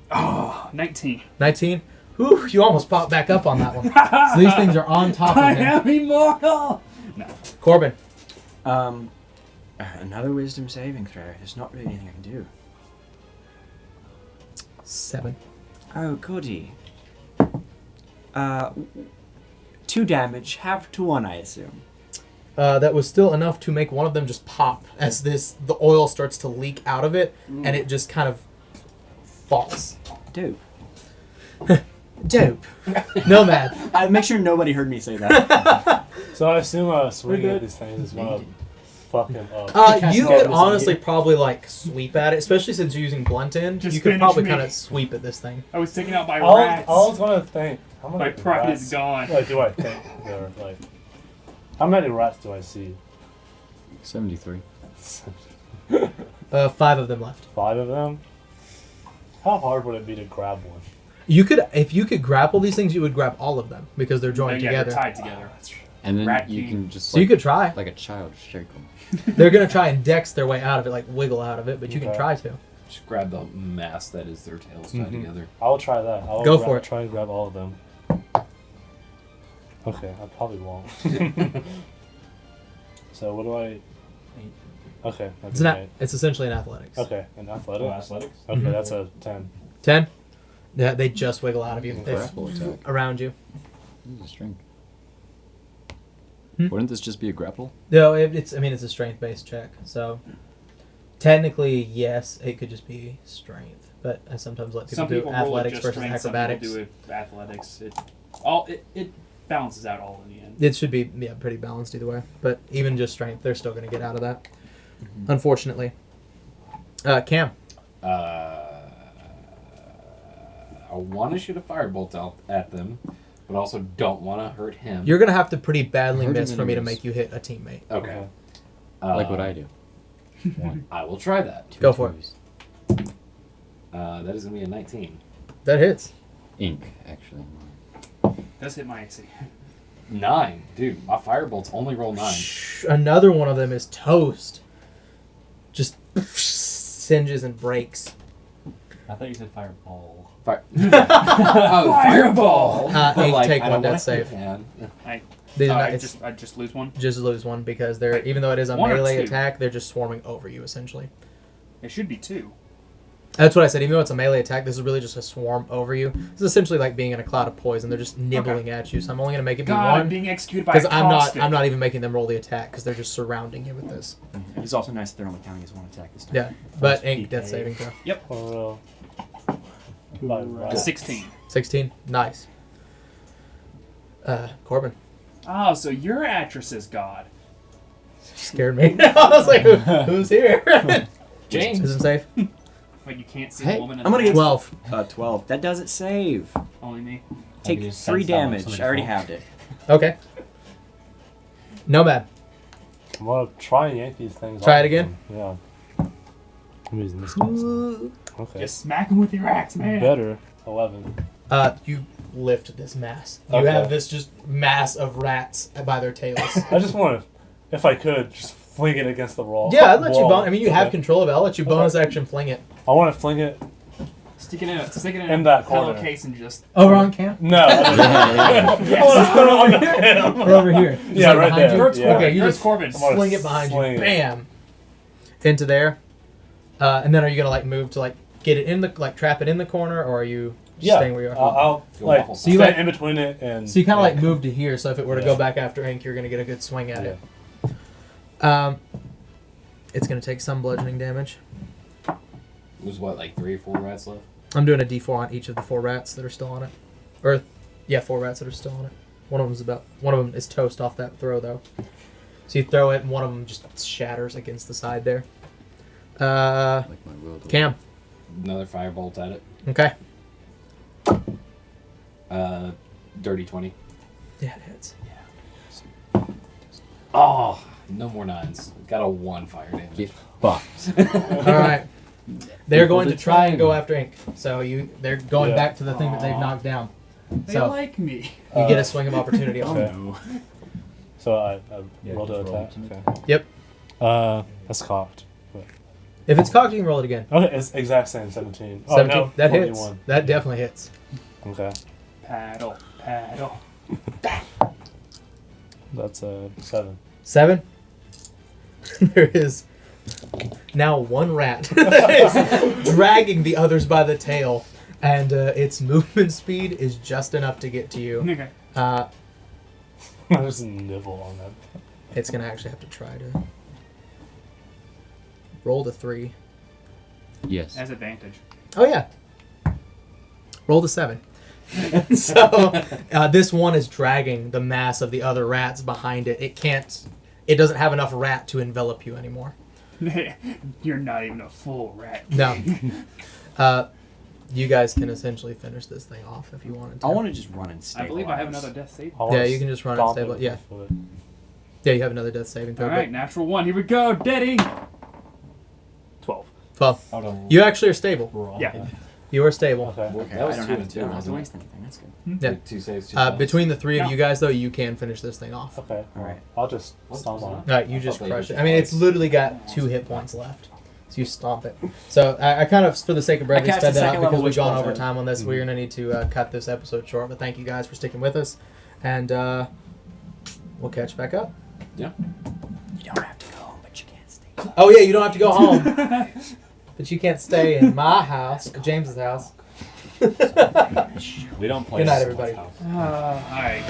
Oh, 19. 19. Whew, you almost popped back up on that one. So these things are on top I of him. am immortal! No. Corbin. Another wisdom saving throw. There's not really anything I can do. 7. Oh, goody. 2 damage, half to 1, I assume. That was still enough to make one of them just pop as the oil starts to leak out of it, and it just kind of falls. Dope. Dope. Nomad. I make sure nobody heard me say that. So I assume swinging good. at these things is gonna fuck him up. You Cascade could was honestly in here. probably like sweep at it, especially since you're using blunt end. Just You could finish probably me. kind of sweep at this thing. I was taken out by I rats. was gonna think. How many My pride rats, is gone. Like, do I think there are, like, how many rats do I see? 73. 5 of them left. 5 of them. How hard would it be to grab one? You could, if you could grapple these things, you would grab all of them because they're joined Yeah, together. they're tied together. And then Rat you king. can just So you could try. like a child shake them. They're gonna try and dex their way out of it, like wiggle out of it, but you can Okay. try to. Just grab the mass that is their tails tied together. I'll try that. I'll Go for it. Try and grab all of them. Okay, I probably won't. So what do I? Okay, that's It's essentially an athletics. Okay, an athletics. Athletics? Okay, Mhm. that's a 10. 10. Yeah, they just wiggle out of you. They Grapple attack. around you. This is a strength. Hmm? Wouldn't this just be a grapple? No, it's a strength based check. So technically, yes, it could just be strength, but I sometimes let people Some do people roll it athletics just versus strength, acrobatics. some people do it athletics. It balances out all in the end. It should be pretty balanced either way. But even just strength, they're still going to get out of that. Unfortunately. Cam. I want to shoot a firebolt out at them, but also don't want to hurt him. You're going to have to pretty badly Hurting miss for me to enemies. make you hit a teammate. Okay. Like what I do. I will try that. Go for it. Twos. That is going to be a 19. That hits. Ink, actually. Does hit my AC. 9. Dude, my firebolts only roll 9. Another one of them is toast. Just singes and breaks. I thought you said fireball. Fireball! Ink, take one death save. I It's just lose one. just lose one because they're even though it is a One or melee two? attack, they're just swarming over you essentially. It should be 2. That's what I said. Even though it's a melee attack, this is really just a swarm over you. This is essentially like being in a cloud of poison. They're just nibbling at you. So I'm only gonna make it be God, I'm one being executed by a because caustic. I'm not even making them roll the attack because they're just surrounding you with this. It's also nice that they're only counting as one attack this time. Yeah, but Plus Ink death PK. saving throw. For real. 16. 16, nice. Corbin Oh, so you're Atris's god. scared me. I was like, who's here? James. Is it safe? But you can't see Hey, the woman in I'm gonna the get 12. 12. That doesn't save. Only me. Take just 3 sense that when damage. somebody's I already wrong. halved it. Okay. Nomad. I'm gonna try and yank these things. Try off it again? them. Yeah. I'm using this one. Okay. Just smack him with your axe, man. Better. 11. You lift this mass. You Okay. have this just mass of rats by their tails. I just want to, if I could, just fling it against the wall. Yeah, I'd let you wall. bonus. I mean, you have Okay. control of it. I'll let you bonus action fling it. I want to fling it. Stick it in a In that pillow corner. case and just. Over on camp? No. I want to put it on the him. Or over here? Just Yeah, like right behind there. you? Kurt's Yeah. Corbin. Okay, you Kurt's just Corbin. I'm gonna Sling it behind you. sling it. Bam! Into there. And then are you going to, like, move to, like, get it in the, like, trap it in the corner, or are you just Yeah. staying where you are? I'll Feel like awful. So you stand like- in between it and. So you kind of, like, move to here, so if it were to go Yeah. back after Ink, you're going to get a good swing at Yeah. it. It's going to take some bludgeoning damage. There's what, like 3 or 4 rats left? I'm doing a d4 on each of the 4 rats that are still on it. Or, yeah, 4 rats that are still on it. One of them is toast off that throw, though. So you throw it, and one of them just shatters against the side there. Like my world. Cam. Another firebolt at it. Okay. Dirty 20. Yeah, it hits. Oh, no more 9s. Got a 1 fire damage. Get fucked. All right. They're going to the try and time. go after Ink. So they're going Yeah. back to the thing that they've knocked down. They So like me. you get a swing of opportunity on Okay. them. So I Yeah, rolled to just roll attack. it. Okay. Yep. That's cocked. But, If it's cocked, you can roll it again. okay, it's exact same 17. 17. Oh, no, That hits. 21. That definitely hits. Okay. Paddle. That's 7. 7. There is now 1 rat that is dragging the others by the tail, and its movement speed is just enough to get to you. Okay. There's a nibble on that. It's going to actually have to try to roll the 3. Yes. As advantage. Oh, yeah. Roll the 7. So this one is dragging the mass of the other rats behind it. It doesn't have enough rat to envelop you anymore. You're not even a full rat. No. You guys can essentially finish this thing off if you wanted to. I want to just run and stabilize. I believe I have another death save. I wanna Yeah, you can just run and stomp stabilize. it Yeah. with my foot. Yeah, you have another death saving throw. All right, natural 1. Here we go. Deading. 12. 12. Out of You actually are stable. raw. Yeah. You are stable. Okay. Okay, That was I don't 2 have and to, 2. I don't have to wasn't waste anything. That's good. it? Yeah. Like 2 saves, 2 fails. Between the 3 of No. you guys, though, you can finish this thing off. Okay. All right. I'll just What stomp was on that? it. All right, you I just thought they crush did it. I mean, it's twice. literally got 2 hit points left. So you stomp it. So I kind of, for the sake of brevity, I cast said a that second out because level we've witch gone bolt over at it. time on this. We're going to need to cut this episode short. But thank you guys for sticking with us. And we'll catch back up. You don't have to go home, but you can't stay. Oh, yeah, you don't have to go home. But you can't stay in my house, James's house. We don't play. Good night, in everybody. someone's house. All right.